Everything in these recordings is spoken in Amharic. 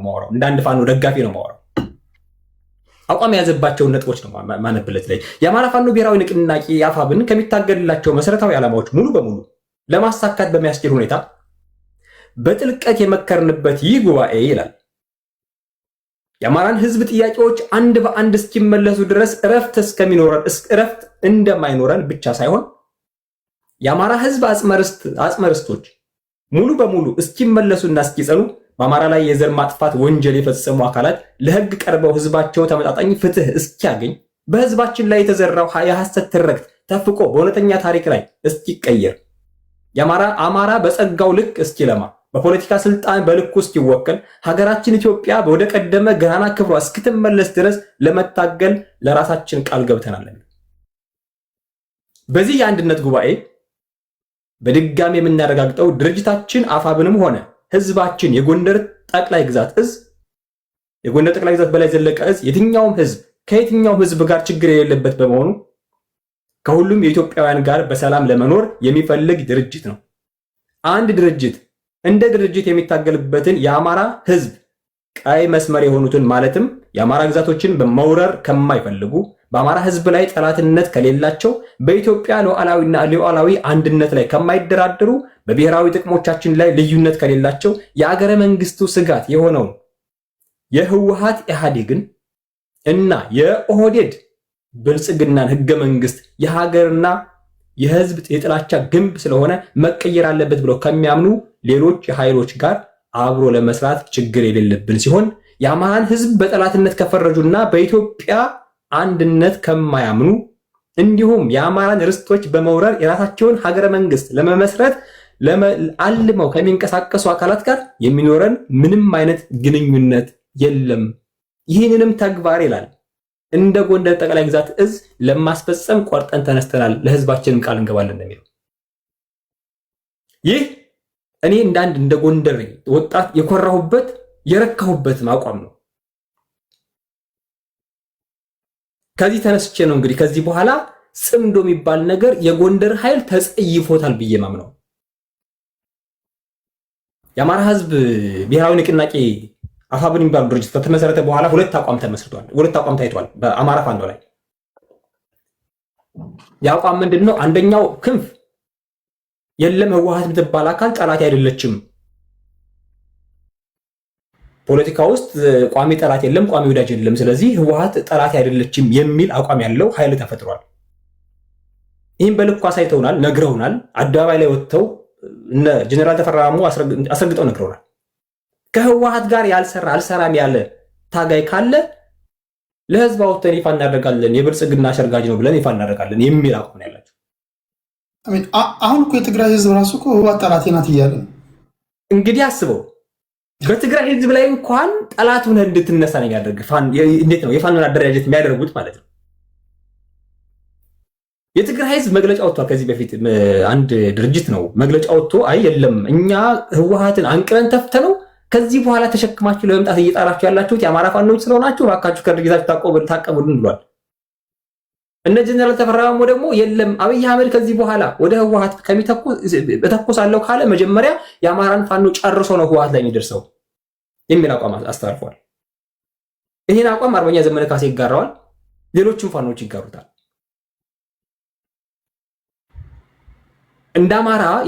የማወራው፣ እንደ አንድ ፋኖ ደጋፊ ነው የማወራው። አቋም የያዘባቸውን ነጥቦች ነው ማነብለት ላይ የአማራ ፋኖ ብሔራዊ ንቅናቄ አፋብን ከሚታገልላቸው መሰረታዊ ዓላማዎች ሙሉ በሙሉ ለማሳካት በሚያስችል ሁኔታ በጥልቀት የመከርንበት ይህ ጉባኤ ይላል የአማራን ህዝብ ጥያቄዎች አንድ በአንድ እስኪመለሱ ድረስ እረፍት እንደማይኖረን ብቻ ሳይሆን የአማራ ህዝብ አጽመርስቶች ሙሉ በሙሉ እስኪመለሱና እስኪጸኑ በአማራ ላይ የዘር ማጥፋት ወንጀል የፈጸሙ አካላት ለህግ ቀርበው ህዝባቸው ተመጣጣኝ ፍትህ እስኪያገኝ በህዝባችን ላይ የተዘራው የሐሰት ትርክት ተፍቆ በእውነተኛ ታሪክ ላይ እስኪቀየር አማራ በጸጋው ልክ እስኪለማ በፖለቲካ ስልጣን በልኩ እስኪወከል ሀገራችን ኢትዮጵያ ወደ ቀደመ ገናና ክብሯ እስክትመለስ ድረስ ለመታገል ለራሳችን ቃል ገብተናል። በዚህ የአንድነት ጉባኤ በድጋሚ የምናረጋግጠው ድርጅታችን አፋብንም ሆነ ህዝባችን የጎንደር ጠቅላይ ግዛት በላይ ዘለቀ እዝ የትኛውም ህዝብ ከየትኛውም ህዝብ ጋር ችግር የሌለበት በመሆኑ ከሁሉም የኢትዮጵያውያን ጋር በሰላም ለመኖር የሚፈልግ ድርጅት ነው። አንድ ድርጅት እንደ ድርጅት የሚታገልበትን የአማራ ህዝብ ቀይ መስመር የሆኑትን ማለትም የአማራ ግዛቶችን በመውረር ከማይፈልጉ በአማራ ህዝብ ላይ ጠላትነት ከሌላቸው በኢትዮጵያ ሉዓላዊ አንድነት ላይ ከማይደራደሩ በብሔራዊ ጥቅሞቻችን ላይ ልዩነት ከሌላቸው የአገረ መንግስቱ ስጋት የሆነውን የህወሓት ኢህአዴግን እና የኦህዴድ ብልጽግናን ህገ መንግስት የሀገርና የህዝብ የጥላቻ ግንብ ስለሆነ መቀየር አለበት ብለው ከሚያምኑ ሌሎች ኃይሎች ጋር አብሮ ለመስራት ችግር የሌለብን ሲሆን የአማራን ህዝብ በጠላትነት ከፈረጁና በኢትዮጵያ አንድነት ከማያምኑ እንዲሁም የአማራን ርስቶች በመውረር የራሳቸውን ሀገረ መንግስት ለመመስረት አልመው ከሚንቀሳቀሱ አካላት ጋር የሚኖረን ምንም አይነት ግንኙነት የለም። ይህንንም ተግባር ይላል እንደ ጎንደር ጠቅላይ ግዛት እዝ ለማስፈጸም ቆርጠን ተነስተናል፣ ለህዝባችንም ቃል እንገባለን እንደሚለው ይህ እኔ እንደ ጎንደር ወጣት የኮራሁበት የረካሁበት አቋም ነው። ከዚህ ተነስቼ ነው እንግዲህ ከዚህ በኋላ ጽምዶ የሚባል ነገር የጎንደር ኃይል ተጸይፎታል ብዬ ማምነው። የአማራ ህዝብ ብሔራዊ ንቅናቄ አፋብን የሚባል ድርጅት ከተመሰረተ በኋላ ሁለት አቋም ታይቷል በአማራ ፋኖ ላይ። የአቋም ምንድነው? አንደኛው ክንፍ የለም ህወሓት የምትባል አካል ጠላት አይደለችም፣ ፖለቲካ ውስጥ ቋሚ ጠላት የለም፣ ቋሚ ወዳጅ የለም፣ ስለዚህ ህወሓት ጠላት አይደለችም የሚል አቋም ያለው ኃይል ተፈጥሯል። ይህም በልኩ አሳይተውናል፣ ነግረውናል። አደባባይ ላይ ወጥተው እነ ጀነራል ተፈራሙ አስረግጠው ነግረውናል። ከህወሓት ጋር አልሰራም ያለ ታጋይ ካለ ለህዝብ አውጥተን ይፋ እናደርጋለን፣ የብልጽግና አሸርጋጅ ነው ብለን ይፋ እናደርጋለን የሚል አቋም ያላቸው። አሁን እኮ የትግራይ ህዝብ ራሱ እኮ ህወሓት ጠላቴ ናት እያለ እንግዲህ አስበው። በትግራይ ህዝብ ላይ እንኳን ጠላት ሆነህ እንድትነሳ ነው የሚያደርግ። እንዴት ነው የፋኖን አደረጃጀት የሚያደርጉት ማለት ነው። የትግራይ ህዝብ መግለጫ ወጥቷል። ከዚህ በፊት አንድ ድርጅት ነው መግለጫ ወጥቶ አይ የለም እኛ ህወሓትን አንቅረን ተፍተነው ከዚህ በኋላ ተሸክማችሁ ለመምጣት እየጣራችሁ ያላችሁት የአማራ ፋኖች ስለሆናችሁ እባካችሁ ከድርጊታችሁ ታቀቡልን ብሏል። እነ ጀነራል ተፈራሙ ደግሞ የለም አብይ አህመድ ከዚህ በኋላ ወደ ህወሓት እተኩሳለሁ ካለ መጀመሪያ የአማራን ፋኖ ጨርሶ ነው ህወሓት ላይ የሚደርሰው የሚል አቋም አስተላልፏል። ይህን አቋም አርበኛ ዘመነ ካሴ ይጋራዋል፣ ሌሎችም ፋኖች ይጋሩታል። እንደ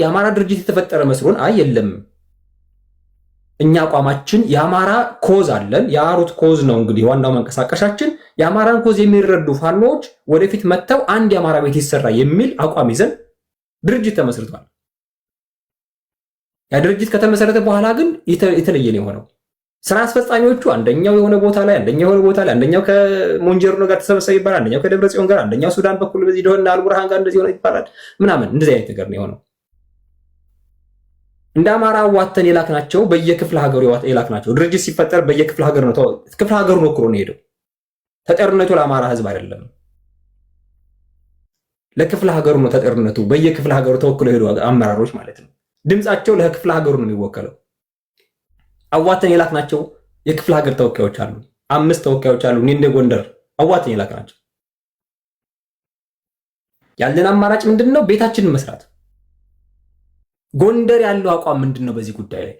የአማራ ድርጅት የተፈጠረ መስሎን አይ የለም እኛ አቋማችን የአማራ ኮዝ አለን፣ የአሩት ኮዝ ነው እንግዲህ ዋናው መንቀሳቀሻችን። የአማራን ኮዝ የሚረዱ ፋኖች ወደፊት መጥተው አንድ የአማራ ቤት ይሰራ የሚል አቋም ይዘን ድርጅት ተመስርቷል። ያ ድርጅት ከተመሰረተ በኋላ ግን የተለየ ነው የሆነው። ስራ አስፈጻሚዎቹ አንደኛው የሆነ ቦታ ላይ አንደኛው ከሞንጀርኖ ጋር ተሰበሰበ ይባላል፣ አንደኛው ከደብረጽዮን ጋር፣ አንደኛው ሱዳን በኩል በዚህ ደሆና አልቡርሃን ጋር እንደዚህ ሆነ ይባላል ምናምን። እንደዚህ አይነት ነገር ነው የሆነው። እንደ አማራ ዋተን የላክናቸው በየክፍለ ሀገሩ የላክናቸው ድርጅት ሲፈጠር በየክፍለ ሀገሩ ነው ክፍለ ሀገሩን ወክሮ ነው ሄደው። ተጠርነቱ ለአማራ ህዝብ አይደለም፣ ለክፍለ ሀገሩ ነው ተጠርነቱ። በየክፍለ ሀገሩ ተወክለው ሄዱ አመራሮች ማለት ነው። ድምጻቸው ለክፍለ ሀገሩ ነው የሚወከለው። አዋተን የላክናቸው የክፍለ ሀገር ተወካዮች አሉ፣ 5 ተወካዮች አሉ። እኔ እንደ ጎንደር አዋተን የላክናቸው። ያለን አማራጭ ምንድነው? ቤታችንን መስራት። ጎንደር ያለው አቋም ምንድነው በዚህ ጉዳይ ላይ?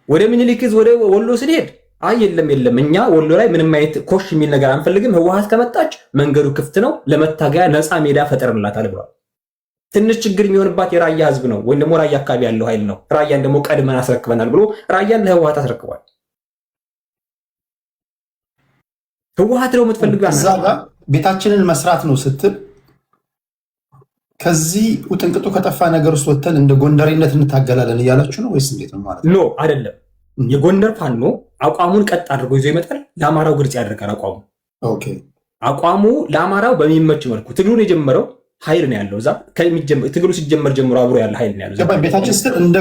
ወደ ምኒልክ ወደ ወሎ ስንሄድ አይ የለም እኛ ወሎ ላይ ምንም አይነት ኮሽ የሚል ነገር አንፈልግም፣ ህወሓት ከመጣች መንገዱ ክፍት ነው፣ ለመታገያ ነፃ ሜዳ ፈጠርንላታል ብሏል። ትንሽ ችግር የሚሆንባት የራያ ህዝብ ነው ወይም ደግሞ ራያ አካባቢ ያለው ኃይል ነው። ራያን ደግሞ ቀድመን አስረክበናል ብሎ ራያን ለህወሓት አስረክቧል። ህወሓት ነው የምትፈልገው እዛ ጋር ቤታችንን መስራት ነው ስትል ከዚህ ውጥንቅጡ ከጠፋ ነገር ውስጥ ወጥተን እንደ ጎንደሬነት እንታገላለን እያላችሁ ነው ወይስ እንዴት ነው ማለት ነው? ኖ አይደለም። የጎንደር ፋኖ አቋሙን ቀጥ አድርጎ ይዞ ይመጣል። ለአማራው ግልጽ ያደርጋል አቋሙ። ኦኬ አቋሙ ለአማራው በሚመች መልኩ ትግሉን የጀመረው ኃይል ነው ያለው። እዛ ትግሉ ሲጀመር ጀምሮ አብሮ ያለ ኃይል ነው ያለው። ቤታችን ስትል እንደ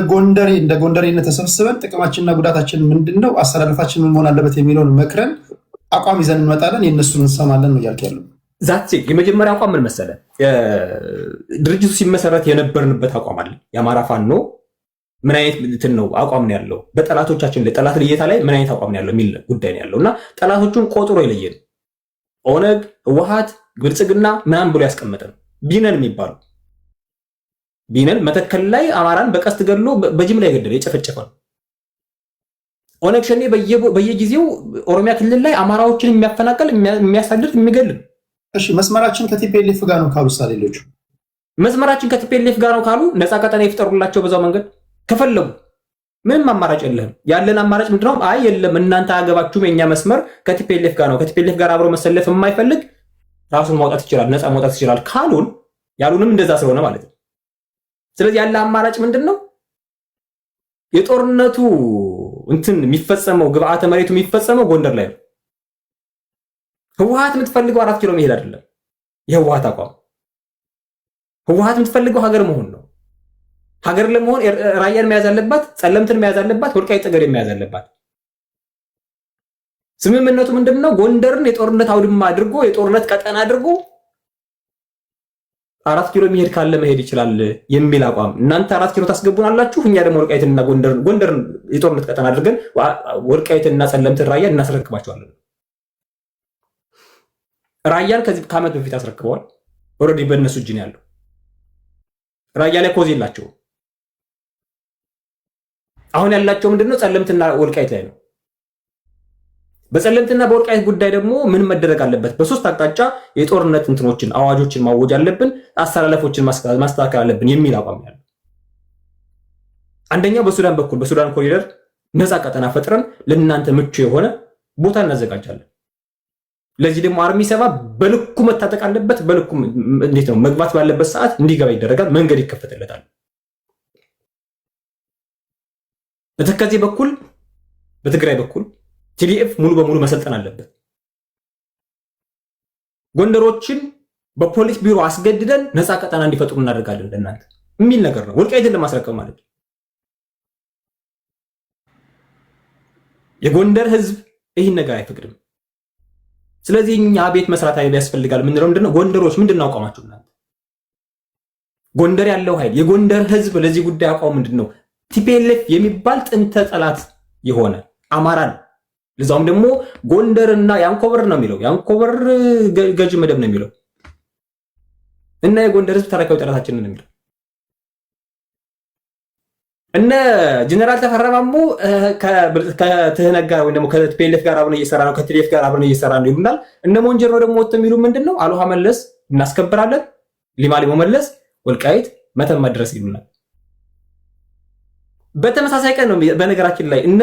ጎንደሬነት ተሰብስበን ጥቅማችንና ጉዳታችን ምንድን ነው፣ አስተላለፋችን ምን መሆን አለበት የሚለውን መክረን አቋም ይዘን እንመጣለን፣ የእነሱን እንሰማለን ነው እያልክ ያለው። ዛት የመጀመሪያ አቋም ምን መሰለ? ድርጅቱ ሲመሰረት የነበርንበት አቋም አለ። የአማራ ፋኖ ምን አይነት እንትን ነው አቋም ነው ያለው፣ በጠላቶቻችን ላይ ጠላት ልየታ ላይ ምን አይነት አቋም ነው ያለው የሚል ጉዳይ ነው ያለው እና ጠላቶቹን ቆጥሮ የለየን ኦነግ፣ ህወሓት፣ ብልጽግና ምናምን ብሎ ያስቀመጠን ቢነን የሚባሉ ቢነን መተከል ላይ አማራን በቀስት ገድሎ በጅምላ የገደለ የጨፈጨፈ ነው። ኦነግ ሸኔ በየጊዜው ኦሮሚያ ክልል ላይ አማራዎችን የሚያፈናቀል የሚያሳድድ የሚገል። እሺ መስመራችን ከቲፒኤልኤፍ ጋር ነው ካሉ ሳሌሎቹ መስመራችን ከቲፒኤልኤፍ ጋር ነው ካሉ ነፃ ቀጠና ይፍጠሩላቸው በዛው መንገድ ከፈለጉ። ምንም አማራጭ የለህም። ያለን አማራጭ ምንድነው? አይ የለም እናንተ አገባችሁም የኛ መስመር ከቲፒኤልኤፍ ጋር ነው፣ ከቲፒኤልኤፍ ጋር አብሮ መሰለፍ የማይፈልግ ራሱን ማውጣት ይችላል፣ ነፃ ማውጣት ይችላል ካሉን ያሉንም እንደዛ ስለሆነ ማለት ነው። ስለዚህ ያለ አማራጭ ምንድነው? የጦርነቱ እንትን የሚፈጸመው ግብአተ መሬቱ የሚፈጸመው ጎንደር ላይ ነው። ህወሓት የምትፈልገው 4 ኪሎ መሄድ አይደለም። የህወሓት አቋም ህወሓት የምትፈልገው ሀገር መሆን ነው። ሀገር ለመሆን ራያን መያዝ አለባት፣ ጸለምትን መያዝ አለባት፣ ወልቃይት ጠገዴ መያዝ አለባት። ስምምነቱ ምንድነው? ጎንደርን የጦርነት አውድማ አድርጎ የጦርነት ቀጠና አድርጎ 4 ኪሎ መሄድ ካለ መሄድ ይችላል የሚል አቋም። እናንተ 4 ኪሎ ታስገቡናላችሁ፣ እኛ ደግሞ ወልቃይትና ጎንደርን የጦርነት ቀጠና አድርገን ወልቃይትና ጸለምትን ራያን እናስረክባቸዋለን። ራያን ከዚህ ከዓመት በፊት አስረክበዋል። ኦልሬዲ በእነሱ እጅ ነው ያለው። ራያ ላይ ኮዝ የላቸውም። አሁን ያላቸው ምንድነው? ጸለምትና ወልቃይት ላይ ነው። በጸለምትና በወልቃይት ጉዳይ ደግሞ ምን መደረግ አለበት? በሶስት አቅጣጫ የጦርነት እንትኖችን አዋጆችን ማወጅ አለብን፣ አስተላለፎችን ማስተካከል አለብን የሚል አቋም ያለው። አንደኛው በሱዳን በኩል በሱዳን ኮሪደር ነፃ ቀጠና ፈጥረን ለእናንተ ምቹ የሆነ ቦታ እናዘጋጃለን። ለዚህ ደግሞ አርሚ ሰባ በልኩ መታጠቅ አለበት። በልኩ እንዴት ነው መግባት ባለበት ሰዓት እንዲገባ ይደረጋል፣ መንገድ ይከፈትለታል። በተከዜ በኩል በትግራይ በኩል ቲዲኤፍ ሙሉ በሙሉ መሰልጠን አለበት። ጎንደሮችን በፖሊስ ቢሮ አስገድደን ነፃ ቀጠና እንዲፈጥሩ እናደርጋለን ለእናንተ የሚል ነገር ነው። ወልቃይትን ለማስረከብ ማለት ነው። የጎንደር ህዝብ ይህን ነገር አይፈቅድም። ስለዚህ እኛ ቤት መስራት ያስፈልጋል። ምንድነው ምንድነው ጎንደሮች ምንድነው አቋማችሁ? እናንተ ጎንደር ያለው ኃይል የጎንደር ህዝብ ለዚህ ጉዳይ አቋሙ ምንድነው? ቲፒኤልኤፍ የሚባል ጥንተ ጠላት የሆነ አማራን ለዛውም ደግሞ ጎንደርና ያንኮበር ነው የሚለው ያንኮበር ገዥ መደብ ነው የሚለው እና የጎንደር ህዝብ ታሪካዊ ጠላታችን ነው የሚለው እነ ጀነራል ተፈራ ማሞ ከትህነግ ጋር ወይ ደግሞ ከቲፒኤልኤፍ ጋር አብረን እየሰራ ነው ከቲዲኤፍ ጋር አብረን እየሰራ ነው ይሉናል። እነ ሞንጀር ነው ደግሞ ወጥተው የሚሉ ምንድነው አልውሃ መለስ እናስከብራለን፣ ሊማሊሞ መለስ፣ ወልቃይት መተማ ድረስ ይሉናል። በተመሳሳይ ቀን ነው በነገራችን ላይ እነ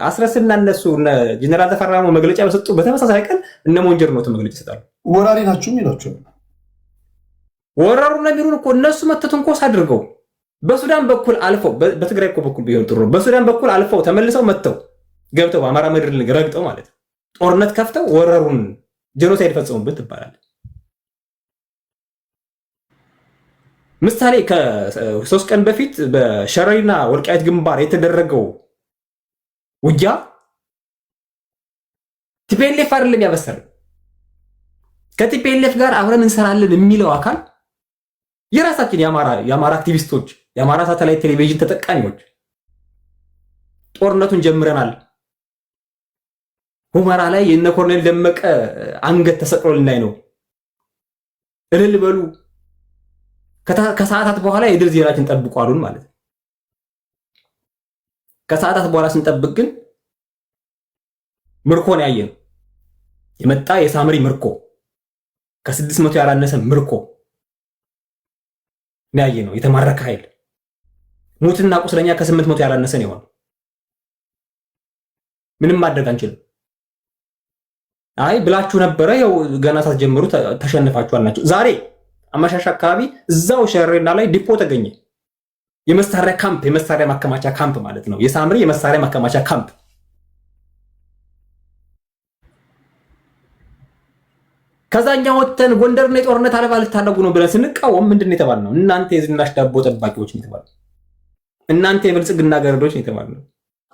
አስረስና እነሱ እነ ጀነራል ተፈራ ማሞ መግለጫ በሰጡ በተመሳሳይ ቀን እነ ሞንጀር ነው መግለጫ ይሰጣሉ። ወራሪ ናችሁ ይላችሁ ወራሩ ነው የሚሉን እኮ እነሱ መተተንኮስ አድርገው በሱዳን በኩል አልፈው በትግራይ እኮ በኩል ቢሆን ጥሩ ነው። በሱዳን በኩል አልፈው ተመልሰው መጥተው ገብተው በአማራ ምድር ረግጠው ማለት ነው ጦርነት ከፍተው ወረሩን ጄኖሳይድ ፈጸሙበት ይባላል። ምሳሌ ከ3 ቀን በፊት በሸረሪና ወልቃይት ግንባር የተደረገው ውጊያ ቲፒኤልኤፍ አይደለም ያበሰረ ከቲፒኤልኤፍ ጋር አብረን እንሰራለን የሚለው አካል የራሳችን የአማራ አክቲቪስቶች የአማራ ሳተላይት ቴሌቪዥን ተጠቃሚዎች ጦርነቱን ጀምረናል፣ ሁመራ ላይ የነ ኮሎኔል ደመቀ አንገት ተሰቅሎ ልናይ ነው፣ እልል በሉ፣ ከሰዓታት በኋላ የድል ዜናችን ጠብቁ አሉን ማለት ነው። ከሰዓታት በኋላ ስንጠብቅ ግን ምርኮን ያየን የመጣ የሳምሪ ምርኮ ከ600 ያላነሰ ምርኮ ያየ ነው። የተማረከ ኃይል ሙትና ቁስለኛ ከ800 ያላነሰ ነው። ምንም ማድረግ አንችልም። አይ ብላችሁ ነበረ፣ ያው ገና ሳትጀምሩ ተሸንፋችኋል ናቸው። ዛሬ አመሻሽ አካባቢ እዛው ሸሬና ላይ ዲፖ ተገኘ። የመሳሪያ ካምፕ፣ የመሳሪያ ማከማቻ ካምፕ ማለት ነው። የሳምሪ የመሳሪያ ማከማቻ ካምፕ። ከዛኛ ወተን ጎንደርና የጦርነት አለባ ልታደርጉ ነው ብለን ስንቃወም ምንድነው የተባልነው? እናንተ የዝናሽ ዳቦ ጠባቂዎች ነው የተባልነው። እናንተ የብልጽግና ገረዶች ነው የተባልነው።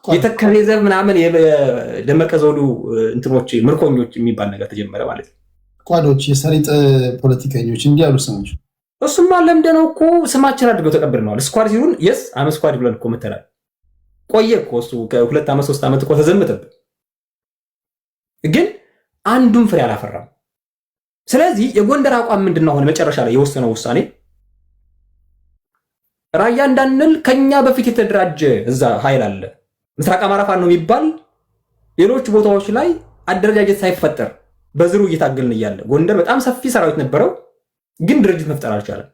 የተከሬዘብ ምናምን የደመቀ ዘውዱ እንትኖች ምርኮኞች የሚባል ነገር ተጀመረ ማለት ነው። ቋዶች፣ የሰሪጥ ፖለቲከኞች እንዲህ ያሉ ሰዎች እሱማ ለምደነው እኮ ስማችን አድርገው ተቀብለናል። ስኳድ ሲሉን የስ አመ ስኳድ ብለን እኮ መተናል። ቆየ እኮ እሱ ከ2 ዓመት 3 ዓመት እኮ ተዘመተብን፣ ግን አንዱም ፍሬ አላፈራም። ስለዚህ የጎንደር አቋም ምንድነው? አሁን መጨረሻ ላይ የወሰነው ውሳኔ ራያ እንዳንል ከኛ በፊት የተደራጀ እዛ ኃይል አለ፣ ምስራቅ አማራ ፋኖ ነው የሚባል ሌሎች ቦታዎች ላይ አደረጃጀት ሳይፈጠር በዝሩ እየታገልን እያለ ጎንደር በጣም ሰፊ ሰራዊት ነበረው፣ ግን ድርጅት መፍጠር አልቻለም።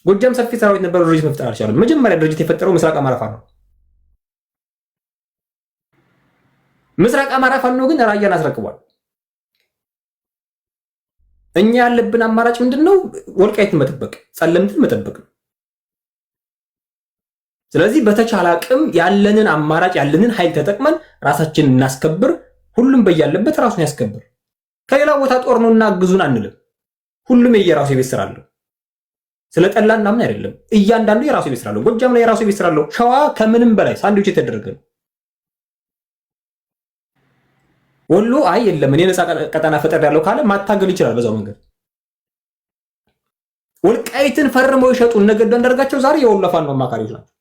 ጎጃም ሰፊ ሰራዊት ነበረው፣ ድርጅት መፍጠር አልቻለም። መጀመሪያ ድርጅት የፈጠረው ምስራቅ አማራ ፋኖ ነው። ምስራቅ አማራ ፋኖ ግን ራያን አስረክቧል። እኛ ያለብን አማራጭ ምንድነው? ወልቃይትን መጠበቅ፣ ጸለምትን መጠበቅ ነው። ስለዚህ በተቻለ አቅም ያለንን አማራጭ ያለንን ኃይል ተጠቅመን ራሳችንን እናስከብር። ሁሉም በያለበት ራሱን ያስከብር። ከሌላ ቦታ ጦር ነውና አግዙን አንልም። ሁሉም የየራሱ የቤት ስራ አለው። ስለጠላን ምናምን አይደለም። እያንዳንዱ የራሱ የቤት ስራ አለው። ጎጃም ላይ የራሱ የቤት ስራ አለው። ሸዋ ከምንም በላይ ሳንድዊች የተደረገ ነው። ወሎ አይ የለም እኔ ነፃ ቀጠና ፈጠር ያለው ካለ ማታገል ይችላል በዛው መንገድ። ወልቃይትን ፈርመው የሸጡ ነገዱ አንዳርጋቸው ዛሬ የወሎ ፋኖ አማካሪዎች ናቸው።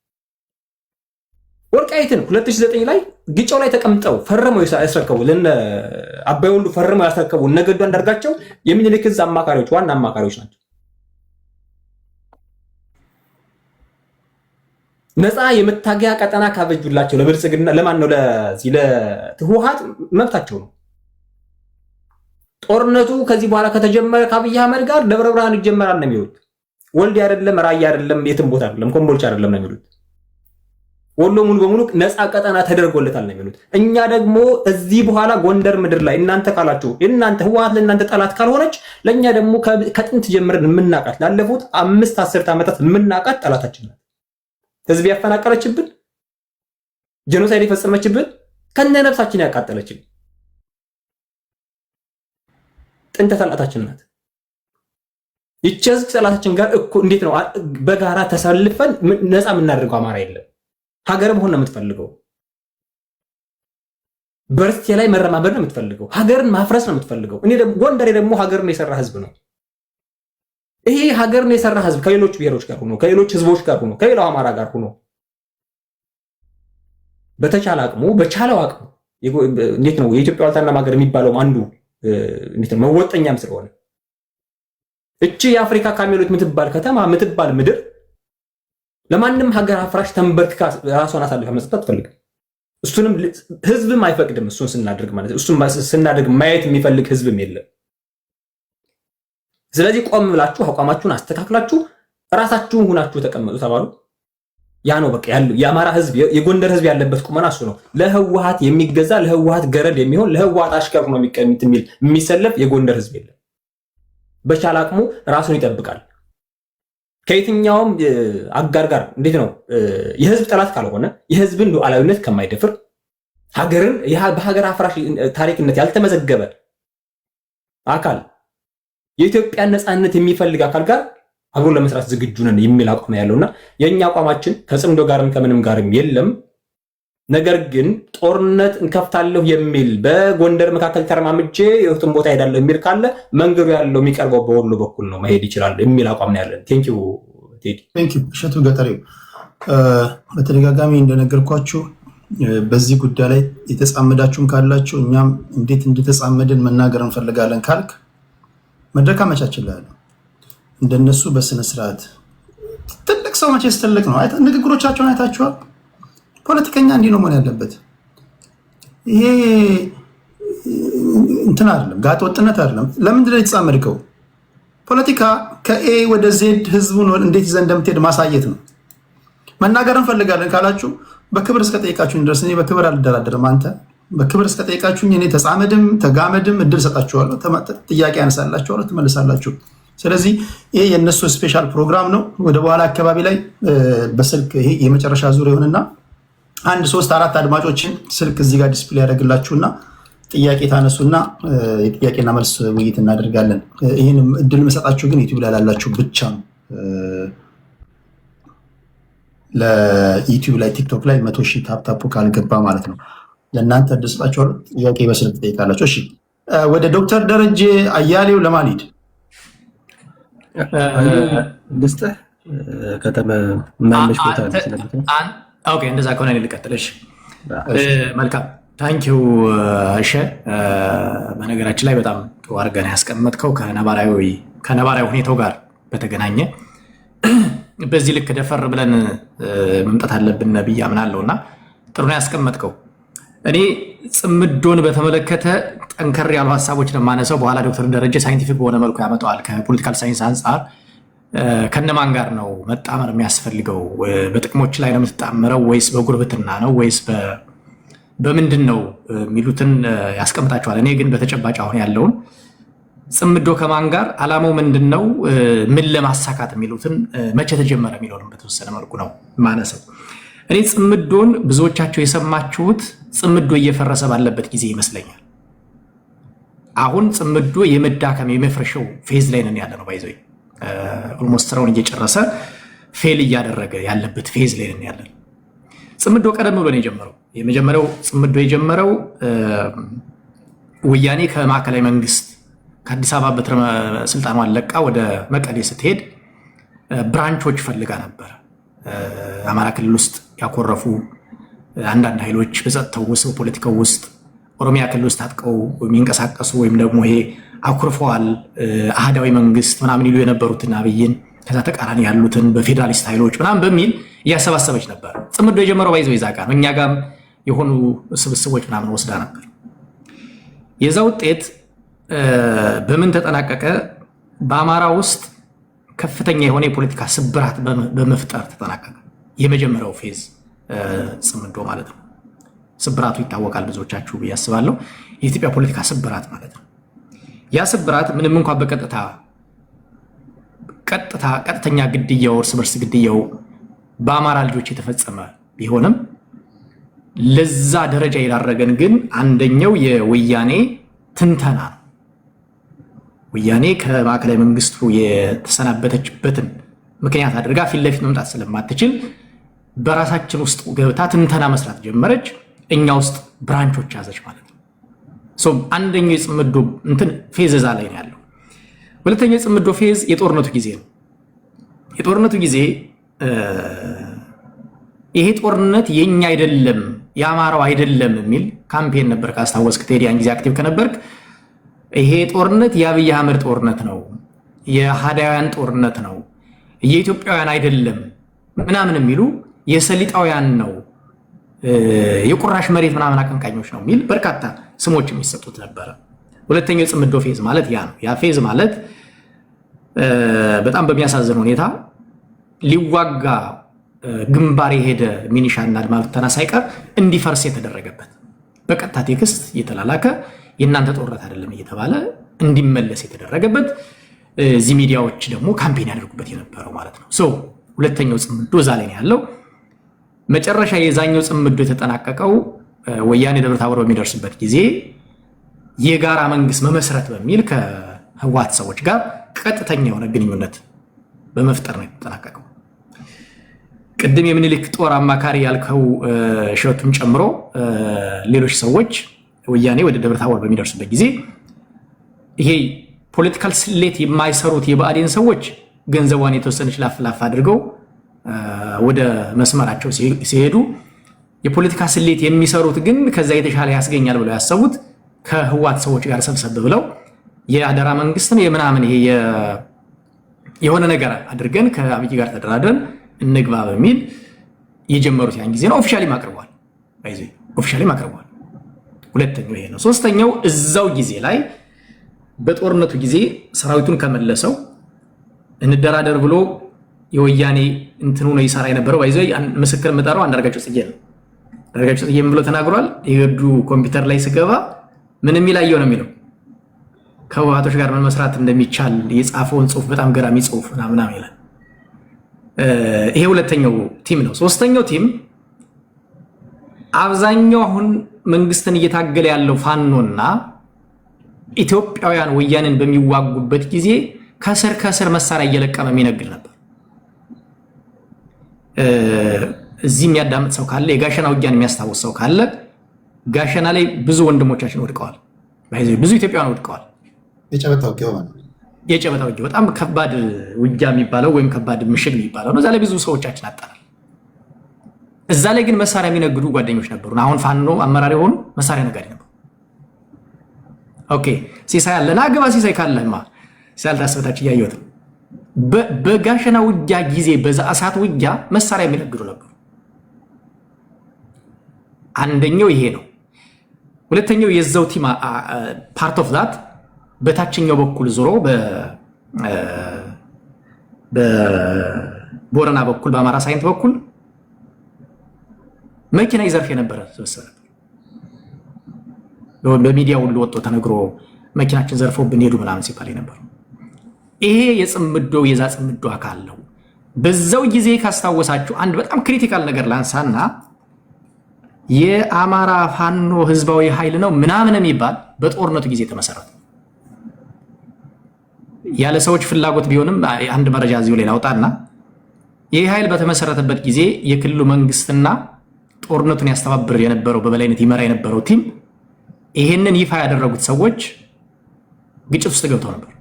ወልቃይትን 2009 ላይ ግጫው ላይ ተቀምጠው ፈርመው ያስረከቡ ለነ አባይ ወልዱ ፈርመው ያስረከቡ ነገዱ አንዳርጋቸው የሚኒልክ ዕዝ አማካሪዎች ዋና አማካሪዎች ናቸው። ነፃ የመታገያ ቀጠና ካበጁላቸው ለብልጽግና ለማን ነው ለህወሓት መብታቸው ነው። ጦርነቱ ከዚህ በኋላ ከተጀመረ ከአብይ አህመድ ጋር ደብረ ብርሃን ይጀመራል ነው የሚሉት። ወልድ አይደለም ራያ አይደለም የትም ቦታ አይደለም ኮምቦልቻ አይደለም ነው የሚሉት። ወሎ ሙሉ በሙሉ ነፃ ቀጠና ተደርጎለታል ነው የሚሉት። እኛ ደግሞ እዚህ በኋላ ጎንደር ምድር ላይ እናንተ ካላችሁ እናንተ ህወሓት ለእናንተ ጠላት ካልሆነች ለኛ ደግሞ ከጥንት ጀምረን የምናቃት ላለፉት 5-10 ዓመታት የምናቃት ጠላታችን ናት። ህዝብ ያፈናቀለችብን፣ ጄኖሳይድ የፈጸመችብን፣ ከነ ነፍሳችን ያቃጠለችን ጥንተ ጠላታችን ናት። ይቸዝ ጠላታችን ጋር እኮ እንዴት ነው በጋራ ተሰልፈን ነፃ የምናደርገው? አማራ የለም ሀገር መሆን ነው የምትፈልገው። በርስቴ ላይ መረማመድ ነው የምትፈልገው። ሀገርን ማፍረስ ነው የምትፈልገው። እኔ ደግሞ ጎንደሬ ደግሞ ሀገርን የሰራ ህዝብ ነው። ይሄ ሀገርን የሰራ ህዝብ ከሌሎች ብሔሮች ጋር ሆኖ ከሌሎች ህዝቦች ጋር ሆኖ ከሌላው አማራ ጋር ሆኖ በተቻለ አቅሙ በቻለው አቅሙ እንዴት ነው የኢትዮጵያ ዋልታና ማገር የሚባለው አንዱ እንዴት ነው መወጠኛም ስለሆነ እቺ የአፍሪካ ካሜሎች የምትባል ከተማ የምትባል ምድር ለማንም ሀገር አፍራሽ ተንበርክካ ራሷን አሳልፋ መስጠት አትፈልግም። እሱንም ህዝብም አይፈቅድም። እሱን ስናደርግ ማለት እሱን ስናደርግ ማየት የሚፈልግ ህዝብም የለም። ስለዚህ ቆም ብላችሁ አቋማችሁን አስተካክላችሁ ራሳችሁን ሁናችሁ ተቀመጡ ተባሉ። ያ ነው በቃ ያለው የአማራ ህዝብ የጎንደር ህዝብ ያለበት ቁመና እሱ ነው። ለህወሓት የሚገዛ ለህወሓት ገረድ የሚሆን ለህወሓት አሽከር ነው የሚሰለፍ የጎንደር ህዝብ የለም። በቻለ አቅሙ ራሱን ይጠብቃል። ከየትኛውም አጋር ጋር እንዴት ነው የህዝብ ጠላት ካልሆነ የህዝብን ሉዓላዊነት ከማይደፍር ሀገርን በሀገር አፍራሽ ታሪክነት ያልተመዘገበ አካል የኢትዮጵያን ነፃነት የሚፈልግ አካል ጋር አብሮ ለመስራት ዝግጁ ነን የሚል አቋም ያለውና የኛ አቋማችን ከጽምዶ ጋርም ከምንም ጋርም የለም። ነገር ግን ጦርነት እንከፍታለሁ የሚል በጎንደር መካከል ተረማምጄ የሁሉም ቦታ ሄዳለሁ የሚል ካለ መንገዱ ያለው የሚቀርበው በወሎ በኩል ነው መሄድ ይችላል የሚል አቋም ነው ያለን። ቴንክ ዩ ቴዲ። ቴንክ ዩ እሸቱ ገጠሬው። በተደጋጋሚ እንደነገርኳችሁ በዚህ ጉዳይ ላይ የተጻመዳችሁም ካላችሁ እኛም እንዴት እንደተጻመድን መናገር እንፈልጋለን ካልክ መድረክ አመቻችልሃለሁ። እንደነሱ በስነ ስርዓት ትልቅ ሰው መቼስ ትልቅ ነው። ንግግሮቻቸውን አይታችኋል። ፖለቲከኛ እንዲህ ነው መሆን ያለበት። ይሄ እንትን አይደለም፣ ጋጥ ወጥነት አይደለም። ለምንድን ነው የተጻመድከው? ፖለቲካ ከኤ ወደ ዜድ ህዝቡን እንዴት ይዘህ እንደምትሄድ ማሳየት ነው። መናገር እንፈልጋለን ካላችሁ በክብር እስከጠየቃችሁኝ ድረስ እኔ በክብር አልደራደርም። አንተ በክብር እስከጠየቃችሁኝ እኔ ተጻመድም ተጋመድም እድል ሰጣችኋለሁ፣ ጥያቄ ያነሳላችኋለሁ፣ ትመልሳላችሁ። ስለዚህ ይሄ የእነሱ ስፔሻል ፕሮግራም ነው። ወደ በኋላ አካባቢ ላይ በስልክ ይሄ የመጨረሻ ዙር ይሆንና 1 3 4 አድማጮችን ስልክ እዚህ ጋር ዲስፕሌይ ያደርግላችሁና ጥያቄ ታነሱና የጥያቄና መልስ ውይይት እናደርጋለን። ይህን እድል መሰጣችሁ ግን ዩቲዩብ ላይ ላላችሁ ብቻ ነው። ለዩቲዩብ ላይ ቲክቶክ ላይ 100,000 ታፕታፑ ካልገባ ማለት ነው። ለእናንተ እድል ሰጣችኋለሁ። ጥያቄ በስልክ ትጠይቃላችሁ። እሺ፣ ወደ ዶክተር ደረጀ አያሌው ለማሊድ ልስጥህ ከተማ ማለሽ ቦታ ኦኬ፣ እንደዛ ከሆነ እኔ ልቀጥልሽ። መልካም ታንኪው። እሺ፣ በነገራችን ላይ በጣም ጥሩ አድርገን ያስቀመጥከው ከነባራዊ ሁኔታው ጋር በተገናኘ በዚህ ልክ ደፈር ብለን መምጣት አለብን ብዬ አምናለሁ እና ጥሩ ነው ያስቀመጥከው። እኔ ጽምዶን በተመለከተ ጠንከር ያሉ ሀሳቦች ነው የማነሳው። በኋላ ዶክተር ደረጀ ሳይንቲፊክ በሆነ መልኩ ያመጣዋል። ከፖለቲካል ሳይንስ አንጻር ከነማን ጋር ነው መጣመር የሚያስፈልገው? በጥቅሞች ላይ ነው የምትጣመረው ወይስ በጉርብትና ነው ወይስ በምንድን ነው የሚሉትን ያስቀምጣቸዋል። እኔ ግን በተጨባጭ አሁን ያለውን ጽምዶ ከማን ጋር ዓላማው ምንድን ነው፣ ምን ለማሳካት የሚሉትን መቼ ተጀመረ የሚለውንም በተወሰነ መልኩ ነው ማነሰው። እኔ ጽምዶን ብዙዎቻቸው የሰማችሁት ጽምዶ እየፈረሰ ባለበት ጊዜ ይመስለኛል። አሁን ጽምዶ የመዳከም የመፍረሻው ፌዝ ላይ ነን ያለ ነው። ባይዘው ኦልሞስት ስራውን እየጨረሰ ፌል እያደረገ ያለበት ፌዝ ላይ ነን ያለ ነው። ጽምዶ ቀደም ብሎ ነው የጀመረው። የመጀመሪያው ጽምዶ የጀመረው ወያኔ ከማዕከላዊ መንግስት ከአዲስ አበባ በትረ ስልጣኗን ለቃ ወደ መቀሌ ስትሄድ ብራንቾች ፈልጋ ነበር። አማራ ክልል ውስጥ ያኮረፉ አንዳንድ ኃይሎች በጸጥታው ውስጥ በፖለቲካው ውስጥ ኦሮሚያ ክልል ውስጥ ታጥቀው የሚንቀሳቀሱ ወይም ደግሞ ይሄ አኩርፈዋል አህዳዊ መንግስት ምናምን ይሉ የነበሩትን አብይን ከዛ ተቃራኒ ያሉትን በፌዴራሊስት ኃይሎች ምናምን በሚል እያሰባሰበች ነበር። ጽምዶ የጀመረው ባይዘው ይዛጋ ነው። እኛ ጋም የሆኑ ስብስቦች ምናምን ወስዳ ነበር። የዛ ውጤት በምን ተጠናቀቀ? በአማራ ውስጥ ከፍተኛ የሆነ የፖለቲካ ስብራት በመፍጠር ተጠናቀቀ። የመጀመሪያው ፌዝ ጽምዶ ማለት ነው። ስብራቱ ይታወቃል ብዙዎቻችሁ ብዬ አስባለሁ። የኢትዮጵያ ፖለቲካ ስብራት ማለት ነው። ያ ስብራት ምንም እንኳን ቀጥተኛ ግድያው እርስ በርስ ግድያው በአማራ ልጆች የተፈጸመ ቢሆንም ለዛ ደረጃ የዳረገን ግን አንደኛው የወያኔ ትንተና ነው። ወያኔ ከማዕከላዊ መንግስቱ የተሰናበተችበትን ምክንያት አድርጋ ፊት ለፊት መምጣት ስለማትችል በራሳችን ውስጥ ገብታ ትንተና መስራት ጀመረች። እኛ ውስጥ ብራንቾች ያዘች ማለት ነው። አንደኛው የጽምዶ እንትን ፌዝ እዛ ላይ ነው ያለው። ሁለተኛው የጽምዶ ፌዝ የጦርነቱ ጊዜ ነው። የጦርነቱ ጊዜ ይሄ ጦርነት የኛ አይደለም የአማራው አይደለም የሚል ካምፔን ነበር። ካስታወስክ ቴዲ ያን ጊዜ አክቲቭ ከነበርክ ይሄ ጦርነት የአብይ አህመድ ጦርነት ነው፣ የሃዳውያን ጦርነት ነው፣ የኢትዮጵያውያን አይደለም ምናምን የሚሉ የሰሊጣውያን ነው፣ የቁራሽ መሬት ምናምን አቀንቃኞች ነው የሚል በርካታ ስሞች የሚሰጡት ነበረ። ሁለተኛው የጽምዶ ፌዝ ማለት ያ ነው። ያ ፌዝ ማለት በጣም በሚያሳዝን ሁኔታ ሊዋጋ ግንባር የሄደ ሚኒሻና አድማ ብተና ሳይቀር እንዲፈርስ የተደረገበት በቀጥታ ቴክስት እየተላላከ የእናንተ ጦርነት አይደለም እየተባለ እንዲመለስ የተደረገበት እዚህ ሚዲያዎች ደግሞ ካምፔን ያደርጉበት የነበረው ማለት ነው። ሁለተኛው ጽምዶ እዛ ላይ ያለው። መጨረሻ የዛኛው ጽምዶ የተጠናቀቀው ወያኔ ደብረ ታቦር በሚደርስበት ጊዜ የጋራ መንግስት መመስረት በሚል ከህወሓት ሰዎች ጋር ቀጥተኛ የሆነ ግንኙነት በመፍጠር ነው የተጠናቀቀው። ቅድም የምኒልክ ጦር አማካሪ ያልከው ሸቱን ጨምሮ ሌሎች ሰዎች ወያኔ ወደ ደብረ ታቦር በሚደርስበት ጊዜ ይሄ ፖለቲካል ስሌት የማይሰሩት የብአዴን ሰዎች ገንዘቧን የተወሰነች ላፍ አድርገው ወደ መስመራቸው ሲሄዱ፣ የፖለቲካ ስሌት የሚሰሩት ግን ከዛ የተሻለ ያስገኛል ብለው ያሰቡት ከህወሓት ሰዎች ጋር ሰብሰብ ብለው የአደራ መንግስትን የምናምን ይሄ የሆነ ነገር አድርገን ከአብይ ጋር ተደራድረን እንግባ በሚል የጀመሩት ያን ጊዜ ነው። ኦፊሻሊ አቅርቧል። አይዚ ኦፊሻሊ ማቅረቧል። ሁለተኛው ይሄ ነው። ሶስተኛው እዛው ጊዜ ላይ በጦርነቱ ጊዜ ሰራዊቱን ከመለሰው እንደራደር ብሎ የወያኔ እንትኑ ነው ይሰራ የነበረው። አይዚ ምስክር መጣራው አንዳርጋቸው ጽጌ ነው። አንዳርጋቸው ጽጌ ምን ብሎ ተናግሯል? የገዱ ኮምፒውተር ላይ ስገባ ምንም ይላየው ነው የሚለው ከህወሓቶች ጋር ምን መስራት እንደሚቻል የጻፈውን ጽሁፍ በጣም ገራሚ ጽሁፍ ምናምን ይላል። ይሄ ሁለተኛው ቲም ነው። ሶስተኛው ቲም አብዛኛው አሁን መንግስትን እየታገለ ያለው ፋኖና ኢትዮጵያውያን ወያኔን በሚዋጉበት ጊዜ ከስር መሳሪያ እየለቀመ የሚነግል ነበር። እዚህ የሚያዳምጥ ሰው ካለ የጋሸና ውጊያን የሚያስታውስ ሰው ካለ ጋሸና ላይ ብዙ ወንድሞቻችን ወድቀዋል። ብዙ ኢትዮጵያውያን ወድቀዋል። የጨበጣ ውጊያ በጣም ከባድ ውጊያ የሚባለው ወይም ከባድ ምሽግ የሚባለው ነው። እዛ ላይ ብዙ ሰዎቻችን አጣናል። እዛ ላይ ግን መሳሪያ የሚነግዱ ጓደኞች ነበሩ። አሁን ፋኖ አመራር የሆኑ መሳሪያ ነጋዴ ነበሩ። ኦኬ ሲሳይ አለ ና ግባ ሲሳይ ካለማ ሲያልታሰበታች እያየሁት በጋሸና ውጊያ ጊዜ በዛ እሳት ውጊያ መሳሪያ የሚነግዱ ነበሩ። አንደኛው ይሄ ነው። ሁለተኛው የዛው ቲም ፓርት ኦፍ ዛት በታችኛው በኩል ዞሮ በቦረና በኩል በአማራ ሳይንት በኩል መኪና ይዘርፍ የነበረ ተወሰነ። በሚዲያ ሁሉ ወጥቶ ተነግሮ መኪናችን ዘርፎብን ሄዱ ምናምን ሲባል ነበር። ይሄ የጽምዶ የዛ ጽምዶ አካል ነው። በዛው ጊዜ ካስታወሳችሁ አንድ በጣም ክሪቲካል ነገር ላንሳና የአማራ ፋኖ ህዝባዊ ኃይል ነው ምናምን የሚባል በጦርነቱ ጊዜ ተመሰረተ። ያለ ሰዎች ፍላጎት ቢሆንም አንድ መረጃ እዚሁ ላይ ላውጣና ይህ ኃይል በተመሰረተበት ጊዜ የክልሉ መንግስትና ጦርነቱን ያስተባብር የነበረው በበላይነት ይመራ የነበረው ቲም ይሄንን ይፋ ያደረጉት ሰዎች ግጭት ውስጥ ገብተው ነበር።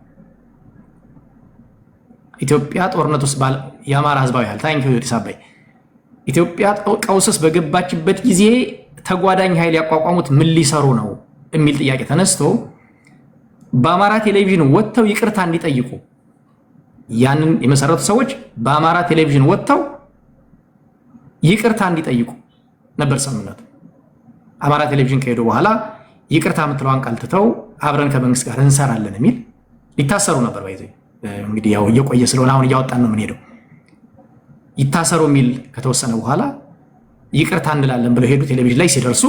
ኢትዮጵያ ጦርነት ውስጥ የአማራ ህዝባዊ ኃይል ታንኪዩ ዲሳባይ ኢትዮጵያ ቀውስስ በገባችበት ጊዜ ተጓዳኝ ኃይል ያቋቋሙት ምን ሊሰሩ ነው የሚል ጥያቄ ተነስቶ በአማራ ቴሌቪዥን ወጥተው ይቅርታ እንዲጠይቁ ያንን የመሰረቱ ሰዎች በአማራ ቴሌቪዥን ወጥተው ይቅርታ እንዲጠይቁ ነበር ስምምነቱ። አማራ ቴሌቪዥን ከሄዱ በኋላ ይቅርታ የምትለዋን ቃል ትተው አብረን ከመንግስት ጋር እንሰራለን የሚል ሊታሰሩ ነበር። ባይዘይ እንግዲህ ያው እየቆየ ስለሆነ አሁን እያወጣን ነው የምንሄደው። ይታሰሩ የሚል ከተወሰነ በኋላ ይቅርታ እንላለን ብለው ሄዱ። ቴሌቪዥን ላይ ሲደርሱ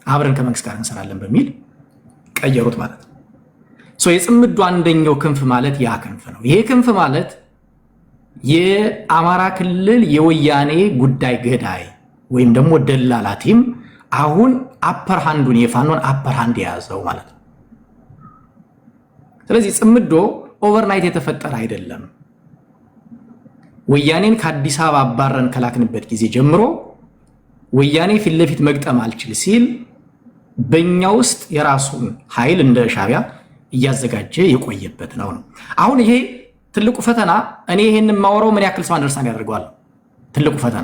አብረን ከመንግስት ጋር እንሰራለን በሚል ቀየሩት ማለት ነው። የጽምዱ አንደኛው ክንፍ ማለት ያ ክንፍ ነው። ይሄ ክንፍ ማለት የአማራ ክልል የወያኔ ጉዳይ ገዳይ ወይም ደግሞ ደላላ ቲም አሁን አፐር ሃንዱን የፋኖን አፐር ሃንድ የያዘው ማለት ነው። ስለዚህ ጽምዶ ኦቨርናይት የተፈጠረ አይደለም። ወያኔን ከአዲስ አበባ አባረን ከላክንበት ጊዜ ጀምሮ ወያኔ ፊት ለፊት መግጠም አልችል ሲል በእኛ ውስጥ የራሱን ኃይል እንደ ሻዕቢያ እያዘጋጀ የቆየበት ነው። አሁን ይሄ ትልቁ ፈተና እኔ ይሄንን ማወራው ምን ያክል ሰው አንደርስታንድ ያደርገዋል? ትልቁ ፈተና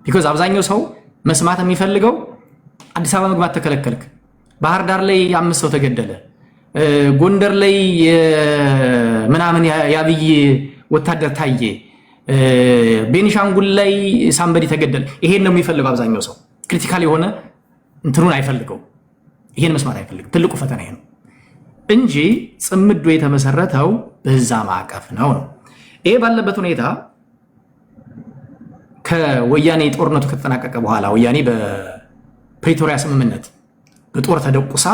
ቢኮዝ አብዛኛው ሰው መስማት የሚፈልገው አዲስ አበባ መግባት ተከለከልክ፣ ባህር ዳር ላይ 5 ሰው ተገደለ፣ ጎንደር ላይ ምናምን የአብይ ወታደር ታየ፣ ቤኒሻንጉል ላይ ሳምበዲ ተገደለ። ይሄን ነው የሚፈልገው አብዛኛው ሰው። ክሪቲካል የሆነ እንትኑን አይፈልገው፣ ይሄን መስማት አይፈልግም። ትልቁ ፈተና ይሄ ነው እንጂ ጽምዶ የተመሰረተው በዛ ማዕቀፍ ነው። ይሄ ባለበት ሁኔታ ከወያኔ ጦርነቱ ከተጠናቀቀ በኋላ ወያኔ በፕሪቶሪያ ስምምነት በጦር ተደቁሳ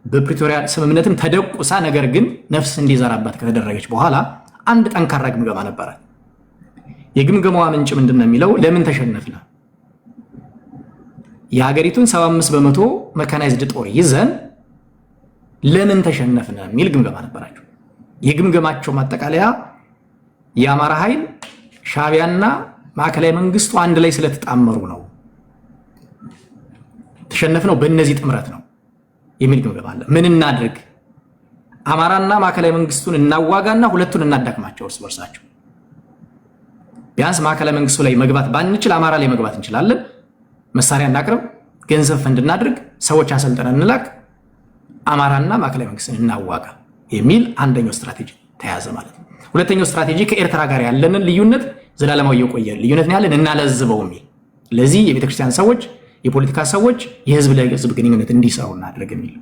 በፕሪቶሪያ ስምምነትም ተደቁሳ ነገር ግን ነፍስ እንዲዘራባት ከተደረገች በኋላ አንድ ጠንካራ ግምገማ ነበረ። የግምገማዋ ምንጭ ምንድነው የሚለው ለምን ተሸነፍና የሀገሪቱን 75% መካናይዝድ ጦር ይዘን ለምን ተሸነፍና የሚል ግምገማ ነበራቸው። የግምገማቸው ማጠቃለያ የአማራ ኃይል ሻዕቢያና ማዕከላዊ መንግስቱ አንድ ላይ ስለተጣመሩ ነው ተሸነፍነው፣ በእነዚህ ጥምረት ነው የሚል ግምገማ አለ። ምን እናድርግ? አማራና ማዕከላዊ መንግስቱን እናዋጋና ሁለቱን እናዳክማቸው እርስ በርሳቸው። ቢያንስ ማዕከላዊ መንግስቱ ላይ መግባት ባንችል አማራ ላይ መግባት እንችላለን። መሳሪያ እናቅርብ፣ ገንዘብ ፈንድ እናድርግ፣ ሰዎች አሰልጥነን እንላክ፣ አማራና ማዕከላዊ መንግስትን እናዋጋ የሚል አንደኛው ስትራቴጂ ተያዘ ማለት ነው። ሁለተኛው ስትራቴጂ ከኤርትራ ጋር ያለንን ልዩነት ዘላለማዊ የቆየ ልዩነት ያለን እናለዝበው የሚል። ለዚህ የቤተክርስቲያን ሰዎች የፖለቲካ ሰዎች የህዝብ ለህዝብ ግንኙነት እንዲሰሩ እናድርግ የሚል።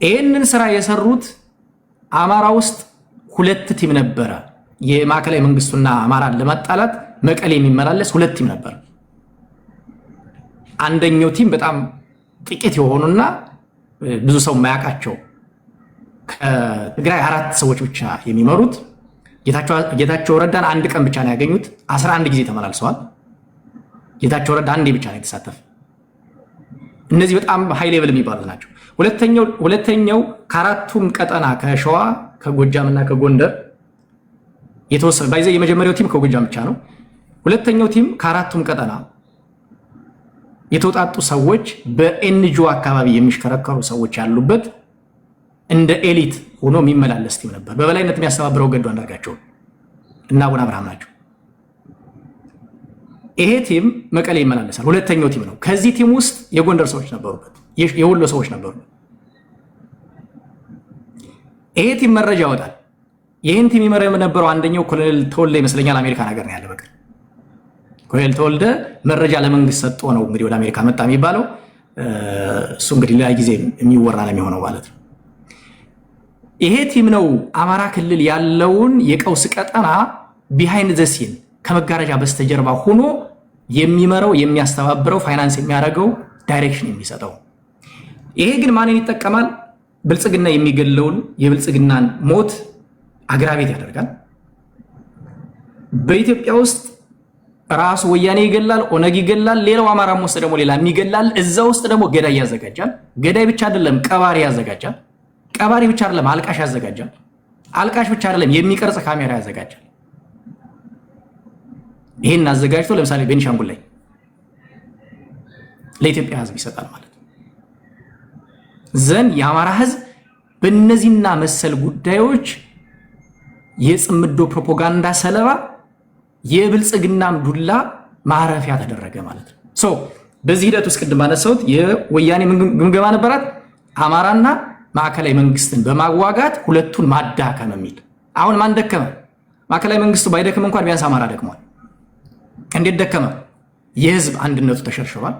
ይህንን ስራ የሰሩት አማራ ውስጥ ሁለት ቲም ነበረ። የማዕከላዊ መንግስቱና አማራን ለማጣላት መቀሌ የሚመላለስ ሁለት ቲም ነበር። አንደኛው ቲም በጣም ጥቂት የሆኑና ብዙ ሰው የማያውቃቸው ከትግራይ 4 ሰዎች ብቻ የሚመሩት ጌታቸው ረዳን አንድ ቀን ብቻ ነው ያገኙት። 11 ጊዜ ተመላልሰዋል። ጌታቸው ረዳ አንዴ ብቻ ነው የተሳተፈ። እነዚህ በጣም ሃይ ሌቭል የሚባሉት ናቸው። ሁለተኛው ከአራቱም ቀጠና ከሸዋ ከጎጃምና ከጎንደር የተወሰነ ባይዘ የመጀመሪያው ቲም ከጎጃም ብቻ ነው። ሁለተኛው ቲም ከአራቱም ቀጠና የተውጣጡ ሰዎች በኤንጂኦ አካባቢ የሚሽከረከሩ ሰዎች ያሉበት እንደ ኤሊት ሆኖ የሚመላለስ ቲም ነበር። በበላይነት የሚያስተባብረው ገዱ አንዳርጋቸው እና አቡነ አብርሃም ናቸው። ይሄ ቲም መቀሌ ይመላለሳል። ሁለተኛው ቲም ነው። ከዚህ ቲም ውስጥ የጎንደር ሰዎች ነበሩበት፣ የወሎ ሰዎች ነበሩበት። ይሄ ቲም መረጃ ያወጣል። ይህን ቲም ይመራ የነበረው አንደኛው ኮሎኔል ተወልደ ይመስለኛል አሜሪካ ነገር ነው ያለ። በቃ ኮሎኔል ተወልደ መረጃ ለመንግስት ሰጥቶ ነው እንግዲህ ወደ አሜሪካ መጣ የሚባለው። እሱ እንግዲህ ሌላ ጊዜ የሚወራ ነው የሚሆነው ማለት ነው። ይሄ ቲም ነው አማራ ክልል ያለውን የቀውስ ቀጠና ቢሃይንድ ዘ ሲን ከመጋረጃ በስተጀርባ ሆኖ የሚመራው የሚያስተባብረው ፋይናንስ የሚያደርገው ዳይሬክሽን የሚሰጠው። ይሄ ግን ማንን ይጠቀማል? ብልጽግና የሚገለውን የብልጽግናን ሞት አግራቤት ያደርጋል። በኢትዮጵያ ውስጥ ራሱ ወያኔ ይገላል፣ ኦነግ ይገላል፣ ሌላው አማራም ውስጥ ደግሞ ሌላ የሚገላል። እዛ ውስጥ ደግሞ ገዳይ ያዘጋጃል። ገዳይ ብቻ አይደለም ቀባሪ ያዘጋጃል። ቀባሪ ብቻ አይደለም አልቃሽ ያዘጋጃል። አልቃሽ ብቻ አይደለም የሚቀርጽ ካሜራ ያዘጋጃል። ይሄን አዘጋጅቶ ለምሳሌ ቤኒሻንጉል ላይ ለኢትዮጵያ ሕዝብ ይሰጣል ማለት ነው። ዘንድ የአማራ ሕዝብ በእነዚህና መሰል ጉዳዮች የጽምዶ ፕሮፓጋንዳ ሰለባ የብልጽግናም ዱላ ማረፊያ ተደረገ ማለት ነው። ሶ በዚህ ሂደት ውስጥ ቅድም ባነሳሁት የወያኔ ግምገማ ነበራት። አማራና ማዕከላዊ መንግስትን በማዋጋት ሁለቱን ማዳከም የሚል። አሁን ማን ደከመ? ማዕከላዊ መንግስቱ ባይደክም እንኳን ቢያንስ አማራ ደክሟል። እንዴት ደከመ? የህዝብ አንድነቱ ተሸርሽሯል።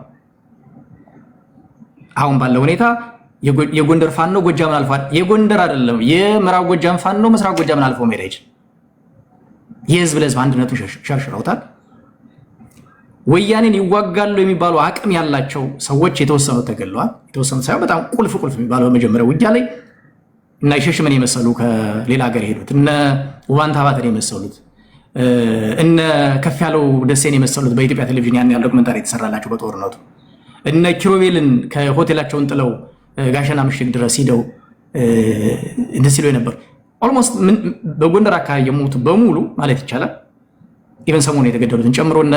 አሁን ባለው ሁኔታ የጎንደር ፋኖ ጎጃምን አልፏል። የጎንደር አይደለም የምዕራብ ጎጃም ፋኖ ምስራቅ ጎጃምን አልፎ መሄድ አይችልም። የህዝብ ለህዝብ አንድነቱን ሸርሽረውታል። ወያኔን ይዋጋሉ የሚባሉ አቅም ያላቸው ሰዎች የተወሰኑት ተገለዋል። የተወሰኑት ሳይሆን በጣም ቁልፍ የሚባለው በመጀመሪያው ውጊያ ላይ እና የሸሽመን የመሰሉ ከሌላ ሀገር የሄዱት እነ ውባንታ ባተን የመሰሉት እነ ከፍ ያለው ደሴን የመሰሉት በኢትዮጵያ ቴሌቪዥን ያን ያለው ዶክመንታሪ የተሰራላቸው በጦርነቱ እነ ኪሮቤልን ከሆቴላቸውን ጥለው ጋሸና ምሽግ ድረስ ሂደው እንደዚህ ሲሉ ነበር። ኦልሞስት በጎንደር አካባቢ የሞቱ በሙሉ ማለት ይቻላል ኢቨን ሰሞኑ የተገደሉትን ጨምሮ እነ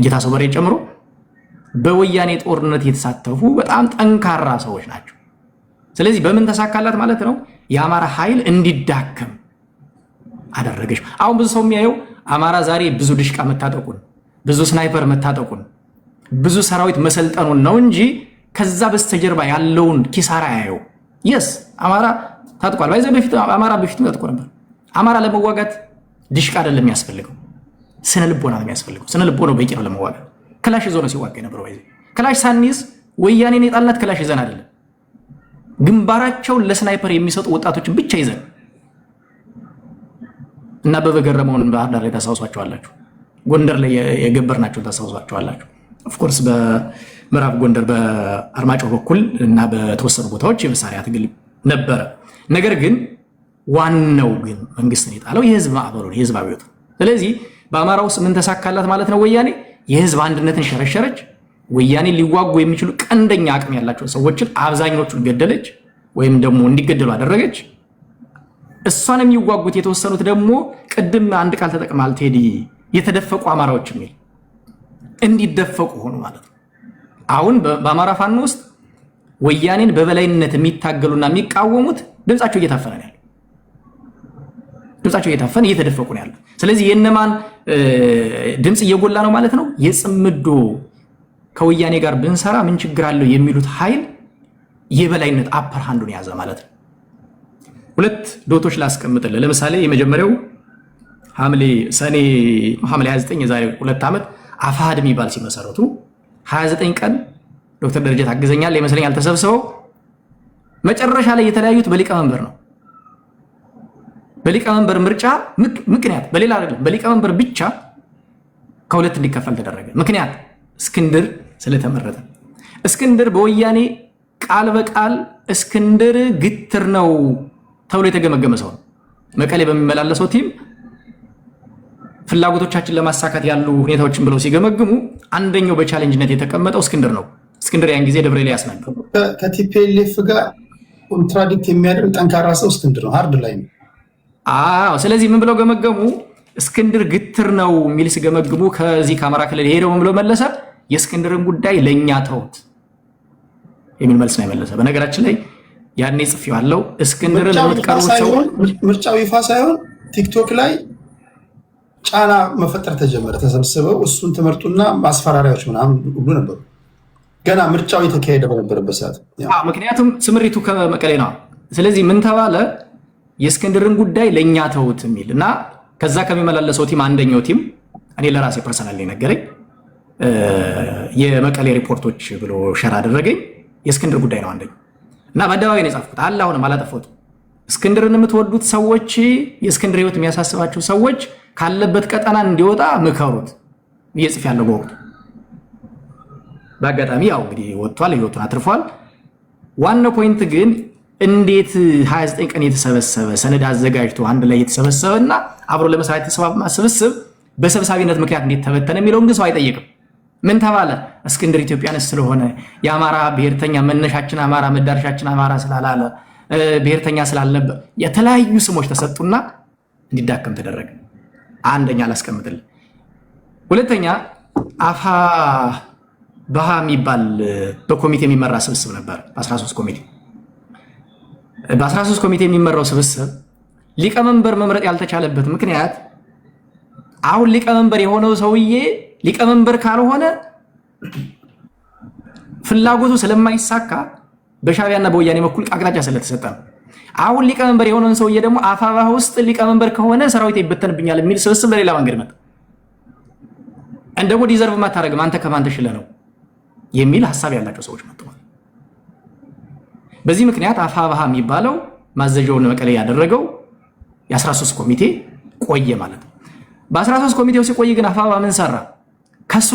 ጌታ ሰው በሬን ጨምሮ በወያኔ ጦርነት የተሳተፉ በጣም ጠንካራ ሰዎች ናቸው። ስለዚህ በምን ተሳካላት ማለት ነው? የአማራ ኃይል እንዲዳከም አደረገች። አሁን ብዙ ሰው የሚያየው አማራ ዛሬ ብዙ ድሽቃ መታጠቁን፣ ብዙ ስናይፐር መታጠቁን፣ ብዙ ሰራዊት መሰልጠኑን ነው እንጂ ከዛ በስተጀርባ ያለውን ኪሳራ ያየው። የስ አማራ ታጥቋል። ባይዘ በፊት አማራ በፊት ታጥቆ ነበር። አማራ ለመዋጋት ድሽቃ አይደለም የሚያስፈልገው፣ ስነ ልቦና ነው የሚያስፈልገው። ስነ ልቦናው በቂ ነው ለመዋጋት። ክላሽ ይዞ ነው ሲዋጋ ነበር። ባይዘ ክላሽ ሳንይዝ ወያኔን የጣላት ክላሽ ይዘን አይደለም፣ ግንባራቸውን ለስናይፐር የሚሰጡ ወጣቶችን ብቻ ይዘን እና በበገረመውን ባህር ዳር ላይ ታስታውሷቸዋላችሁ። ጎንደር ላይ የገበርናቸውን ታስታውሷቸዋላችሁ። ኦፍኮርስ በምዕራብ ጎንደር በአርማጭሆ በኩል እና በተወሰኑ ቦታዎች የመሳሪያ ትግል ነበረ። ነገር ግን ዋናው ግን መንግስትን የጣለው የህዝብ ማዕበሉ የህዝብ አብዮት። ስለዚህ በአማራ ውስጥ ምን ተሳካላት ማለት ነው? ወያኔ የህዝብ አንድነትን ሸረሸረች። ወያኔ ሊዋጉ የሚችሉ ቀንደኛ አቅም ያላቸው ሰዎችን አብዛኞቹን ገደለች፣ ወይም ደግሞ እንዲገደሉ አደረገች። እሷን የሚዋጉት የተወሰኑት ደግሞ ቅድም አንድ ቃል ተጠቅማል ቴዲ፣ የተደፈቁ አማራዎች የሚል እንዲደፈቁ ሆኑ ማለት ነው። አሁን በአማራ ፋኖ ውስጥ ወያኔን በበላይነት የሚታገሉና የሚቃወሙት ድምጻቸው እየታፈነ ነው ያለው። ድምጻቸው እየታፈነ እየተደፈቁ ነው ያለው። ስለዚህ የነማን ድምጽ እየጎላ ነው ማለት ነው? የጽምዶ ከወያኔ ጋር ብንሰራ ምን ችግር አለው የሚሉት ኃይል የበላይነት አፐር ሃንዱን ያዘ ማለት ነው። ሁለት ዶቶች ላስቀምጥልህ። ለምሳሌ የመጀመሪያው ሐምሌ 29 የዛሬ 2 ዓመት አፋሕድ የሚባል ሲመሰረቱ 29 ቀን ዶክተር ደረጀ ታግዘኛል ይመስለኛል ተሰብስበው መጨረሻ ላይ የተለያዩት በሊቀመንበር ነው። በሊቀመንበር ምርጫ ምክንያት በሌላ አይደለም፣ በሊቀመንበር ብቻ ከሁለት እንዲከፈል ተደረገ። ምክንያት እስክንድር ስለተመረጠ። እስክንድር በወያኔ ቃል በቃል እስክንድር ግትር ነው ተብሎ የተገመገመ ሰው ነው። መቀሌ በሚመላለሰው ቲም ፍላጎቶቻችን ለማሳካት ያሉ ሁኔታዎችን ብለው ሲገመግሙ አንደኛው በቻሌንጅነት የተቀመጠው እስክንድር ነው። እስክንድር ያን ጊዜ ደብረ ኤልያስ ነበር። ከቲፒኤልኤፍ ጋር ኮንትራዲክት የሚያደርግ ጠንካራ ሰው እስክንድር ነው። ሃርድ ላይ ነው። አዎ። ስለዚህ ምን ብለው ገመገሙ? እስክንድር ግትር ነው የሚል ሲገመግሙ ከዚህ ከአማራ ክልል ሄደው ምን ብለው መለሰ? የእስክንድርን ጉዳይ ለእኛ ተውት የሚል መልስ ነው የመለሰ። በነገራችን ላይ ያኔ ጽፌዋለሁ። እስክንድርን የምትቀርቡት ሰው ምርጫው ይፋ ሳይሆን ቲክቶክ ላይ ጫና መፈጠር ተጀመረ። ተሰብስበው እሱን ትምህርቱና ማስፈራሪያዎች ምናምን ሁሉ ነበሩ ገና ምርጫው የተካሄደ በነበረበት ሰዓት። ምክንያቱም ስምሪቱ ከመቀሌ ነው። ስለዚህ ምን ተባለ? የእስክንድርን ጉዳይ ለእኛ ተውት የሚል እና ከዛ ከሚመላለሰው ቲም አንደኛው ቲም እኔ ለራሴ ፐርሰናል ነገረኝ። የመቀሌ ሪፖርቶች ብሎ ሸር አደረገኝ። የእስክንድር ጉዳይ ነው አንደኛው እና በአደባባይ ነው የጻፍኩት። አሁንም አላጠፋሁትም። እስክንድርን የምትወዱት ሰዎች፣ የእስክንድር ህይወት የሚያሳስባቸው ሰዎች ካለበት ቀጠና እንዲወጣ ምከሩት ብዬ ጽፌያለሁ በወቅቱ። በአጋጣሚ ያው እንግዲህ ወጥቷል፣ ህይወቱን አትርፏል። ዋናው ፖይንት ግን እንዴት 29 ቀን የተሰበሰበ ሰነድ አዘጋጅቶ አንድ ላይ የተሰበሰበ እና አብሮ ለመስራት የተሰባሰበ ስብስብ በሰብሳቢነት ምክንያት እንዴት ተበተነ የሚለውን ግን ሰው አይጠይቅም። ምን ተባለ? እስክንድር ኢትዮጵያንስ ስለሆነ የአማራ ብሔርተኛ መነሻችን አማራ መዳረሻችን አማራ ስላላለ ብሔርተኛ ስላልነበር የተለያዩ ስሞች ተሰጡና እንዲዳከም ተደረገ። አንደኛ ላስቀምጥልህ። ሁለተኛ አፋብኃ የሚባል በኮሚቴ የሚመራ ስብስብ ነበር። በ13 ኮሚቴ በ13 ኮሚቴ የሚመራው ስብስብ ሊቀመንበር መምረጥ ያልተቻለበት ምክንያት አሁን ሊቀመንበር የሆነው ሰውዬ ሊቀመንበር ካልሆነ ፍላጎቱ ስለማይሳካ በሻዕቢያና በወያኔ በኩል አቅጣጫ ስለተሰጠ ነው። አሁን ሊቀመንበር የሆነውን ሰውዬ ደግሞ አፋብኃ ውስጥ ሊቀመንበር ከሆነ ሰራዊት ይበተንብኛል የሚል ስብስብ በሌላ መንገድ መጣ። እንደሞ ዲዘርቭ ማታረግም አንተ ከማን ተሽለ ነው የሚል ሐሳብ ያላቸው ሰዎች መጥተዋል። በዚህ ምክንያት አፋብኃ የሚባለው ማዘዣውን መቀሌ ያደረገው የ13 ኮሚቴ ቆየ ማለት ነው። በ13 ኮሚቴው ሲቆይ ግን አፋብኃ ምን ሰራ? ከሱ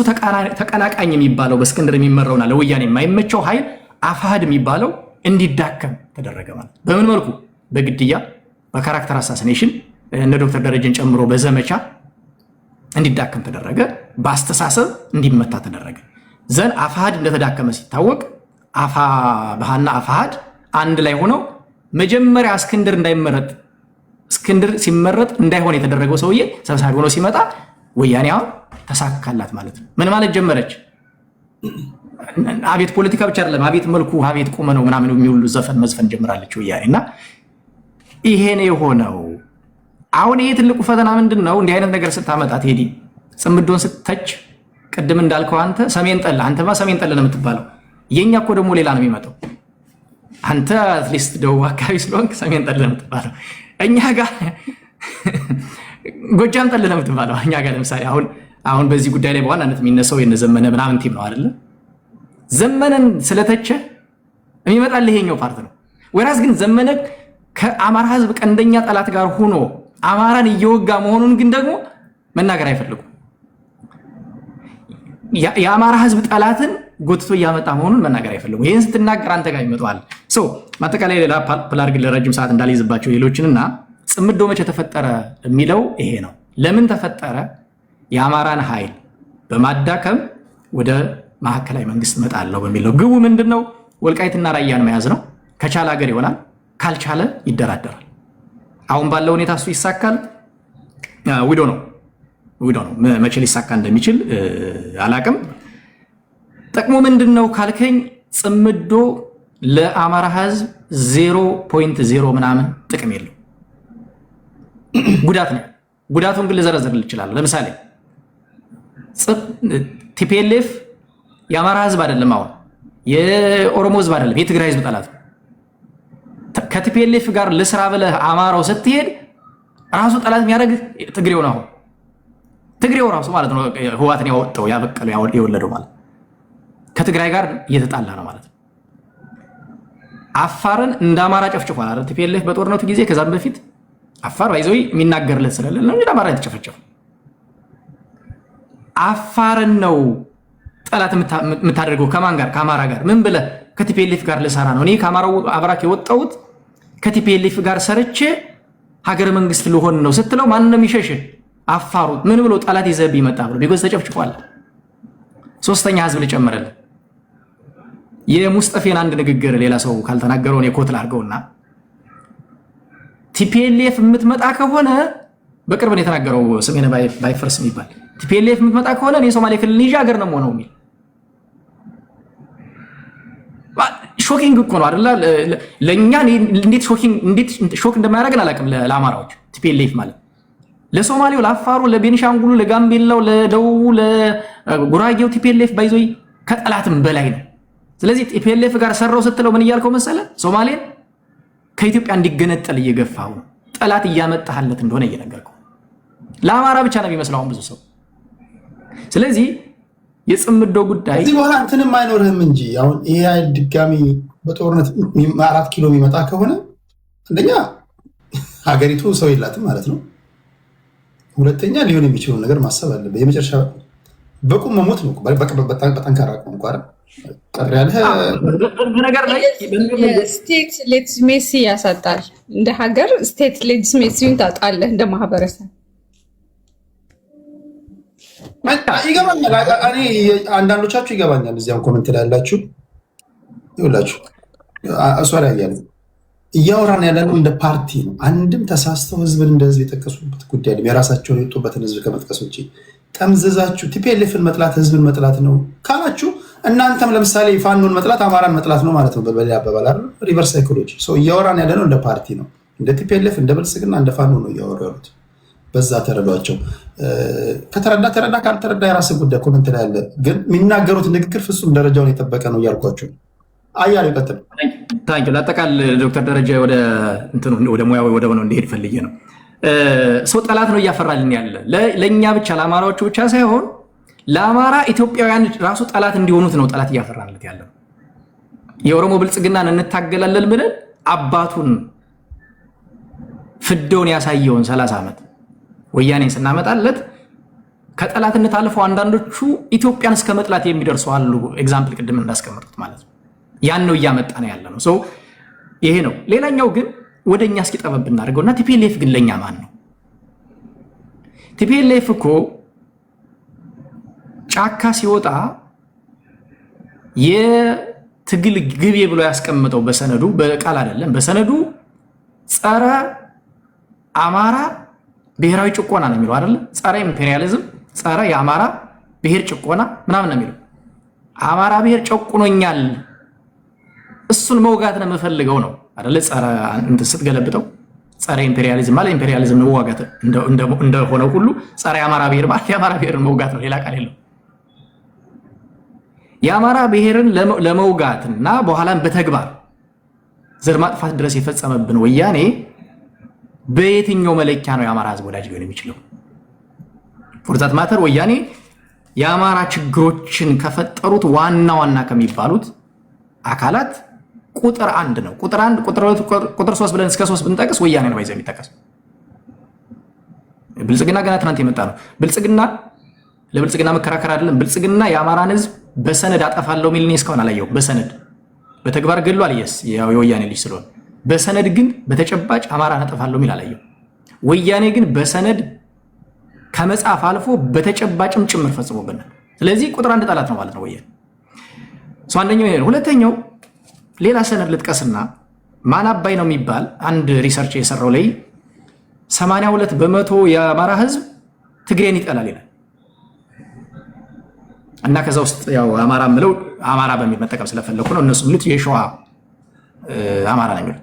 ተቀናቃኝ የሚባለው በእስክንድር የሚመራውና ለወያኔ የማይመቸው ኃይል አፋሕድ የሚባለው እንዲዳከም ተደረገ ማለት። በምን መልኩ? በግድያ በካራክተር አሳሲኔሽን እነ ዶክተር ደረጀን ጨምሮ በዘመቻ እንዲዳከም ተደረገ። በአስተሳሰብ እንዲመታ ተደረገ። ዘን አፋሕድ እንደተዳከመ ሲታወቅ አፋብኃና አፋሕድ አንድ ላይ ሆነው መጀመሪያ እስክንድር እንዳይመረጥ እስክንድር ሲመረጥ እንዳይሆን የተደረገው ሰውዬ ሰብሳቢ ሆኖ ሲመጣ ወያኔ አሁን ተሳካላት ማለት ነው። ምን ማለት ጀመረች? አቤት ፖለቲካ ብቻ አይደለም፣ አቤት መልኩ፣ አቤት ቁመናው ምናምን የሚውሉ ዘፈን መዝፈን ጀምራለች ወያኔ። እና ይሄ ነው የሆነው። አሁን ይሄ ትልቁ ፈተና ምንድን ነው? እንዲህ አይነት ነገር ስታመጣ ቴዲ ጽምዶን ስተች ቅድም እንዳልከው አንተ ሰሜን ጠላ፣ አንተማ ሰሜን ጠላ ነው የምትባለው። የኛ እኮ ደግሞ ሌላ ነው የሚመጣው። አንተ አትሊስት ደቡብ አካባቢ ስለሆንክ ሰሜን ጠላ ነው የምትባለው። እኛ ጋር ጎጃም ጠላ ነው የምትባለው። እኛ ጋር ለምሳሌ አሁን በዚህ ጉዳይ ላይ በዋናነት የሚነሳው የነዘመነ ምናምን ቲም ነው አይደለ? ዘመነን ስለተቸ የሚመጣል ይሄኛው ፓርት ነው። ወራስ ግን ዘመነ ከአማራ ህዝብ ቀንደኛ ጠላት ጋር ሆኖ አማራን እየወጋ መሆኑን ግን ደግሞ መናገር አይፈልጉም። የአማራ ህዝብ ጠላትን ጎትቶ እያመጣ መሆኑን መናገር አይፈልጉም። ይህን ስትናገር አንተ ጋር ይመጣዋል። ማጠቃላይ ሌላ ፕላርግ ለረጅም ሰዓት እንዳልይዝባቸው ሌሎችንና ጽምዶ መቼ ተፈጠረ የሚለው ይሄ ነው። ለምን ተፈጠረ? የአማራን ኃይል በማዳከም ወደ ማዕከላዊ መንግስት እመጣለሁ በሚለው ግቡ ምንድነው? ወልቃይትና ራያን መያዝ ነው። ከቻለ ሀገር ይሆናል፣ ካልቻለ ይደራደራል። አሁን ባለው ሁኔታ እሱ ይሳካል? ዊዶ ነው መቼ ሊሳካ እንደሚችል አላቅም። ጥቅሙ ምንድነው ካልከኝ ጽምዶ ለአማራ ህዝብ 0.0 ምናምን ጥቅም የለው፣ ጉዳት ነው። ጉዳቱን ግን ልዘረዝርልህ እችላለሁ። ለምሳሌ ቲፒኤልኤፍ የአማራ ህዝብ አይደለም፣ አሁን የኦሮሞ ህዝብ አይደለም፣ የትግራይ ህዝብ ጠላት ነው። ከቲፒኤልኤፍ ጋር ልስራ ብለህ አማራው ስትሄድ ራሱ ጠላት የሚያደርግ ትግሬው ነው። አሁን ትግሬው ራሱ ማለት ነው ህዋትን ያወጣው ያበቀለው የወለደው ማለት ከትግራይ ጋር እየተጣላ ነው ማለት ነው። አፋርን እንደ አማራ ጨፍጭፏል አይደል? ቲፒኤልኤፍ በጦርነቱ ጊዜ ከዛም በፊት አፋር ባይዘው የሚናገርለት ስለሌለ ነው እንጂ አማራ የተጨፈጨፈ አፋርን ነው ጠላት የምታደርገው ከማን ጋር? ከአማራ ጋር። ምን ብለህ? ከቲፒኤልኤፍ ጋር ልሰራ ነው እኔ ከአማራው አብራክ የወጣሁት ከቲፒኤልኤፍ ጋር ሰርቼ ሀገረ መንግስት ልሆን ነው ስትለው ማን ነው የሚሸሽ? አፋሩ ምን ብሎ ጠላት ይዘብ ይመጣ ብሎ ቢጎዝ ተጨፍጭፏል። ሶስተኛ ህዝብ ልጨምርልህ የሙስጠፌን አንድ ንግግር ሌላ ሰው ካልተናገረው እኔ ኮት ላድርገውና ቲፒኤልኤፍ የምትመጣ ከሆነ በቅርብ ነው የተናገረው ስሜነ ባይፈርስ የሚባል ቲፒኤልኤፍ የምትመጣ ከሆነ እኔ ሶማሌ ክልል ይዤ ሀገር ነው የምሆነው የሚል ሾኪንግ እኮ ነው አይደል? ለእኛ እንዴት ሾክ እንደማያደርገን አላውቅም። ለአማራዎች ቲፒኤልኤፍ ማለት ለሶማሌው፣ ለአፋሩ፣ ለቤኒሻንጉሉ፣ ለጋምቤላው፣ ለደቡቡ፣ ለጉራጌው ቲፒኤልኤፍ ባይዞይ ከጠላትም በላይ ነው። ስለዚህ ቲፒኤልኤፍ ጋር ሰራው ስትለው ምን እያልከው መሰለ? ሶማሌን ከኢትዮጵያ እንዲገነጠል እየገፋው ነው። ጠላት እያመጣህለት እንደሆነ እየነገርከው ለአማራ ብቻ ነው የሚመስለው ብዙ ሰው። ስለዚህ የጽምዶ ጉዳይ እዚህ በኋላ እንትንም አይኖርህም እንጂ አሁን ይሄ ድጋሚ በጦርነት 4 ኪሎ የሚመጣ ከሆነ አንደኛ ሀገሪቱ ሰው የላትም ማለት ነው። ሁለተኛ ሊሆን የሚችለውን ነገር ማሰብ አለበት። የመጨረሻ በቁም መሞት ነው። በጠንካራ ቋንቋ ቀር ያለ ነገር ላይ ስቴት ሌጂቲሜሲ ያሳጣል። እንደ ሀገር ስቴት ሌጂቲሜሲን ታጣለህ እንደ ማህበረሰብ። ይገባኛል። እኔ አንዳንዶቻችሁ ይገባኛል። እዚያም ኮሜንት ላይ ያላችሁ ይኸውላችሁ እሷ ላይ ያለ እያወራን ያለነው እንደ ፓርቲ ነው። አንድም ተሳስተው ህዝብን እንደ ህዝብ የጠቀሱበት ጉዳይ አይደለም። የራሳቸውን የወጡበትን ህዝብ ከመጥቀስ ውጭ ጠምዘዛችሁ ቲፒኤልኤፍን መጥላት ህዝብን መጥላት ነው ካላችሁ እናንተም ለምሳሌ ፋኖን መጥላት አማራን መጥላት ነው ማለት ነው። በሌላ አባባል አይደል? ሪቨርስ ሳይኮሎጂ። እያወራን ያለነው እንደ ፓርቲ ነው። እንደ ቲፒኤልኤፍ፣ እንደ ብልጽግና፣ እንደ ፋኖ ነው እያወሩ ያሉት። በዛ ተረዷቸው። ከተረዳ ካልተረዳ የራስህ ጉዳይ። ኮመንት ላይ ያለ ግን የሚናገሩት ንግግር ፍጹም ደረጃውን የጠበቀ ነው እያልኳቸው አያሌው ይቀጥል። ታንኪዩ ለአጠቃል ዶክተር ደረጃ ወደ ሙያዊ ወደ ሆነው እንዲሄድ ፈልጌ ነው። ሰው ጠላት ነው እያፈራልን ያለ ለእኛ ብቻ ለአማራዎቹ ብቻ ሳይሆን ለአማራ ኢትዮጵያውያን ራሱ ጠላት እንዲሆኑት ነው ጠላት እያፈራንለት ያለ። የኦሮሞ ብልጽግናን እንታገላለን ብለን አባቱን ፍደውን ያሳየውን 30 ዓመት ወያኔን ስናመጣለት ከጠላትነት አልፈው አንዳንዶቹ ኢትዮጵያን እስከ መጥላት የሚደርሱ አሉ። ኤግዛምፕል ቅድም እንዳስቀመጡት ማለት ነው። ያን ነው እያመጣ ነው ያለ ነው። ሰው ይሄ ነው። ሌላኛው ግን ወደኛ እስኪ ጠበብ እናደርገውና ቲፒኤልኤፍ ግን ለኛ ማን ነው? ቲፒኤልኤፍ እኮ ጫካ ሲወጣ የትግል ግቤ ብሎ ያስቀምጠው በሰነዱ በቃል አይደለም፣ በሰነዱ ጸረ አማራ ብሔራዊ ጭቆና ነው የሚለው አይደል? ጸረ ኢምፔሪያሊዝም፣ ጸረ የአማራ ብሔር ጭቆና ምናምን ነው የሚለው። አማራ ብሔር ጨቁኖኛል እሱን መውጋት ነው የምፈልገው ነው አይደል? ጸረ እንትን ስትገለብጠው ጸረ ኢምፔሪያሊዝም ማለት ኢምፔሪያሊዝም ነው መዋጋት እንደሆነው ሁሉ ጸረ የአማራ ብሔር ማለት የአማራ ብሔርን መውጋት ነው፣ ሌላ ቃል የለው። የአማራ ብሔርን ለመውጋትና በኋላም በተግባር ዘር ማጥፋት ድረስ የፈጸመብን ወያኔ በየትኛው መለኪያ ነው የአማራ ህዝብ ወዳጅ ሊሆን የሚችለው? ፎርዛት ማተር ወያኔ የአማራ ችግሮችን ከፈጠሩት ዋና ዋና ከሚባሉት አካላት ቁጥር 1 ነው። ቁጥር 1 ቁጥር 3 ብለን እስከ 3 ብንጠቅስ ወያኔ ነው ባይዘው የሚጠቀስ። ብልጽግና ገና ትናንት የመጣ ነው። ብልጽግና ለብልጽግና መከራከር አይደለም። ብልጽግና የአማራን ህዝብ በሰነድ አጠፋለሁ የሚል እኔ እስካሁን አላየሁም። በሰነድ በተግባር ገሏል። የስ የወያኔ ልጅ ስለሆነ በሰነድ ግን በተጨባጭ አማራን አጠፋለሁ የሚል አላየሁም። ወያኔ ግን በሰነድ ከመጻፍ አልፎ በተጨባጭም ጭምር ፈጽሞብናል። ስለዚህ ቁጥር 1 ጠላት ነው ማለት ነው ወያኔ። አንደኛው ይሄ ነው። ሁለተኛው ሌላ ሰነድ ልጥቀስና ማን አባይ ነው የሚባል አንድ ሪሰርች የሰራው ላይ 82% የአማራ ህዝብ ትግሬን ይጠላል ይላል። እና ከዛ ውስጥ ያው አማራ ምለው አማራ በሚል መጠቀም ስለፈለኩ ነው። እነሱ ምሉት የሸዋ አማራ ነው የሚሉት።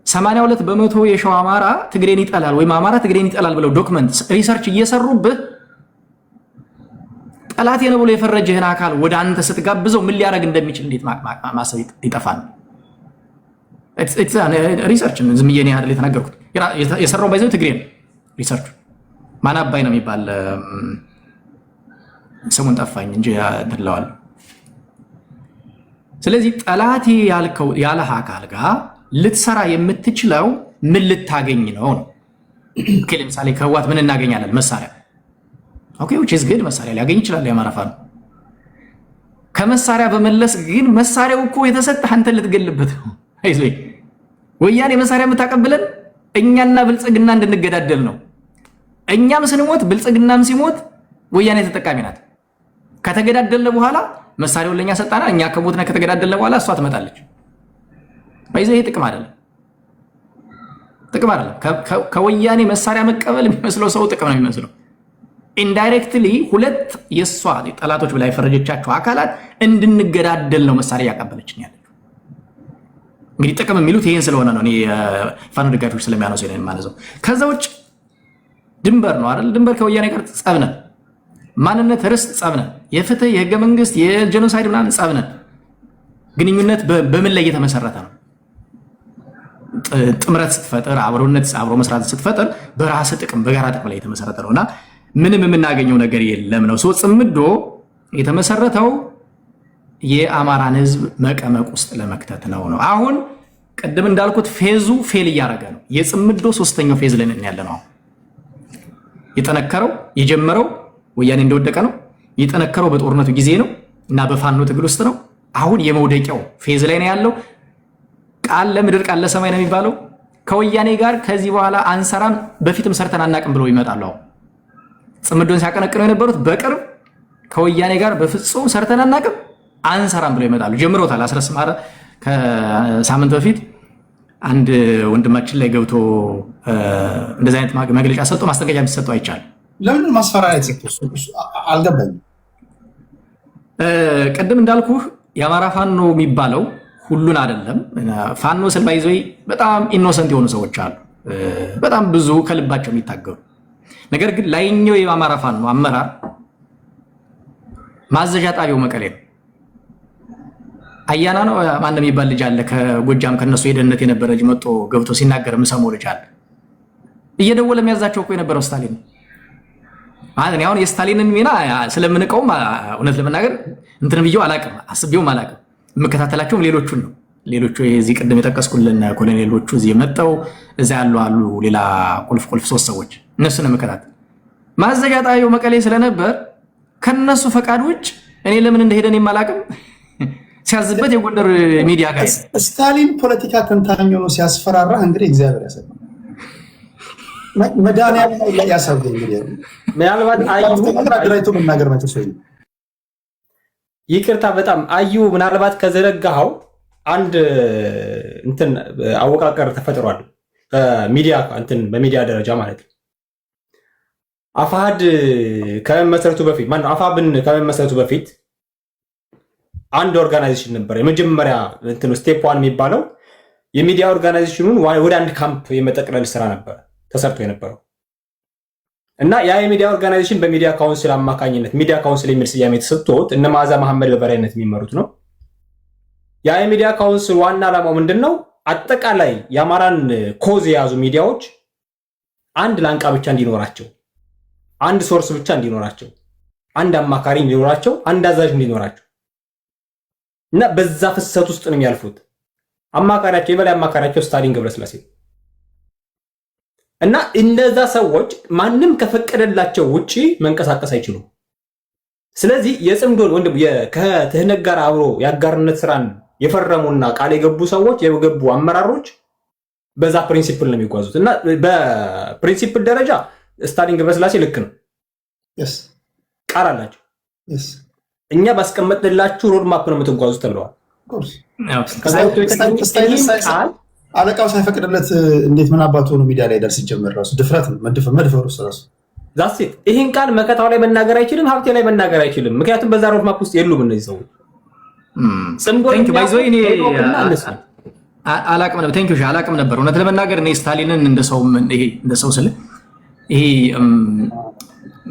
82% የሸዋ አማራ ትግሬን ይጠላል ወይም አማራ ትግሬን ይጠላል ብለው ዶክመንት ሪሰርች እየሰሩብህ ጠላት ነው ብሎ የፈረጀህን አካል ወደ አንተ ስትጋብዘው ምን ሊያደርግ እንደሚችል እንዴት ማሰብ ይጠፋል። ሪሰርች ዝም ብዬ ነው አይደል የተናገርኩት። የሰራው ባይዘው ትግሬ ነው ሪሰርች ማን አባይ ነው የሚባል ስሙን ጠፋኝ እንጂ ያድለዋል። ስለዚህ ጠላቴ ያልከው ያለ አካል ጋር ልትሰራ የምትችለው ምን ልታገኝ ነው? ኦኬ ለምሳሌ ከህወሓት ምን እናገኛለን? መሳሪያ። ኦኬ which is good መሳሪያ ሊያገኝ ይችላል የአማራ ፋኖ። ከመሳሪያ በመለስ ግን መሳሪያው እኮ የተሰጠህ አንተ ልትገልበት ነው። አይዞህ ወያኔ መሳሪያ የምታቀብለን እኛና ብልጽግና እንድንገዳደል ነው። እኛም ስንሞት ብልጽግናም ሲሞት ወያኔ ተጠቃሚ ናት። ከተገዳደልን በኋላ መሳሪያውን ለኛ ሰጣና እኛ ከሞትና ከተገዳደልን በኋላ እሷ ትመጣለች። አይዞህ ይሄ ጥቅም አይደለም። ጥቅም አይደለም። ከወያኔ መሳሪያ መቀበል የሚመስለው ሰው ጥቅም ነው የሚመስለው። ኢንዳይሬክትሊ ሁለት የሷ ጠላቶች ብላ የፈረጀቻቸው አካላት እንድንገዳደል ነው መሳሪያ ያቀበለችን ያለችው። እንግዲህ ጥቅም የሚሉት ይሄን ስለሆነ ነው። እኔ ፋኖ ደጋፊዎች ስለሚያነሱ ይሄን ማለት ነው። ከዛ ውጭ ድንበር ነው አይደል? ድንበር ከወያኔ ጋር ጸብነን፣ ማንነት ርስት ጸብነን፣ የፍትህ የህገ መንግስት የጄኖሳይድ ምናምን ጸብነን። ግንኙነት በምን ላይ የተመሰረተ ነው? ጥምረት ስትፈጥር፣ አብሮነት አብሮ መስራት ስትፈጥር በራስ ጥቅም በጋራ ጥቅም ላይ የተመሰረተ ነውና ምንም የምናገኘው ነገር የለም ነው። ጽምዶ የተመሰረተው የአማራን ህዝብ መቀመቅ ውስጥ ለመክተት ነው። አሁን ቅድም እንዳልኩት ፌዙ ፌል እያደረገ ነው። የጽምዶ ሶስተኛው ፌዝ ላይ ያለ ነው። የጠነከረው የጀመረው ወያኔ እንደወደቀ ነው። የጠነከረው በጦርነቱ ጊዜ ነው እና በፋኖ ትግል ውስጥ ነው። አሁን የመውደቂያው ፌዝ ላይ ነው ያለው። ቃል ለምድር ቃል ለሰማይ ነው የሚባለው። ከወያኔ ጋር ከዚህ በኋላ አንሰራም፣ በፊትም ሰርተን አናቅም ብለው ይመጣሉ። አሁን ጽምዶን ሲያቀነቅነው የነበሩት በቅርብ ከወያኔ ጋር በፍጹም ሰርተን አናቅም አንሰራም ብለው ይመጣሉ። ጀምሮታል። አስረስ ማረ ከሳምንት በፊት አንድ ወንድማችን ላይ ገብቶ እንደዚህ አይነት መግለጫ ሰጥቶ ማስጠንቀቂያ የሚሰጠው አይቻልም። ለምን ማስፈራሪያ የተሰጠው አልገባኝም። ቅድም እንዳልኩህ የአማራ ፋኖ የሚባለው ሁሉን አይደለም። ፋኖ ስልባይዞይ በጣም ኢኖሰንት የሆኑ ሰዎች አሉ፣ በጣም ብዙ ከልባቸው የሚታገሩ። ነገር ግን ላይኛው የአማራ ፋኖ አመራር ማዘዣ ጣቢያው መቀሌ ነው። አያና ነው ማንም የሚባል ልጅ አለ ከጎጃም ከነሱ የደህንነት የነበረ ልጅ መጥቶ ገብቶ ሲናገር የምሰማው ልጅ አለ። እየደወለ የሚያዛቸው እኮ የነበረው ስታሊን ማለት ነው። አሁን የስታሊንን ሚና ስለምንቀውም እውነት ለመናገር እንትን ብዬው አላቅም፣ አስቤውም አላቅም። የምከታተላቸውም ሌሎቹን ነው። ሌሎቹ እዚህ ቅድም የጠቀስኩልን ኮሎኔሎቹ እዚህ መጣው እዛ ያሉ አሉ ሌላ ቁልፍ ሶስት ሰዎች እነሱን የምከታተል ማዘዣ ጣቢያው መቀሌ ስለነበር ከነሱ ፈቃድ ውጭ እኔ ለምን እንደሄደን የማላቅም ሲያዝበት የጎንደር ሚዲያ ጋር ስታሊን ፖለቲካ ተንታኝ ሆኖ ሲያስፈራራ እንግዲህ እግዚአብሔር ያሰማል። መድኃኒዓለም ላይ ያሳየኝ እንግዲህ ምናልባት አድራይቶ መናገር ማለት ነው። ይቅርታ በጣም አዩ ምናልባት ከዘረጋኸው አንድ እንትን አወቃቀር ተፈጥሯል። ሚዲያ እንትን በሚዲያ ደረጃ ማለት ነው። አፋሃድ ከመሰረቱ በፊት ማነው አፋብን ከመሰረቱ በፊት አንድ ኦርጋናይዜሽን ነበር። የመጀመሪያ እንትን ስቴፕ 1 የሚባለው የሚዲያ ኦርጋናይዜሽኑን ወደ አንድ ካምፕ የመጠቅለል ስራ ነበር ተሰርቶ የነበረው እና ያ የሚዲያ ኦርጋናይዜሽን በሚዲያ ካውንስል አማካኝነት ሚዲያ ካውንስል የሚል ስያሜ ተሰጥቶት እነ መዓዛ መሐመድ በበላይነት የሚመሩት ነው። ያ የሚዲያ ካውንስል ዋና ዓላማው ምንድነው? አጠቃላይ የአማራን ኮዝ የያዙ ሚዲያዎች አንድ ላንቃ ብቻ እንዲኖራቸው፣ አንድ ሶርስ ብቻ እንዲኖራቸው፣ አንድ አማካሪ እንዲኖራቸው፣ አንድ አዛዥ እንዲኖራቸው እና በዛ ፍሰት ውስጥ ነው የሚያልፉት። አማካሪያቸው የበላይ አማካሪያቸው ስታሊን ገብረስላሴ እና እነዛ ሰዎች ማንም ከፈቀደላቸው ውጪ መንቀሳቀስ አይችሉም። ስለዚህ የጽምዶን ወንድም ከትህነግ ጋር አብሮ የአጋርነት ስራን የፈረሙና ቃል የገቡ ሰዎች የገቡ አመራሮች በዛ ፕሪንሲፕል ነው የሚጓዙት እና በፕሪንሲፕል ደረጃ ስታሊን ገብረስላሴ ልክ ነው። ቃል አላቸው። እኛ ባስቀመጥንላችሁ ሮድማፕ ነው የምትጓዙት ተብለዋል። አለቃው ሳይፈቅድለት እንዴት ምን አባቱ ነው ሚዲያ ላይ ደርስ ይጀምር? ራሱ ድፍረት ነው መድፈሩ ራሱ ዛሴት ይህን ቃል መከታው ላይ መናገር አይችልም፣ ሀብቴ ላይ መናገር አይችልም። ምክንያቱም በዛ ሮድማፕ ውስጥ የሉም እነዚህ ሰዎች። አላቅም ነበር እውነት ለመናገር እኔ ስታሊንን እንደሰው ስል ይሄ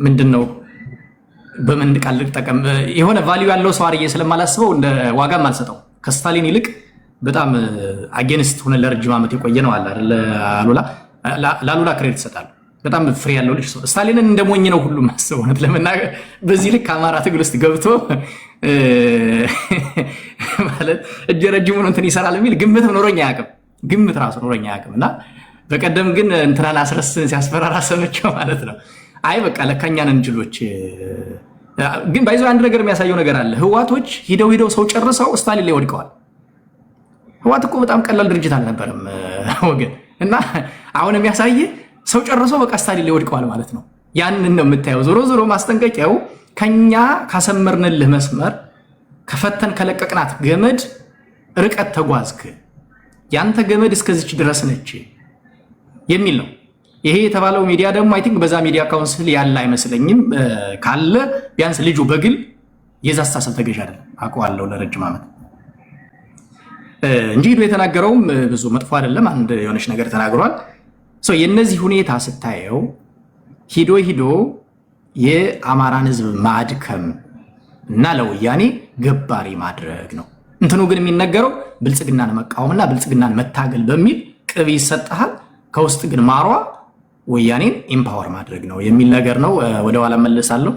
ምንድነው በምን ቃል ልጠቀም የሆነ ቫልዩ ያለው ሰው አርዬ ስለማላስበው እንደ ዋጋም አልሰጠው። ከስታሊን ይልቅ በጣም አጌንስት ሆነ ለረጅም ዓመት የቆየ ነው አለ አይደል? ላሉላ ክሬዲት ይሰጣል። በጣም ፍሬ ያለው ልጅ ሰው ስታሊንን እንደሞኝ ነው ሁሉ ማሰብ ሆነት ለመናገር በዚህ ልክ አማራ ትግል ውስጥ ገብቶ ማለት እጀ ረጅሙ ነው እንትን ይሰራል የሚል ግምት ኖሮኝ አያውቅም። ግምት ራሱ ኖሮኝ አያውቅም። እና በቀደም ግን እንትናን አስረስን ሲያስፈራራ ሰምቼው ማለት ነው። አይ በቃ ለካኛን እንጅሎች ግን ባይዞ አንድ ነገር የሚያሳየው ነገር አለ። ህዋቶች ሂደው ሰው ጨርሰው ስታሊን ላይ ወድቀዋል። ህዋት እኮ በጣም ቀላል ድርጅት አልነበረም ወገን። እና አሁን የሚያሳይ ሰው ጨርሶ በቃ ስታሊን ላይ ወድቀዋል ማለት ነው። ያንን ነው የምታየው። ዞሮ ማስጠንቀቂያው ከኛ ካሰመርንልህ መስመር ከፈተን ከለቀቅናት ገመድ ርቀት ተጓዝክ፣ ያንተ ገመድ እስከዚች ድረስ ነች የሚል ነው። ይሄ የተባለው ሚዲያ ደግሞ አይ ቲንክ በዛ ሚዲያ ካውንስል ያለ አይመስለኝም። ካለ ቢያንስ ልጁ በግል የዛ አስተሳሰብ ተገዥ አይደለም፣ አውቀዋለሁ ለረጅም ዓመት እንጂ ሄዶ የተናገረውም ብዙ መጥፎ አይደለም። አንድ የሆነች ነገር ተናግሯል። የነዚህ ሁኔታ ስታየው ሂዶ የአማራን ህዝብ ማድከም እና ለወያኔ ገባሪ ማድረግ ነው። እንትኑ ግን የሚነገረው ብልጽግናን መቃወምና ብልጽግናን መታገል በሚል ቅብ ይሰጣል። ከውስጥ ግን ማሯ ወያኔን ኢምፓወር ማድረግ ነው የሚል ነገር ነው። ወደ ኋላ መልሳለሁ።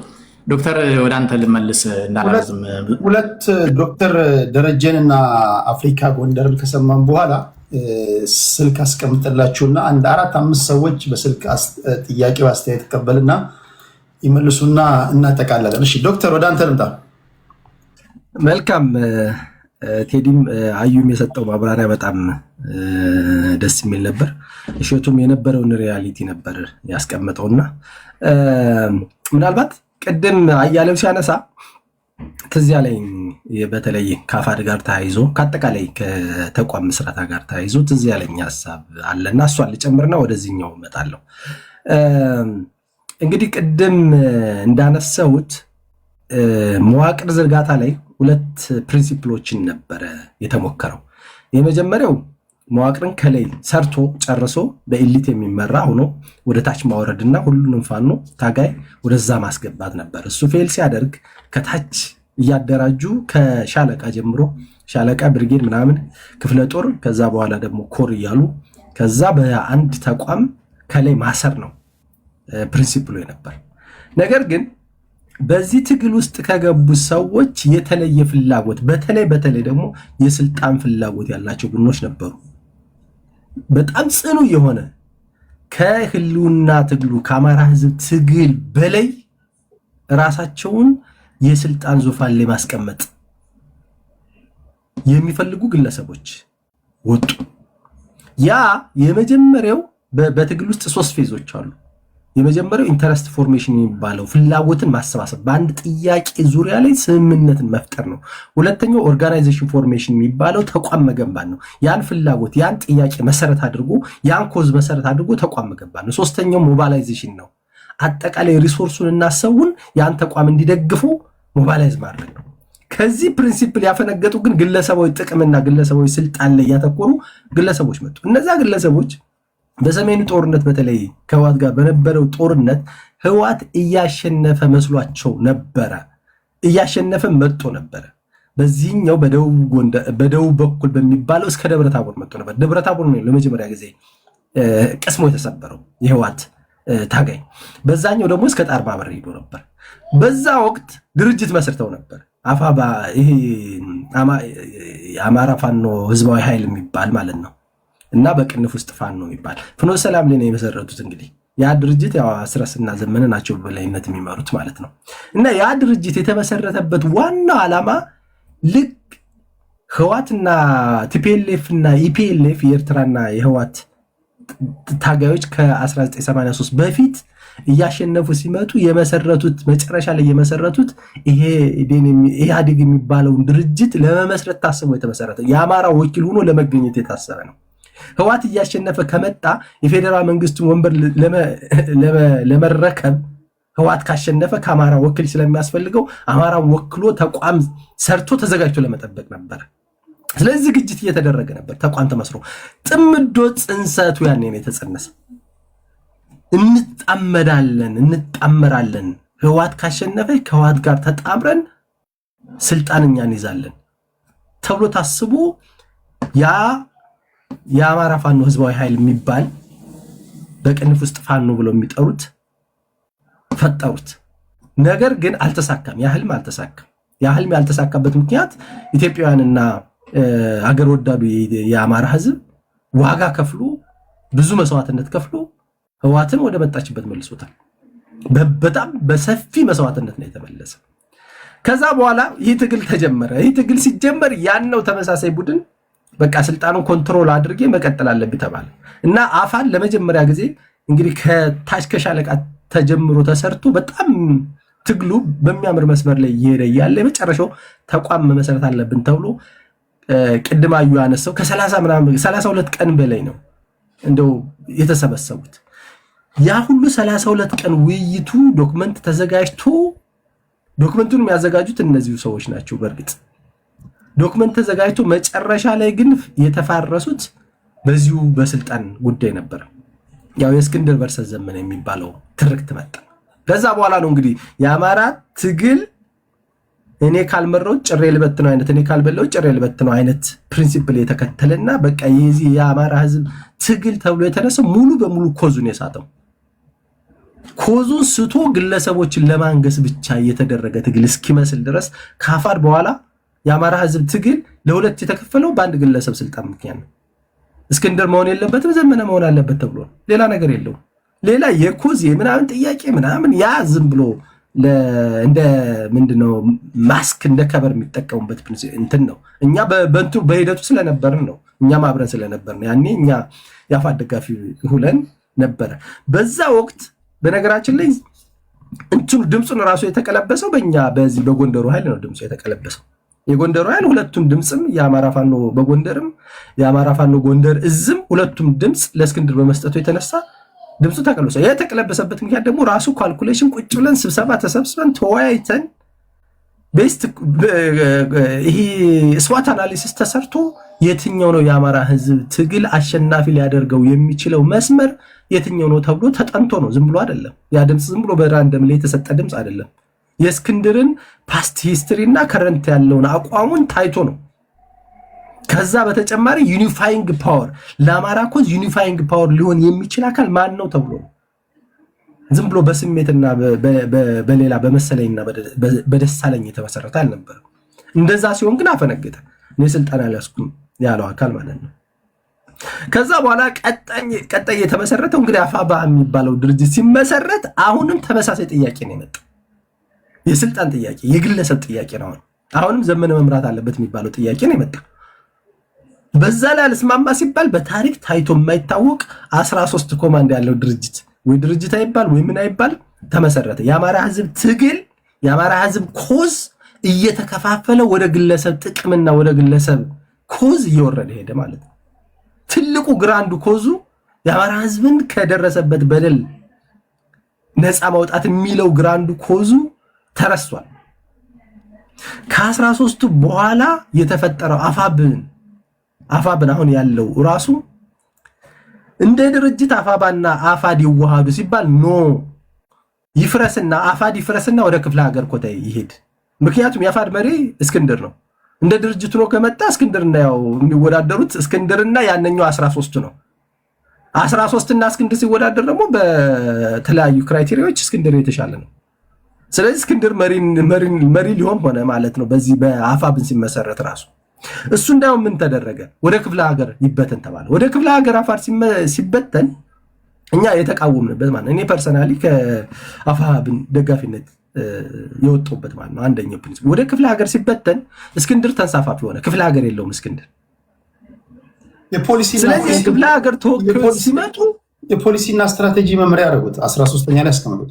ዶክተር ወደ አንተ ልመልስ እንዳላዝም ሁለት ዶክተር ደረጀንና አፍሪካ ጎንደርን ከሰማን በኋላ ስልክ አስቀምጥላችሁና አንድ 4-5 ሰዎች በስልክ ጥያቄው አስተያየት ተቀበልና ይመልሱና እናጠቃላለን። እሺ ዶክተር ወደ አንተ ልምጣ። መልካም ቴዲም አዩም የሰጠው ማብራሪያ በጣም ደስ የሚል ነበር። እሸቱም የነበረውን ሪያሊቲ ነበር ያስቀመጠውና ምናልባት ቅድም አያሌው ሲያነሳ ትዝ ያለኝ በተለይ ከአፋድ ጋር ተያይዞ ከአጠቃላይ ከተቋም ምስረታ ጋር ተያይዞ ትዝ ያለኝ ሀሳብ አለና እሷን ልጨምርና ወደዚህኛው እመጣለሁ። እንግዲህ ቅድም እንዳነሳሁት መዋቅር ዝርጋታ ላይ 2 ፕሪንሲፕሎችን ነበረ የተሞከረው። የመጀመሪያው መዋቅርን ከላይ ሰርቶ ጨርሶ በኤሊት የሚመራ ሆኖ ወደ ታች ማውረድና ሁሉንም ፋኖ ታጋይ ወደዛ ማስገባት ነበር። እሱ ፌል ሲያደርግ ከታች እያደራጁ ከሻለቃ ጀምሮ ሻለቃ፣ ብርጌድ ምናምን፣ ክፍለ ጦር ከዛ በኋላ ደግሞ ኮር እያሉ ከዛ በአንድ ተቋም ከላይ ማሰር ነው ፕሪንሲፕሉ ነበር። ነገር ግን በዚህ ትግል ውስጥ ከገቡ ሰዎች የተለየ ፍላጎት በተለይ ደግሞ የስልጣን ፍላጎት ያላቸው ቡድኖች ነበሩ። በጣም ጽኑ የሆነ ከህልውና ትግሉ ከአማራ ህዝብ ትግል በላይ ራሳቸውን የስልጣን ዙፋን ላይ ማስቀመጥ የሚፈልጉ ግለሰቦች ወጡ። ያ የመጀመሪያው በትግል ውስጥ 3 ፌዞች አሉ። የመጀመሪያው ኢንተረስት ፎርሜሽን የሚባለው ፍላጎትን ማሰባሰብ፣ በአንድ ጥያቄ ዙሪያ ላይ ስምምነትን መፍጠር ነው። ሁለተኛው ኦርጋናይዜሽን ፎርሜሽን የሚባለው ተቋም መገንባት ነው። ያን ፍላጎት ያን ጥያቄ መሰረት አድርጎ ያን ኮዝ መሰረት አድርጎ ተቋም መገንባት ነው። ሶስተኛው ሞባላይዜሽን ነው። አጠቃላይ ሪሶርሱን እና ሰውን ያን ተቋም እንዲደግፉ ሞባላይዝ ማድረግ ነው። ከዚህ ፕሪንሲፕል ያፈነገጡ ግን ግለሰባዊ ጥቅምና ግለሰባዊ ስልጣን ላይ ያተኮሩ ግለሰቦች መጡ። እነዛ ግለሰቦች በሰሜኑ ጦርነት በተለይ ከህወሓት ጋር በነበረው ጦርነት ህወሓት እያሸነፈ መስሏቸው ነበረ፣ እያሸነፈ መጥቶ ነበረ። በዚህኛው በደቡብ በኩል በሚባለው እስከ ደብረታቦር መጥቶ ነበር። ደብረታቦር ነው ለመጀመሪያ ጊዜ ቅስሞ የተሰበረው የህወሓት ታጋይ። በዛኛው ደግሞ እስከ ጣርባበር ሄዶ ነበር። በዛ ወቅት ድርጅት መስርተው ነበር። አፋባ ይሄ የአማራ ፋኖ ህዝባዊ ኃይል የሚባል ማለት ነው እና በቅንፍ ውስጥ ፋኖ የሚባል ፍኖተ ሰላም ላይ ነው የመሰረቱት። እንግዲህ ያ ድርጅት ያው አስረስና ዘመነ ናቸው በላይነት የሚመሩት ማለት ነው። እና ያ ድርጅት የተመሰረተበት ዋናው ዓላማ ልክ ህወሓትና ቲፒኤልኤፍ እና ኢፒኤልኤፍ የኤርትራና የህወሓት ታጋዮች ከ1983 በፊት እያሸነፉ ሲመጡ የመሰረቱት መጨረሻ ላይ የመሰረቱት ይሄ ኢህአዴግ የሚባለውን ድርጅት ለመመስረት ታስቦ የተመሰረተ የአማራ ወኪል ሆኖ ለመገኘት የታሰበ ነው። ህወሓት እያሸነፈ ከመጣ የፌዴራል መንግስቱን ወንበር ለመረከብ ህወሓት ካሸነፈ ከአማራ ወኪል ስለሚያስፈልገው አማራን ወክሎ ተቋም ሰርቶ ተዘጋጅቶ ለመጠበቅ ነበር። ስለዚህ ዝግጅት እየተደረገ ነበር። ተቋም ተመስሮ ጥምዶ ጽንሰቱ ያኔ ነው የተጸነሰ። እንጣመራለን ህወሓት ካሸነፈ ከህወሓት ጋር ተጣምረን ስልጣንኛ እንይዛለን ተብሎ ታስቦ ያ የአማራ ፋኖ ህዝባዊ ኃይል የሚባል በቅንፍ ውስጥ ፋኖ ብለው የሚጠሩት ፈጠሩት። ነገር ግን አልተሳካም። ያህልም አልተሳካም። ያህልም ያልተሳካበት ምክንያት ኢትዮጵያውያንና አገር ወዳዱ የአማራ ህዝብ ዋጋ ከፍሎ ብዙ መስዋዕትነት ከፍሎ ህዋትን ወደ መጣችበት መልሶታል። በጣም በሰፊ መስዋዕትነት ነው የተመለሰ። ከዛ በኋላ ይህ ትግል ተጀመረ። ይህ ትግል ሲጀመር ያነው ተመሳሳይ ቡድን በቃ ስልጣኑን ኮንትሮል አድርጌ መቀጠል አለብኝ ተባለ እና አፋን ለመጀመሪያ ጊዜ እንግዲህ ከታች ከሻለቃ ተጀምሮ ተሰርቶ በጣም ትግሉ በሚያምር መስመር ላይ እየሄደ ያለ የመጨረሻው ተቋም መሰረት አለብን ተብሎ ቅድም አዩ ያነሳው ከ32 ቀን በላይ ነው እንደው የተሰበሰቡት። ያ ሁሉ 32 ቀን ውይይቱ ዶክመንት ተዘጋጅቶ ዶክመንቱን የሚያዘጋጁት እነዚሁ ሰዎች ናቸው። በእርግጥ ዶክመንት ተዘጋጅቶ መጨረሻ ላይ ግን የተፋረሱት በዚሁ በስልጣን ጉዳይ ነበር። ያው የእስክንድር ቨርሰስ ዘመነ የሚባለው ትርክት መጣ። ከዛ በኋላ ነው እንግዲህ የአማራ ትግል እኔ ካልመረው ጭሬ ልበት ነው አይነት እኔ ካልበለው ጭሬ ልበት ነው አይነት ፕሪንሲፕል የተከተለና በቃ የዚህ የአማራ ህዝብ ትግል ተብሎ የተነሳው ሙሉ በሙሉ ኮዙን የሳተው ኮዙን ስቶ ግለሰቦችን ለማንገስ ብቻ የተደረገ ትግል እስኪመስል ድረስ ካፋድ በኋላ የአማራ ህዝብ ትግል ለሁለት የተከፈለው በአንድ ግለሰብ ስልጣን ምክንያት ነው። እስክንድር መሆን የለበትም ዘመነ መሆን አለበት ተብሎ ሌላ ነገር የለውም። ሌላ የኮዝ ምናምን ጥያቄ ምናምን ያ ዝም ብሎ እንደ ምንድነው ማስክ እንደ ከበር የሚጠቀሙበት እንትን ነው። እኛ በእንቱ በሂደቱ ስለነበርን ነው። እኛም አብረን ስለነበርን ያኔ እኛ የአፋድ ደጋፊ ሁለን ነበረ። በዛ ወቅት በነገራችን ላይ እንትኑ ድምፁን ራሱ የተቀለበሰው በእኛ በዚህ በጎንደሩ ኃይል ነው ድምፁ የተቀለበሰው። የጎንደሩ ኃይል ሁለቱም ድምፅም የአማራ ፋኖ በጎንደርም የአማራ ፋኖ ጎንደር እዝም ሁለቱም ድምፅ ለእስክንድር በመስጠቱ የተነሳ ድምፁ ተቀልብሷል። የተቀለበሰበት ምክንያት ደግሞ ራሱ ካልኩሌሽን ቁጭ ብለን ስብሰባ ተሰብስበን ተወያይተን ቤስት ይሄ ስዋት አናሊሲስ ተሰርቶ የትኛው ነው የአማራ ህዝብ ትግል አሸናፊ ሊያደርገው የሚችለው መስመር የትኛው ነው ተብሎ ተጠንቶ ነው። ዝም ብሎ አይደለም። ያ ድምፅ ዝም ብሎ በራንደም ላይ የተሰጠ ድምፅ አይደለም። የእስክንድርን ፓስት ሂስትሪ እና ከረንት ያለውን አቋሙን ታይቶ ነው። ከዛ በተጨማሪ ዩኒፋይንግ ፓወር ለአማራ ኮዝ ዩኒፋይንግ ፓወር ሊሆን የሚችል አካል ማን ነው ተብሎ ነው። ዝም ብሎ በስሜትና በሌላ በመሰለኝና በደሳለኝ የተመሰረተ አልነበረም። እንደዛ ሲሆን ግን አፈነገጠ። እኔ ስልጣን አልያዝኩም ያለው አካል ማለት ነው። ከዛ በኋላ ቀጣይ የተመሰረተው እንግዲህ አፋባ የሚባለው ድርጅት ሲመሰረት አሁንም ተመሳሳይ ጥያቄ ነው የመጣው። የስልጣን ጥያቄ፣ የግለሰብ ጥያቄ ነው። አሁንም ዘመነ መምራት አለበት የሚባለው ጥያቄ ነው የመጣው። በዛ ላይ አልስማማ ሲባል በታሪክ ታይቶ የማይታወቅ 13 ኮማንድ ያለው ድርጅት ወይ ድርጅት አይባል ወይ ምን አይባል ተመሰረተ። የአማራ ህዝብ ትግል የአማራ ህዝብ ኮዝ እየተከፋፈለ ወደ ግለሰብ ጥቅምና ወደ ግለሰብ ኮዝ እየወረደ ሄደ ማለት ነው። ትልቁ ግራንዱ ኮዙ የአማራ ህዝብን ከደረሰበት በደል ነፃ ማውጣት የሚለው ግራንዱ ኮዙ ተረስቷል። ከ13ቱ በኋላ የተፈጠረው አፋብን አሁን ያለው ራሱ እንደ ድርጅት አፋባና አፋድ ይዋሃዱ ሲባል ኖ ይፍረስና አፋድ ይፍረስና ወደ ክፍለ ሀገር ኮታ ይሄድ። ምክንያቱም የአፋድ መሪ እስክንድር ነው። እንደ ድርጅቱ ነው ከመጣ እስክንድርና ያው የሚወዳደሩት እስክንድርና ያነኛው 13 ነው። 13 እና እስክንድር ሲወዳደር ደግሞ በተለያዩ ክራይቴሪያዎች እስክንድር የተሻለ ነው። ስለዚህ እስክንድር መሪ ሊሆን ሆነ ማለት ነው። በዚህ በአፋብን ሲመሰረት ራሱ እሱ እንዳውም ምን ተደረገ? ወደ ክፍለ ሀገር ይበተን ተባለ። ወደ ክፍለ ሀገር አፋር ሲበተን እኛ የተቃወምንበት ማለት እኔ ፐርሰናሊ ከአፋብን ደጋፊነት የወጣሁበት ማለት ነው። አንደኛው ፕሪንሲፕል ወደ ክፍለ ሀገር ሲበተን እስክንድር ተንሳፋፊ ሆነ። ክፍለ ሀገር የለውም እስክንድር። ስለዚህ ክፍለ ሀገር ተወክለው ሲመጡ የፖሊሲና ስትራቴጂ መመሪያ ያደረጉት 13ኛ ላይ ያስቀመጡት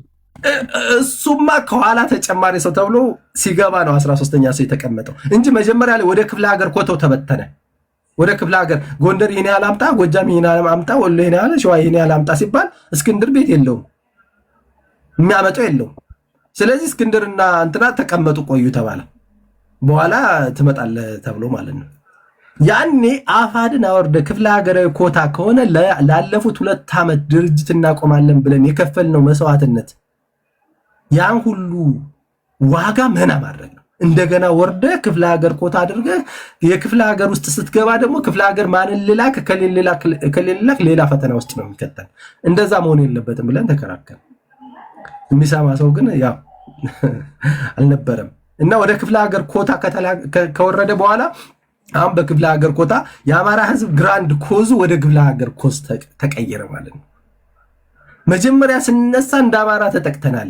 እሱማ ከኋላ ተጨማሪ ሰው ተብሎ ሲገባ ነው 13ኛ ሰው የተቀመጠው እንጂ መጀመሪያ ላይ ወደ ክፍለ ሀገር ኮተው ተበተነ። ወደ ክፍለ ሀገር ጎንደር ይሄን ያህል አምጣ፣ ጎጃም ይሄን ያህል አምጣ፣ ወሎ ይሄን ያህል፣ ሸዋ ይሄን ያህል አምጣ ሲባል እስክንድር ቤት የለውም፣ የሚያመጣው የለውም። ስለዚህ እስክንድርና እንትና ተቀመጡ ቆዩ ተባለ። በኋላ ትመጣለህ ተብሎ ማለት ነው። ያኔ አፋድን አወርደ ክፍለ ሀገራዊ ኮታ ከሆነ ላለፉት 2 ዓመት ድርጅት እናቆማለን ብለን የከፈልነው መስዋዕትነት ያን ሁሉ ዋጋ መና ማድረግ ነው። እንደገና ወርደ ክፍለ ሀገር ኮታ አድርገህ የክፍለ ሀገር ውስጥ ስትገባ ደግሞ ክፍለ ሀገር ማንን ልላክ ከሌላክ ሌላ ፈተና ውስጥ ነው የሚከተል። እንደዛ መሆን የለበትም ብለን ተከራከርን። የሚሰማ ሰው ግን ያው አልነበረም እና ወደ ክፍለ ሀገር ኮታ ከወረደ በኋላ አሁን በክፍለ ሀገር ኮታ የአማራ ህዝብ ግራንድ ኮዙ ወደ ክፍለ ሀገር ኮዝ ተቀየረ ማለት ነው። መጀመሪያ ስንነሳ እንደ አማራ ተጠቅተናል።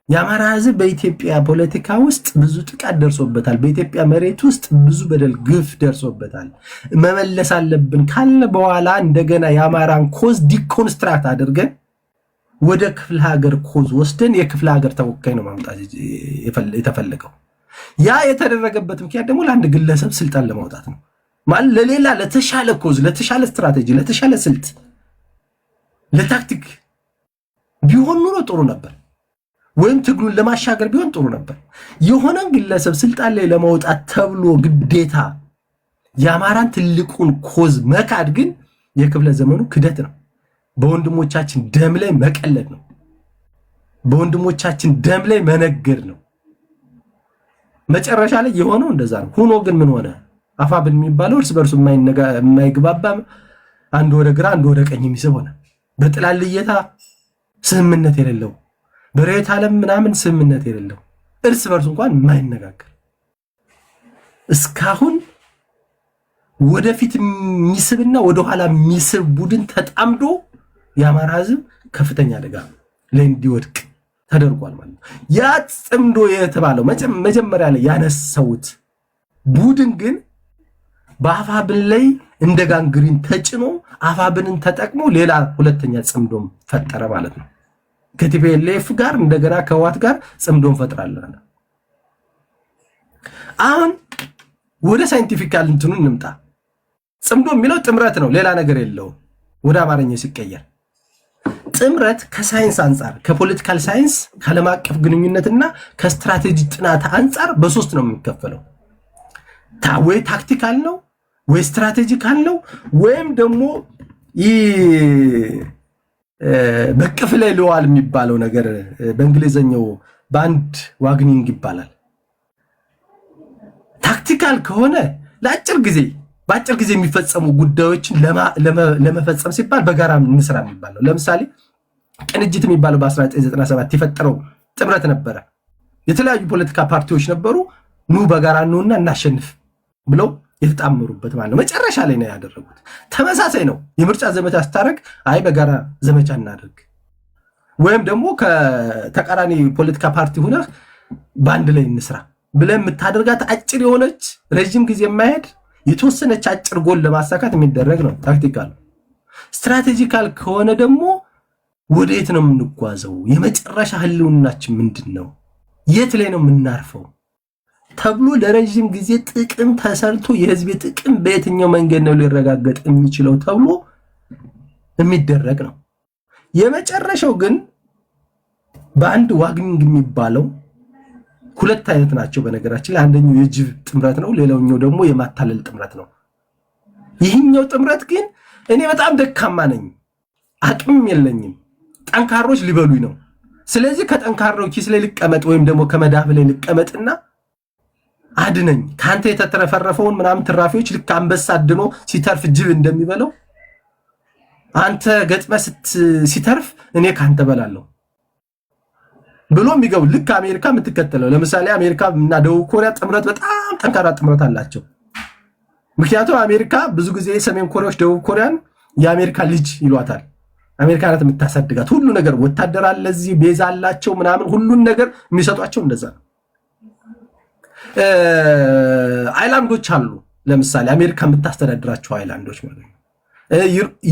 የአማራ ህዝብ በኢትዮጵያ ፖለቲካ ውስጥ ብዙ ጥቃት ደርሶበታል። በኢትዮጵያ መሬት ውስጥ ብዙ በደል ግፍ ደርሶበታል። መመለስ አለብን ካለ በኋላ እንደገና የአማራን ኮዝ ዲኮንስትራክት አድርገን ወደ ክፍለ ሀገር ኮዝ ወስደን የክፍለ ሀገር ተወካይ ነው ማምጣት የተፈለገው። ያ የተደረገበት ምክንያት ደግሞ ለአንድ ግለሰብ ስልጣን ለማውጣት ነው ማለት ለሌላ ለተሻለ ኮዝ፣ ለተሻለ ስትራቴጂ፣ ለተሻለ ስልት፣ ለታክቲክ ቢሆን ኑሮ ጥሩ ነበር። ወይም ትግሉን ለማሻገር ቢሆን ጥሩ ነበር። የሆነ ግለሰብ ስልጣን ላይ ለማውጣት ተብሎ ግዴታ የአማራን ትልቁን ኮዝ መካድ ግን የክፍለ ዘመኑ ክደት ነው። በወንድሞቻችን ደም ላይ መቀለድ ነው። በወንድሞቻችን ደም ላይ መነገድ ነው። መጨረሻ ላይ የሆነው እንደዛ ነው። ሆኖ ግን ምን ሆነ? አፋብን የሚባለው እርስ በርሱ የማይግባባ አንድ ወደ ግራ አንድ ወደ ቀኝ የሚስብ ሆነ። በጥላል ልየታ ስምምነት የሌለው በሬት ዓለም ምናምን ስምምነት የሌለው እርስ በርሱ እንኳን የማይነጋገር እስካሁን ወደፊት የሚስብና ወደኋላ የሚስብ ቡድን ተጣምዶ የአማራ ህዝብ ከፍተኛ አደጋ ላይ እንዲወድቅ ተደርጓል ማለት ነው። ያ ጽምዶ የተባለው መጀመሪያ ላይ ያነሳውት ቡድን ግን በአፋብን ላይ እንደ ጋንግሪን ተጭኖ አፋብንን ተጠቅሞ ሌላ ሁለተኛ ጽምዶም ፈጠረ ማለት ነው። ከቲፒኤልኤፍ ጋር እንደገና ከህወሓት ጋር ጽምዶን ፈጥራለን። አሁን ወደ ሳይንቲፊካል እንትኑ እንምጣ። ጽምዶ የሚለው ጥምረት ነው፣ ሌላ ነገር የለውም። ወደ አማርኛ ሲቀየር ጥምረት ከሳይንስ አንጻር ከፖለቲካል ሳይንስ ከዓለም አቀፍ ግንኙነትና ከስትራቴጂ ጥናት አንጻር በሶስት ነው የሚከፈለው። ወይ ታክቲካል ነው ወይ ስትራቴጂካል ነው ወይም ደግሞ በቅፍ ላይ ለዋል የሚባለው ነገር በእንግሊዘኛው ባንድ ዋግኒንግ ይባላል። ታክቲካል ከሆነ በአጭር ጊዜ የሚፈጸሙ ጉዳዮችን ለመፈጸም ሲባል በጋራ እንስራ የሚባለው። ለምሳሌ ቅንጅት የሚባለው በ1997 የፈጠረው ጥምረት ነበረ። የተለያዩ ፖለቲካ ፓርቲዎች ነበሩ። ኑ በጋራ ነውና እናሸንፍ ብለው የተጣመሩበት ማለት ነው። መጨረሻ ላይ ነው ያደረጉት። ተመሳሳይ ነው። የምርጫ ዘመቻ ስታደርግ አይ በጋራ ዘመቻ እናደርግ ወይም ደግሞ ከተቃራኒ ፖለቲካ ፓርቲ ሆነህ በአንድ ላይ እንስራ ብለን የምታደርጋት አጭር የሆነች ረጅም ጊዜ የማይሄድ የተወሰነች አጭር ጎል ለማሳካት የሚደረግ ነው ታክቲካል። ስትራቴጂካል ከሆነ ደግሞ ወዴት ነው የምንጓዘው? የመጨረሻ ህልውናችን ምንድን ነው? የት ላይ ነው የምናርፈው ተብሎ ለረጅም ጊዜ ጥቅም ተሰርቶ የህዝብ ጥቅም በየትኛው መንገድ ነው ሊረጋገጥ የሚችለው ተብሎ የሚደረግ ነው። የመጨረሻው ግን በአንድ ዋግኒንግ የሚባለው ሁለት አይነት ናቸው። በነገራችን ላይ አንደኛው የጅብ ጥምረት ነው፣ ሌላኛው ደግሞ የማታለል ጥምረት ነው። ይህኛው ጥምረት ግን እኔ በጣም ደካማ ነኝ፣ አቅም የለኝም፣ ጠንካሮች ሊበሉኝ ነው። ስለዚህ ከጠንካራው ኪስ ላይ ልቀመጥ ወይም ደግሞ ከመዳፍ ላይ ልቀመጥና አድነኝ ካንተ የተተረፈረፈውን ምናምን ትራፊዎች ልክ አንበሳ አድኖ ሲተርፍ ጅብ እንደሚበለው አንተ ገጥመ ሲተርፍ እኔ ካንተ በላለሁ ብሎ የሚገቡ ልክ አሜሪካ የምትከተለው። ለምሳሌ አሜሪካ እና ደቡብ ኮሪያ ጥምረት በጣም ጠንካራ ጥምረት አላቸው። ምክንያቱም አሜሪካ ብዙ ጊዜ ሰሜን ኮሪያዎች ደቡብ ኮሪያን የአሜሪካ ልጅ ይሏታል። አሜሪካ ናት የምታሳድጋት። ሁሉ ነገር ወታደር አለ እዚህ ቤዛ አላቸው ምናምን ሁሉን ነገር የሚሰጧቸው እንደዛ ነው። አይላንዶች አሉ። ለምሳሌ አሜሪካ የምታስተዳድራቸው አይላንዶች ማለት ነው።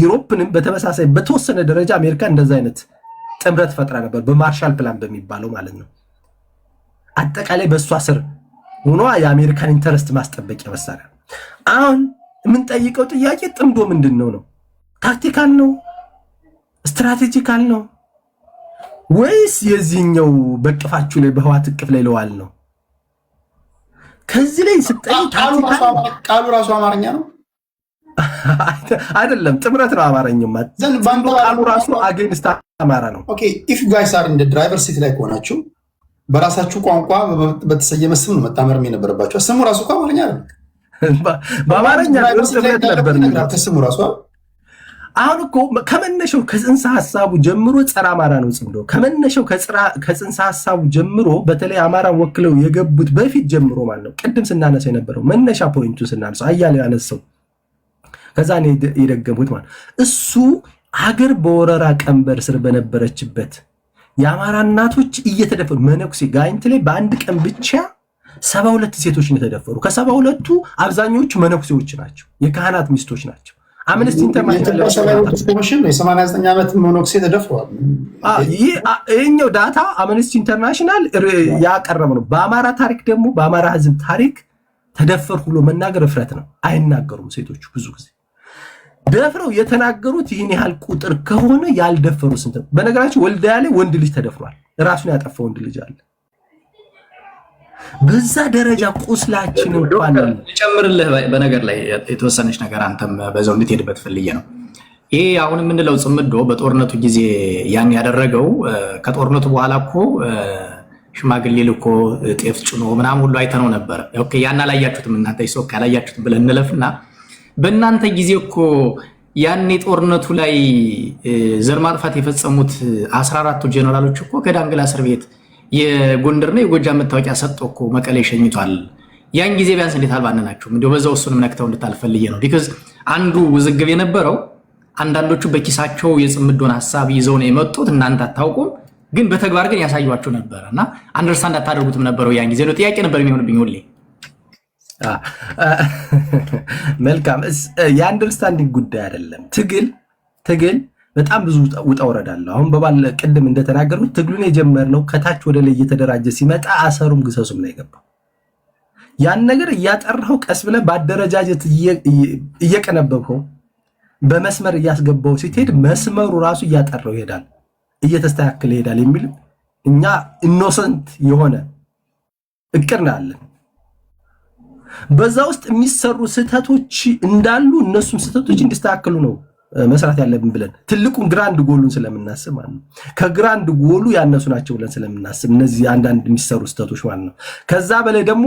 ዩሮፕንም በተመሳሳይ በተወሰነ ደረጃ አሜሪካ እንደዛ አይነት ጥምረት ፈጥራ ነበር በማርሻል ፕላን በሚባለው ማለት ነው። አጠቃላይ በእሷ ስር ሆኖ የአሜሪካን ኢንተረስት ማስጠበቂያ መሳሪያ። አሁን የምንጠይቀው ጥያቄ ጥምዶ ምንድን ነው? ታክቲካል ነው? ስትራቴጂካል ነው? ወይስ የዚህኛው በቅፋችሁ ላይ በህዋት እቅፍ ላይ ለዋል ነው? ከዚህ ላይ ስጠይቅ ቃሉ ራሱ አማርኛ ነው አይደለም፣ ጥምረት ነው አማርኛው ማለት ቃሉ ራሱ አጌንስት አማራ ነው። ኦኬ ኢፍ ጋይስ አር ኢን ዘ ድራይቨር ሲት ላይ ከሆናችሁ በራሳችሁ ቋንቋ በተሰየመ ስም ነው መጣመርም የነበረባቸው። ስሙ ራሱ እኮ አማርኛ አይደለም፣ በአማርኛ ነበር ከስሙ ራሱ። አሁን እኮ ከመነሻው ከጽንሰ ሐሳቡ ጀምሮ ጸረ አማራ ነው ጽምዶ። ከመነሻው ከጽንሰ ሐሳቡ ጀምሮ በተለይ አማራን ወክለው የገቡት በፊት ጀምሮ ማለት ነው። ቅድም ስናነሳው የነበረው መነሻ ፖይንቱን ስናነሳው አያሌው ያነሳው ከዛ ነው የደገሙት ማለት እሱ ሀገር በወረራ ቀንበር ስር በነበረችበት የአማራ እናቶች እየተደፈሩ መነኩሴ ጋይንት ላይ በአንድ ቀን ብቻ 72 ሴቶች የተደፈሩ። ከ72ቱ አብዛኞቹ መነኩሴዎች ናቸው፣ የካህናት ሚስቶች ናቸው። አምነስቲ ኢንተርናሽናል የ89 ዓመት መነኩሴ ተደፍረዋል። ይሄኛው ዳታ አምነስቲ ኢንተርናሽናል ያቀረበ ነው። በአማራ ታሪክ ደግሞ በአማራ ሕዝብ ታሪክ ተደፈርኩ ብሎ መናገር እፍረት ነው። አይናገሩም ሴቶቹ ብዙ ጊዜ ደፍረው የተናገሩት ይህን ያህል ቁጥር ከሆነ ያልደፈሩ ስንት? በነገራችን ወልዲያ ላይ ወንድ ልጅ ተደፍሯል። ራሱን ያጠፋ ወንድ ልጅ አለ። በዛ ደረጃ ቁስላችን እንኳን ጨምርልህ። በነገር ላይ የተወሰነች ነገር አንተም በዛው እንድትሄድበት ፈልዬ ነው። ይሄ አሁን የምንለው ጽምዶ በጦርነቱ ጊዜ ያን ያደረገው ከጦርነቱ በኋላ እኮ ሽማግሌ ልኮ ጤፍ ጭኖ ምናምን ሁሉ አይተነው ነበር። ኦኬ ያን አላያችሁትም እናንተ ይሶክ ያላያችሁትም ብለን እንለፍና በእናንተ ጊዜ እኮ ያኔ ጦርነቱ ላይ ዘር ማጥፋት የፈጸሙት 14ቱ ጀነራሎች እኮ ከዳንግላ እስር ቤት የጎንደርና የጎጃም መታወቂያ ሰጥቶ እኮ መቀሌ ሸኝቷል። ያን ጊዜ ቢያንስ እንዴት አልባነናችሁም? እንደው በዛው እሱንም ነክተው እንድታልፈልየ ነው። ቢኮዝ አንዱ ውዝግብ የነበረው አንዳንዶቹ በኪሳቸው የጽምዶን ሐሳብ ይዘው ነው የመጡት፣ እናንተ አታውቁም፣ ግን በተግባር ግን ያሳዩዋችሁ ነበር እና አንደርስታንድ አታደርጉትም ነበረው። ያን ጊዜ ነው ጥያቄ ነበር የሚሆንብኝ ሁሌ። መልካም የአንደርስታንዲንግ ጉዳይ አይደለም። ትግል በጣም ብዙ ውጣ ውረድ አለው። አሁን በባለ ቅድም እንደተናገሩት ትግሉን የጀመርነው ከታች ወደ ላይ እየተደራጀ ሲመጣ አሰሩም ግሰሱም ነው የገባው። ያን ነገር እያጠራው ቀስ ብለህ በአደረጃጀት እየቀነበብከው በመስመር እያስገባው ሲሄድ መስመሩ ራሱ እያጠራው ይሄዳል፣ እየተስተካከለ ይሄዳል የሚል እኛ ኢኖሰንት የሆነ እቅድ ነው አለን። በዛ ውስጥ የሚሰሩ ስህተቶች እንዳሉ እነሱም ስህተቶች እንዲስተካከሉ ነው መስራት ያለብን ብለን ትልቁን ግራንድ ጎሉን ስለምናስብ ማለት ነው። ከግራንድ ጎሉ ያነሱ ናቸው ብለን ስለምናስብ እነዚህ አንዳንድ የሚሰሩ ስህተቶች ማለት ነው። ከዛ በላይ ደግሞ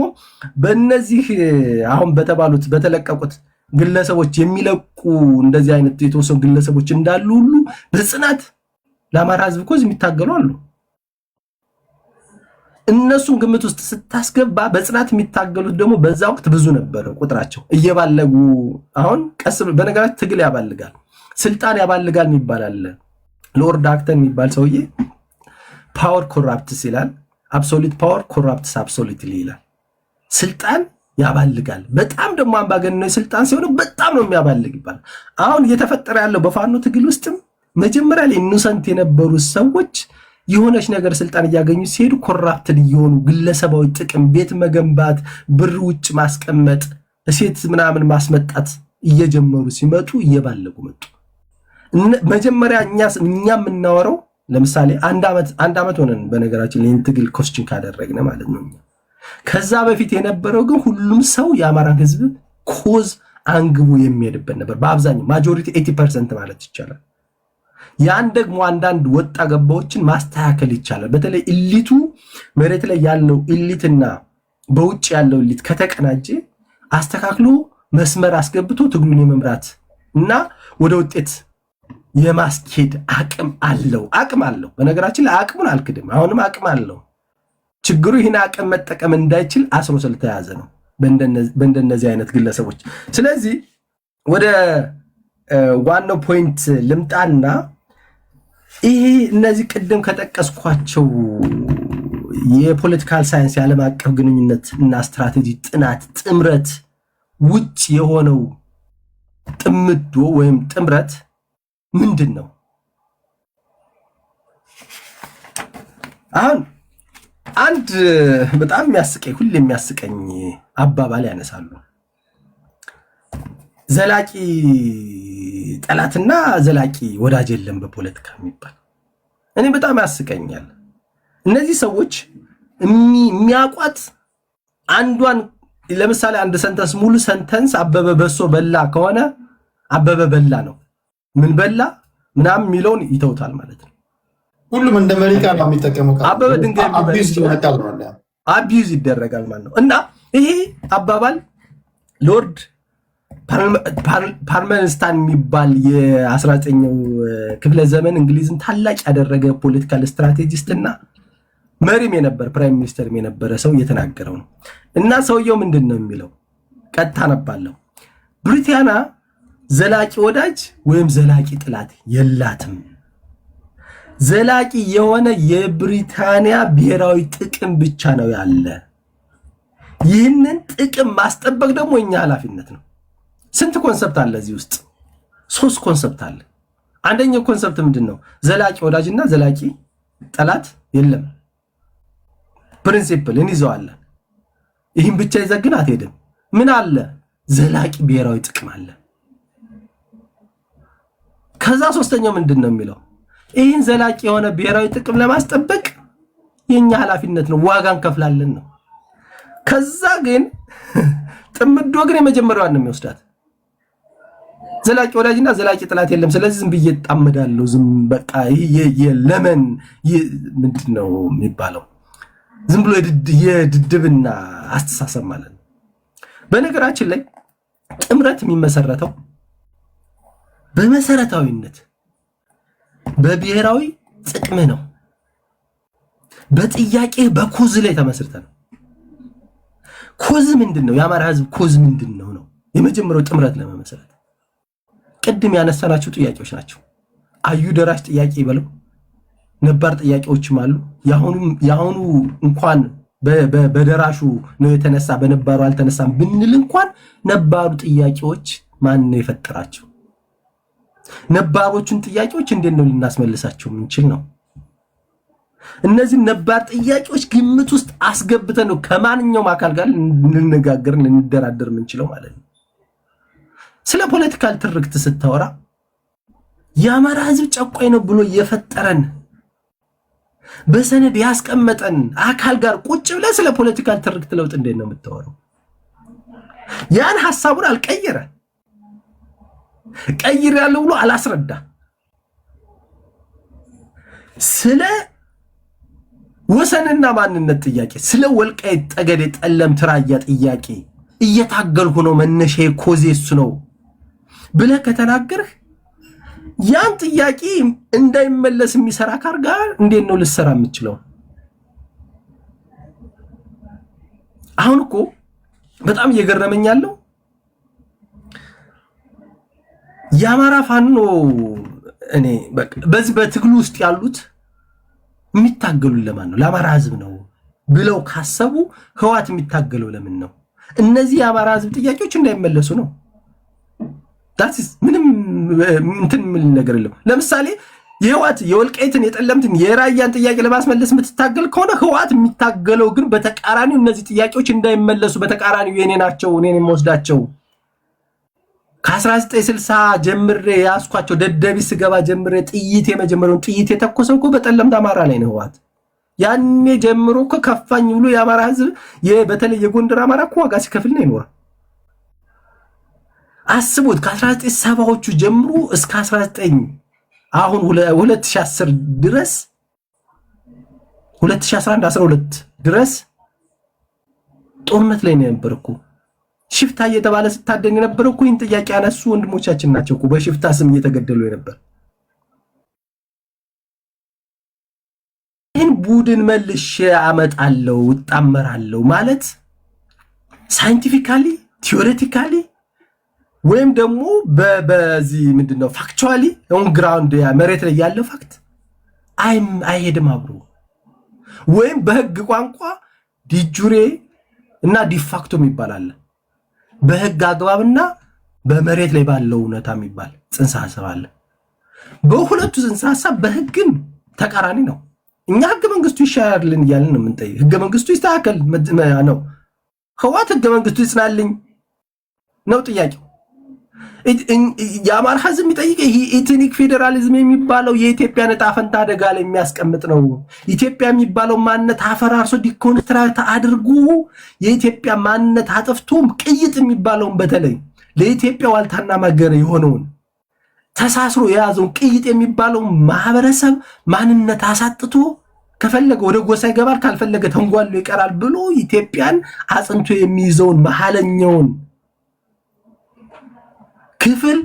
በእነዚህ አሁን በተባሉት በተለቀቁት ግለሰቦች የሚለቁ እንደዚህ አይነት የተወሰኑ ግለሰቦች እንዳሉ ሁሉ በጽናት ለአማራ ሕዝብ ኮዝ የሚታገሉ አሉ። እነሱን ግምት ውስጥ ስታስገባ በጽናት የሚታገሉት ደግሞ በዛ ወቅት ብዙ ነበረ ቁጥራቸው እየባለጉ። አሁን ቀስ በነገራችን ትግል ያባልጋል፣ ስልጣን ያባልጋል የሚባል አለ። ሎርድ አክተን የሚባል ሰውዬ ፓወር ኮራፕትስ ይላል፣ አብሶሉት ፓወር ኮራፕትስ አብሶሉትሊ ይላል። ስልጣን ያባልጋል። በጣም ደግሞ አምባገነናዊ ስልጣን ሲሆን በጣም ነው የሚያባልግ ይባላል። አሁን እየተፈጠረ ያለው በፋኖ ትግል ውስጥም መጀመሪያ ላይ ኢኖሰንት የነበሩ ሰዎች የሆነች ነገር ስልጣን እያገኙ ሲሄዱ ኮራፕትድ እየሆኑ ግለሰባዊ ጥቅም፣ ቤት መገንባት፣ ብር ውጭ ማስቀመጥ፣ ሴት ምናምን ማስመጣት እየጀመሩ ሲመጡ እየባለጉ መጡ። መጀመሪያ እኛ የምናወራው ለምሳሌ አንድ ዓመት ሆነን በነገራችን ላይ ትግል ኮስችን ካደረግነ ማለት ነው። ከዛ በፊት የነበረው ግን ሁሉም ሰው የአማራን ሕዝብ ኮዝ አንግቡ የሚሄድበት ነበር። በአብዛኛው ማጆሪቲ 80% ማለት ይቻላል። ያን ደግሞ አንዳንድ ወጣ ገባዎችን ማስተካከል ይቻላል። በተለይ ኢሊቱ መሬት ላይ ያለው ኢሊትና በውጭ ያለው ኢሊት ከተቀናጀ አስተካክሎ መስመር አስገብቶ ትግሉን የመምራት እና ወደ ውጤት የማስኬድ አቅም አለው። በነገራችን ላይ አቅሙን አልክድም፣ አሁንም አቅም አለው። ችግሩ ይህን አቅም መጠቀም እንዳይችል አስሮ ስለተያዘ ነው በእንደነዚህ አይነት ግለሰቦች። ስለዚህ ወደ ዋናው ፖይንት ልምጣና ይሄ እነዚህ ቅድም ከጠቀስኳቸው የፖለቲካል ሳይንስ የዓለም አቀፍ ግንኙነት እና ስትራቴጂ ጥናት ጥምረት ውጭ የሆነው ጥምዶ ወይም ጥምረት ምንድን ነው? አሁን አንድ በጣም የሚያስቀኝ ሁሌ የሚያስቀኝ አባባል ያነሳሉ። ዘላቂ ጠላትና ዘላቂ ወዳጅ የለም በፖለቲካ የሚባል እኔ በጣም ያስቀኛል። እነዚህ ሰዎች የሚያውቋት አንዷን ለምሳሌ አንድ ሰንተንስ ሙሉ ሰንተንስ አበበ በሶ በላ ከሆነ አበበ በላ ነው፣ ምን በላ ምናምን የሚለውን ይተውታል ማለት ነው። ሁሉም እንደ መሪ ቃል ነው የሚጠቀመው። አበበ ድንጋይ አቢዩዝ ይደረጋል ማለት ነው። እና ይሄ አባባል ሎርድ ፓልመርስቶን የሚባል የ19ኛው ክፍለ ዘመን እንግሊዝን ታላቅ ያደረገ ፖለቲካል ስትራቴጂስት እና መሪም የነበር ፕራይም ሚኒስተርም የነበረ ሰው እየተናገረው ነው። እና ሰውየው ምንድን ነው የሚለው? ቀጥታ አነባለሁ። ብሪታንያ ዘላቂ ወዳጅ ወይም ዘላቂ ጥላት የላትም። ዘላቂ የሆነ የብሪታንያ ብሔራዊ ጥቅም ብቻ ነው ያለ። ይህንን ጥቅም ማስጠበቅ ደግሞ የኛ ኃላፊነት ነው። ስንት ኮንሰፕት አለ እዚህ ውስጥ? 3 ኮንሰፕት አለ። አንደኛው ኮንሰፕት ምንድን ነው? ዘላቂ ወዳጅና ዘላቂ ጠላት የለም። ፕሪንሲፕል እንይዘዋለን። ይህን ብቻ ይዘግን አትሄድም። ምን አለ? ዘላቂ ብሔራዊ ጥቅም አለ። ከዛ ሶስተኛው ምንድን ነው የሚለው? ይህን ዘላቂ የሆነ ብሔራዊ ጥቅም ለማስጠበቅ የኛ ኃላፊነት ነው፣ ዋጋ እንከፍላለን ነው። ከዛ ግን ጥምዶ ግን የመጀመሪያዋን ነው የሚወስዳት። ዘላቂ ወዳጅና ዘላቂ ጥላት የለም። ስለዚህ ዝም ብዬ እጣመዳለሁ። ዝም በቃ የለመን ምንድን ነው የሚባለው? ዝም ብሎ የድድብና አስተሳሰብ ማለት ነው። በነገራችን ላይ ጥምረት የሚመሰረተው በመሰረታዊነት በብሔራዊ ጥቅም ነው። በጥያቄ በኮዝ ላይ ተመስርተ ነው። ኮዝ ምንድን ነው? የአማራ ህዝብ ኮዝ ምንድን ነው ነው የመጀመሪያው ጥምረት ለመመሰረት ቅድም ያነሳናቸው ጥያቄዎች ናቸው። አዩ ደራሽ ጥያቄ ይበለው ነባር ጥያቄዎችም አሉ። ያሁኑ እንኳን በደራሹ ነው የተነሳ በነባሩ አልተነሳም ብንል እንኳን ነባሩ ጥያቄዎች ማን ነው የፈጠራቸው? ነባሮቹን ጥያቄዎች እንዴት ነው ልናስመልሳቸው የምንችል ነው? እነዚህ ነባር ጥያቄዎች ግምት ውስጥ አስገብተን ነው ከማንኛውም አካል ጋር ልንነጋገር ልንደራደር የምንችለው ማለት ነው። ስለ ፖለቲካል ትርክት ስታወራ የአማራ ህዝብ ጨቋኝ ነው ብሎ የፈጠረን በሰነድ ያስቀመጠን አካል ጋር ቁጭ ብለህ ስለ ፖለቲካል ትርክት ለውጥ እንዴት ነው የምታወራው? ያን ሐሳቡን አልቀየረ ቀይር ያለው ብሎ አላስረዳ። ስለ ወሰንና ማንነት ጥያቄ፣ ስለ ወልቃይት ጠገዴ ጠለምት ራያ ጥያቄ እየታገልኩ ነው መነሻዬ ኮዜ እሱ ነው ብለህ ከተናገርህ ያን ጥያቄ እንዳይመለስ የሚሰራ አካል ጋር እንዴት ነው ልሰራ የምችለው? አሁን እኮ በጣም እየገረመኝ ያለው የአማራ ፋኖ እኔ በዚህ በትግሉ ውስጥ ያሉት የሚታገሉ ለማን ነው? ለአማራ ህዝብ ነው ብለው ካሰቡ ህዋት የሚታገለው ለምን ነው? እነዚህ የአማራ ህዝብ ጥያቄዎች እንዳይመለሱ ነው። ዳትስ ምንም እንትን ምን ነገር የለም። ለምሳሌ የህዋት የወልቃይትን የጠለምትን የራያን ጥያቄ ለማስመለስ የምትታገል ከሆነ ህዋት የሚታገለው ግን በተቃራኒው እነዚህ ጥያቄዎች እንዳይመለሱ በተቃራኒው የኔ ናቸው እኔን የምወስዳቸው ከ1960 ጀምሬ ያስኳቸው ደደቢት ስገባ ጀምሬ ጥይት የመጀመሪያውን ጥይት የተኮሰው እኮ በጠለምት አማራ ላይ ነው ህዋት። ያኔ ጀምሮ እኮ ከፋኝ ብሎ የአማራ ህዝብ በተለይ የጎንደር አማራ እኮ ዋጋ ሲከፍል ነው ይኖር። አስቡት ከ1970ዎቹ ጀምሮ እስከ 19 አሁን 2010 ድረስ 2011 12 ድረስ ጦርነት ላይ ነው የነበረው እኮ። ሽፍታ እየተባለ ስታደን የነበረው እኮ ይህን ጥያቄ ያነሱ ወንድሞቻችን ናቸው እኮ በሽፍታ ስም እየተገደሉ የነበር። ይህን ቡድን መልሼ አመጣለሁ እጣመራለሁ ማለት ሳይንቲፊካሊ ቲዮሬቲካሊ ወይም ደግሞ በዚህ ምንድነው ፋክቹዋሊ ኦን ግራውንድ መሬት ላይ ያለው ፋክት አይሄድም አብሮ። ወይም በህግ ቋንቋ ዲጁሬ እና ዲፋክቶ ይባላል። በህግ አግባብና በመሬት ላይ ባለው እውነታ የሚባል ጽንሰ ሐሳብ አለ። በሁለቱ ጽንሰ ሐሳብ በህግም ተቃራኒ ነው። እኛ ህገ መንግስቱ ይሻርልን እያልን ነው የምንጠይቅ። ህገ መንግስቱ ይስተካከል ነው። ህዋት ህገ መንግስቱ ይጽናልኝ ነው ጥያቄው። የአማራ ህዝብ የሚጠይቅ ይሄ ኢትኒክ ፌዴራሊዝም የሚባለው የኢትዮጵያን ዕጣ ፈንታ አደጋ ላይ የሚያስቀምጥ ነው። ኢትዮጵያ የሚባለው ማንነት አፈራርሶ ዲኮንስትራክት አድርጎ የኢትዮጵያ ማንነት አጥፍቶም ቅይጥ የሚባለውን በተለይ ለኢትዮጵያ ዋልታና ማገር የሆነውን ተሳስሮ የያዘውን ቅይጥ የሚባለው ማህበረሰብ ማንነት አሳጥቶ ከፈለገ ወደ ጎሳ ይገባል ካልፈለገ ተንጓሎ ይቀራል ብሎ ኢትዮጵያን አጽንቶ የሚይዘውን መሐለኛውን ክፍል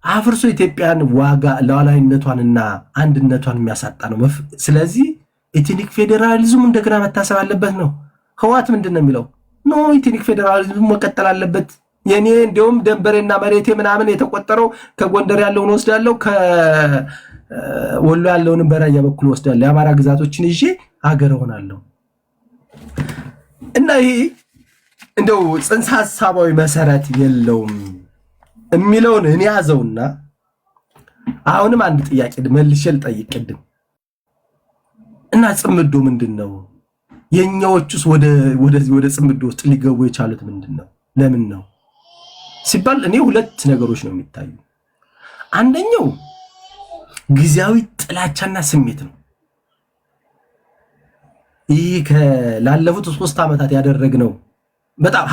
አፍርሶ ኢትዮጵያን ዋጋ ሉዓላዊነቷንና አንድነቷን የሚያሳጣ ነው። ስለዚህ ኤትኒክ ፌዴራሊዝሙ እንደገና መታሰብ አለበት ነው። ህወሓት ምንድነው የሚለው? ኖ ኤትኒክ ፌዴራሊዝሙ መቀጠል አለበት። የኔ እንደውም ደንበሬና መሬቴ ምናምን የተቆጠረው ከጎንደር ያለውን ወስዳለው ከወሎ ያለውን በራያ በኩል ወስዳለው የአማራ ግዛቶችን ይዤ ሀገር ሆናለሁ እና ይሄ እንደው ጽንሰ ሐሳባዊ መሰረት የለውም የሚለውን እኔ ያዘውና አሁንም አንድ ጥያቄ መልሼ ልጠይቅ ቅድም እና ጽምዶ ምንድነው? የኛዎቹስ ወደ ጽምዶ ውስጥ ሊገቡ የቻሉት ምንድነው? ለምን ነው ሲባል እኔ ሁለት ነገሮች ነው የሚታዩ። አንደኛው ጊዜያዊ ጥላቻና ስሜት ነው። ይህ ላለፉት 3 ዓመታት ያደረግነው በጣም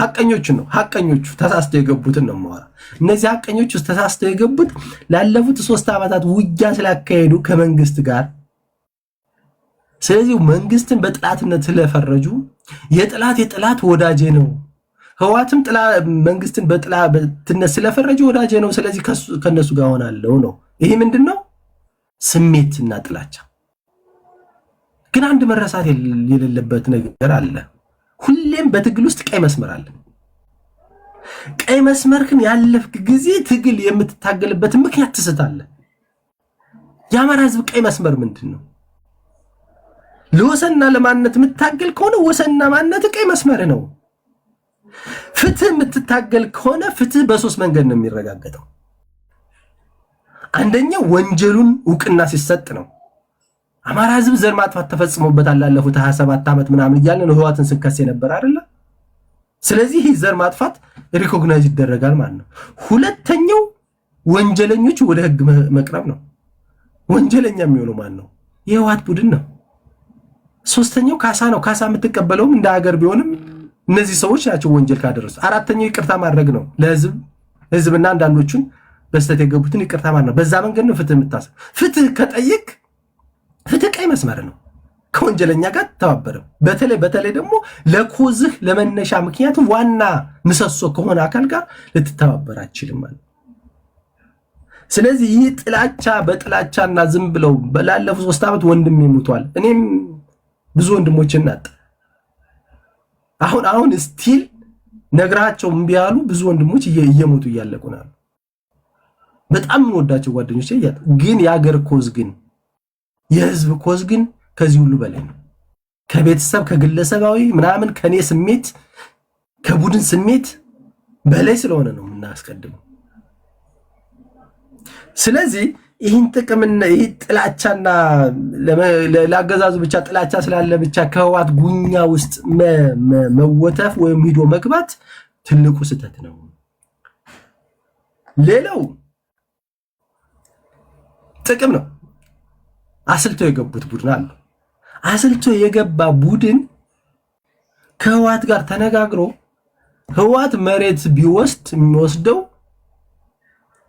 ሐቀኞቹ ተሳስተው የገቡትን ነው ማወራ። እነዚህ ሐቀኞቹ ተሳስተው የገቡት ላለፉት 3 ዓመታት ውጊያ ስላካሄዱ ከመንግስት ጋር። ስለዚህ መንግስትን በጥላትነት ስለፈረጁ የጥላት ወዳጄ ነው። ህወሓትም መንግስትን በጥላትነት ስለፈረጁ ወዳጄ ነው። ስለዚህ ከነሱ ጋር ሆናለሁ ነው። ይሄ ምንድነው? ስሜትና ጥላቻ። ግን አንድ መረሳት የሌለበት ነገር አለ። ሁሌም በትግል ውስጥ ቀይ መስመር አለ። ቀይ መስመርህን ያለፍክ ጊዜ ትግል የምትታገልበት ምክንያት ትስታለህ። የአማራ ህዝብ ቀይ መስመር ምንድነው? ለወሰንና ለማንነት የምትታገል ከሆነ ወሰንና ማንነት ቀይ መስመር ነው። ፍትህ የምትታገል ከሆነ ፍትህ በ3 መንገድ ነው የሚረጋገጠው። አንደኛው ወንጀሉን ዕውቅና ሲሰጥ ነው። አማራ ህዝብ ዘር ማጥፋት ተፈጽሞበታል ላለፉት 27 ዓመት ምናምን እያለ ነው ህወሓትን ስንከስ የነበር አይደለ? ስለዚህ ይህ ዘር ማጥፋት ሪኮግናይዝ ይደረጋል ማለት ነው። ሁለተኛው ወንጀለኞች ወደ ህግ መቅረብ ነው። ወንጀለኛ የሚሆነው ማን ነው? የህወሓት ቡድን ነው። ሶስተኛው ካሳ ነው። ካሳ የምትቀበለውም እንደ ሀገር ቢሆንም እነዚህ ሰዎች ናቸው ወንጀል ካደረሱ። አራተኛው ይቅርታ ማድረግ ነው። ለህዝብና አንዳንዶቹን በስተት የገቡትን ይቅርታ ማድረግ ነው። በዛ መንገድ ነው ፍትህ የምታሰብ። ፍትህ ከጠየቅ ፍትህ ቀይ መስመር ነው። ከወንጀለኛ ጋር ተባበረም በተለይ ደግሞ ለኮዝህ ለመነሻ ምክንያት ዋና ምሰሶ ከሆነ አካል ጋር ልትተባበር አትችልም ማለት። ስለዚህ ይህ ጥላቻ በጥላቻና ዝም ብለው በላለፉት 3 ዓመት ወንድም ይሙቷል። እኔም ብዙ ወንድሞችን ናጥ አሁን ስቲል ነግራቸው እምቢ ያሉ ብዙ ወንድሞች እየሞቱ እያለቁ ነው። በጣም ወዳቸው ጓደኞች ግን የአገር ኮዝ ግን የህዝብ ኮዝ ግን ከዚህ ሁሉ በላይ ነው። ከቤተሰብ ከግለሰባዊ ምናምን ከኔ ስሜት ከቡድን ስሜት በላይ ስለሆነ ነው የምናስቀድመው። ስለዚህ ይህን ጥቅምና ይህ ጥላቻና ለአገዛዙ ብቻ ጥላቻ ስላለ ብቻ ከህወሓት ጉኛ ውስጥ መወተፍ ወይም ሂዶ መግባት ትልቁ ስህተት ነው። ሌላው ጥቅም ነው። አስልቶ የገቡት ቡድን አለ። አስልቶ የገባ ቡድን ከህወሓት ጋር ተነጋግሮ ህወሓት መሬት ቢወስድ የሚወስደው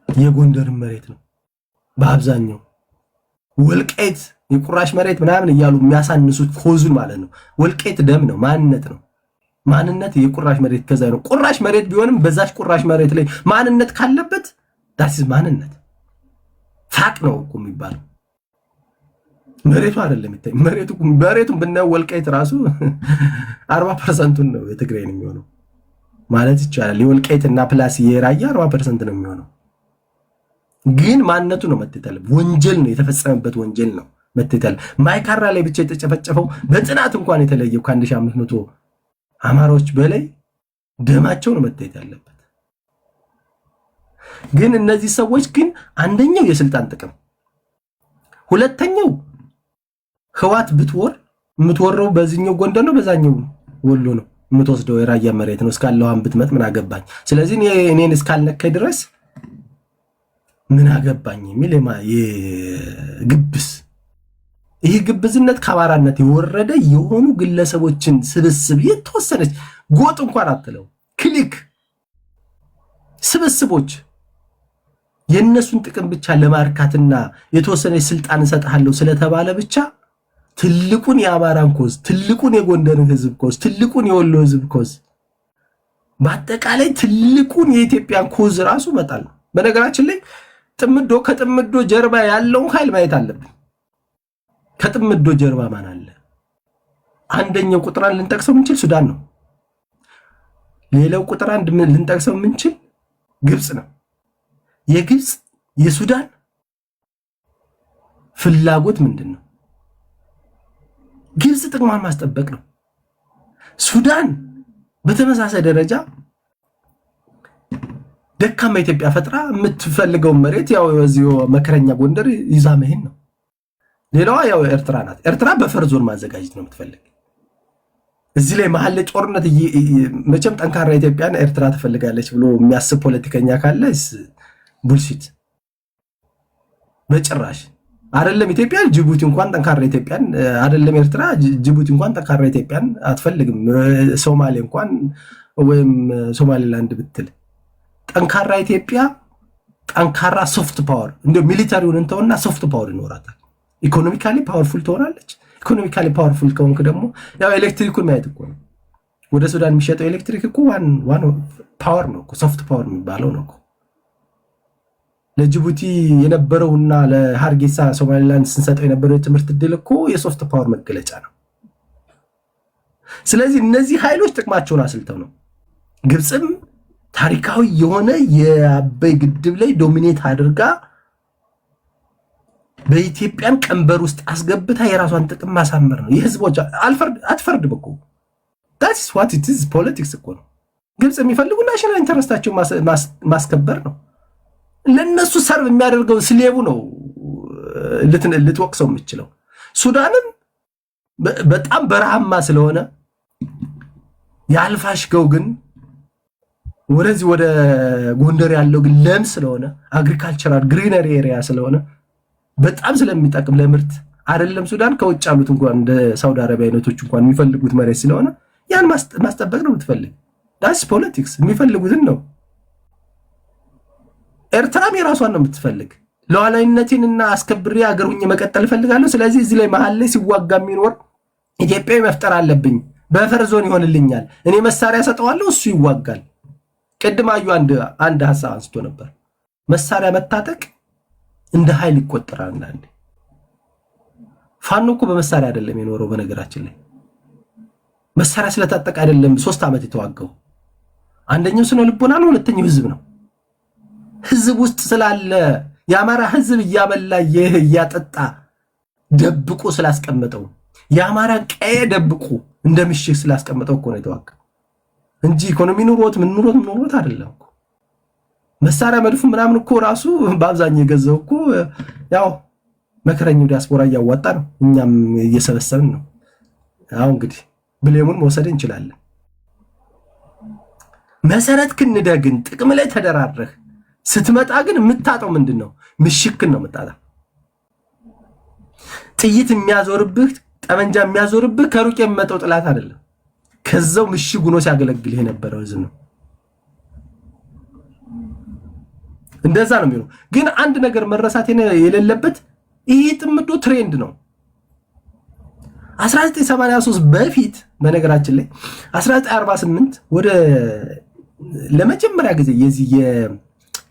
የጎንደር መሬት ነው። በአብዛኛው ወልቃይት የቁራሽ መሬት ምናምን እያሉ የሚያሳንሱት ኮዙን ማለት ነው። ወልቃይት ደም ነው፣ ማንነት ነው። ማንነት የቁራሽ መሬት ከዛ ነው። ቁራሽ መሬት ቢሆንም በዛች ቁራሽ መሬት ላይ ማንነት ካለበት ዳስ ማንነት ፋቅ ነው እኮ የሚባለው። መሬቱ አይደለም ይታይ መሬቱን ብናየው ወልቃይት ራሱ 40% ነው የትግራይ ነው የሚሆነው ማለት ይቻላል። የወልቃይትና ፕላስ የራያ 40% ነው የሚሆነው። ግን ማንነቱ ነው መተተል። ወንጀል ነው የተፈጸመበት ወንጀል ነው መተተል። ማይካራ ላይ ብቻ የተጨፈጨፈው በጥናት እንኳን የተለየው ከ1500 አማራዎች በላይ ደማቸው ነው መተት ያለበት። ግን እነዚህ ሰዎች ግን አንደኛው የስልጣን ጥቅም፣ ሁለተኛው ህወሓት ብትወር የምትወረው በዚህኛው ጎንደር ነው በዛኛው ወሎ ነው የምትወስደው የራያ መሬት ነው። እስካለውም ብትመጥ ምን አገባኝ፣ ስለዚህ እኔን እስካልነካይ ድረስ ምን አገባኝ የሚል የግብስ ይህ ግብዝነት ከአማራነት የወረደ የሆኑ ግለሰቦችን ስብስብ የተወሰነች ጎጥ እንኳን አትለው ክሊክ ስብስቦች የነሱን ጥቅም ብቻ ለማርካትና የተወሰነ ስልጣን እንሰጣለሁ ስለተባለ ብቻ ትልቁን የአማራን ኮዝ፣ ትልቁን የጎንደርን ህዝብ ኮዝ፣ ትልቁን የወሎ ህዝብ ኮዝ፣ በአጠቃላይ ትልቁን የኢትዮጵያን ኮዝ ራሱ መጣል ነው። በነገራችን ላይ ጥምዶ ከጥምዶ ጀርባ ያለውን ኃይል ማየት አለብን። ከጥምዶ ጀርባ ማን አለ? አንደኛው ቁጥር አንድ ልንጠቅሰው የምንችል ሱዳን ነው። ሌላው ቁጥር አንድ ልንጠቅሰው የምንችል ግብጽ ነው። የግብጽ የሱዳን ፍላጎት ምንድን ነው? ግብጽ ጥቅሟን ማስጠበቅ ነው። ሱዳን በተመሳሳይ ደረጃ ደካማ ኢትዮጵያ ፈጥራ የምትፈልገው መሬት ያው እዚሁ መከረኛ ጎንደር ይዛ መሄድ ነው። ሌላዋ ያው ኤርትራ ናት። ኤርትራ በፈር ዞን ማዘጋጀት ነው የምትፈልግ። እዚህ ላይ መሀል ላይ ጦርነት መቼም ጠንካራ ኢትዮጵያን ኤርትራ ትፈልጋለች ብሎ የሚያስብ ፖለቲከኛ ካለ ቡልሺት። በጭራሽ አይደለም። ኢትዮጵያ ጅቡቲ እንኳን ጠንካራ ኢትዮጵያን አይደለም፣ ኤርትራ ጅቡቲ እንኳን ጠንካራ ኢትዮጵያን አትፈልግም። ሶማሌ እንኳን ወይም ሶማሌላንድ ብትል ጠንካራ ኢትዮጵያ ጠንካራ ሶፍት ፓወር እንደ ሚሊታሪውን እንተውና ሶፍት ፓወር ይኖራታል። ኢኮኖሚካሊ ፓወርፉል ትሆናለች። ኢኮኖሚካሊ ፓወርፉል ከሆንክ ደግሞ ያው ኤሌክትሪኩን ማየት እኮ ነው። ወደ ሱዳን የሚሸጠው ኤሌክትሪክ እኮ ዋን ፓወር ነው እኮ፣ ሶፍት ፓወር የሚባለው ነው እኮ። ለጅቡቲ የነበረውና ለሃርጌሳ ሶማሊላንድ ስንሰጠው የነበረው የትምህርት ዕድል እኮ የሶፍት ፓወር መገለጫ ነው። ስለዚህ እነዚህ ኃይሎች ጥቅማቸውን አስልተው ነው። ግብፅም ታሪካዊ የሆነ የአባይ ግድብ ላይ ዶሚኔት አድርጋ በኢትዮጵያን ቀንበር ውስጥ አስገብታ የራሷን ጥቅም ማሳመር ነው። የህዝቦች አትፈርድም እኮ that's what it is politics እኮ ነው። ግብፅ የሚፈልጉ ናሽናል ኢንተረስታቸው ማስከበር ነው። ለነሱ ሰርቭ የሚያደርገው ስሌቡ ነው ልትወቅሰው የምችለው። ሱዳንም በጣም በረሃማ ስለሆነ ያልፋሽገው ግን ወደዚህ ወደ ጎንደር ያለው ግን ለም ስለሆነ አግሪካልቸራል ግሪነሪ ኤሪያ ስለሆነ በጣም ስለሚጠቅም ለምርት አይደለም ሱዳን ከውጭ ያሉት እንኳን እንደ ሳውዲ አረቢያ አይነቶች እንኳን የሚፈልጉት መሬት ስለሆነ ያን ማስጠበቅ ነው የምትፈልግ። ዳስ ፖለቲክስ የሚፈልጉትን ነው። ኤርትራም የራሷን ነው የምትፈልግ። ሉዓላዊነቴንና አስከብሬ አገሩኝ መቀጠል እፈልጋለሁ። ስለዚህ እዚህ ላይ መሀል ላይ ሲዋጋ የሚኖር ኢትዮጵያዊ መፍጠር አለብኝ። በፈር ዞን ይሆንልኛል፣ እኔ መሳሪያ ሰጠዋለሁ፣ እሱ ይዋጋል። ቅድም አዩ አንድ ሐሳብ አንስቶ ነበር። መሳሪያ መታጠቅ እንደ ኃይል ይቆጠራል። አንዴ ፋኖ እኮ በመሳሪያ አይደለም የኖረው። በነገራችን ላይ መሳሪያ ስለታጠቀ አይደለም 3 ዓመት የተዋጋው። አንደኛው ስነ ልቦና ነው፣ ሁለተኛው ህዝብ ነው። ህዝብ ውስጥ ስላለ የአማራ ህዝብ እያበላ እያጠጣ ደብቆ ስላስቀመጠው የአማራ ቀየ ደብቆ እንደ ምሽግ ስላስቀመጠው እኮ ነው የተዋጋ እንጂ ኢኮኖሚ ኑሮት ምን ኑሮት አይደለም እኮ። መሳሪያ መድፉ ምናምን እኮ ራሱ በአብዛኛው የገዛው እኮ ያው መከረኛው ዲያስፖራ እያዋጣ ነው፣ እኛም እየሰበሰብን ነው። አሁን እንግዲህ ብሌሙን መውሰድ እንችላለን። መሰረት ክንደ ግን ጥቅም ላይ ተደራረህ ስትመጣ ግን የምታጣው ምንድነው? ምሽክን ነው የምታጣው። ጥይት የሚያዞርብህ ጠመንጃ የሚያዞርብህ ከሩቅ የሚመጣው ጥላት አይደለም፣ ከዛው ምሽግ ሆኖ ሲያገለግልህ የነበረው ህዝብ ነው። እንደዛ ነው የሚሆነው። ግን አንድ ነገር መረሳት የሌለበት ይሄ ጥምዶ ትሬንድ ነው። 1983 በፊት በነገራችን ላይ 1948 ወደ ለመጀመሪያ ጊዜ የዚህ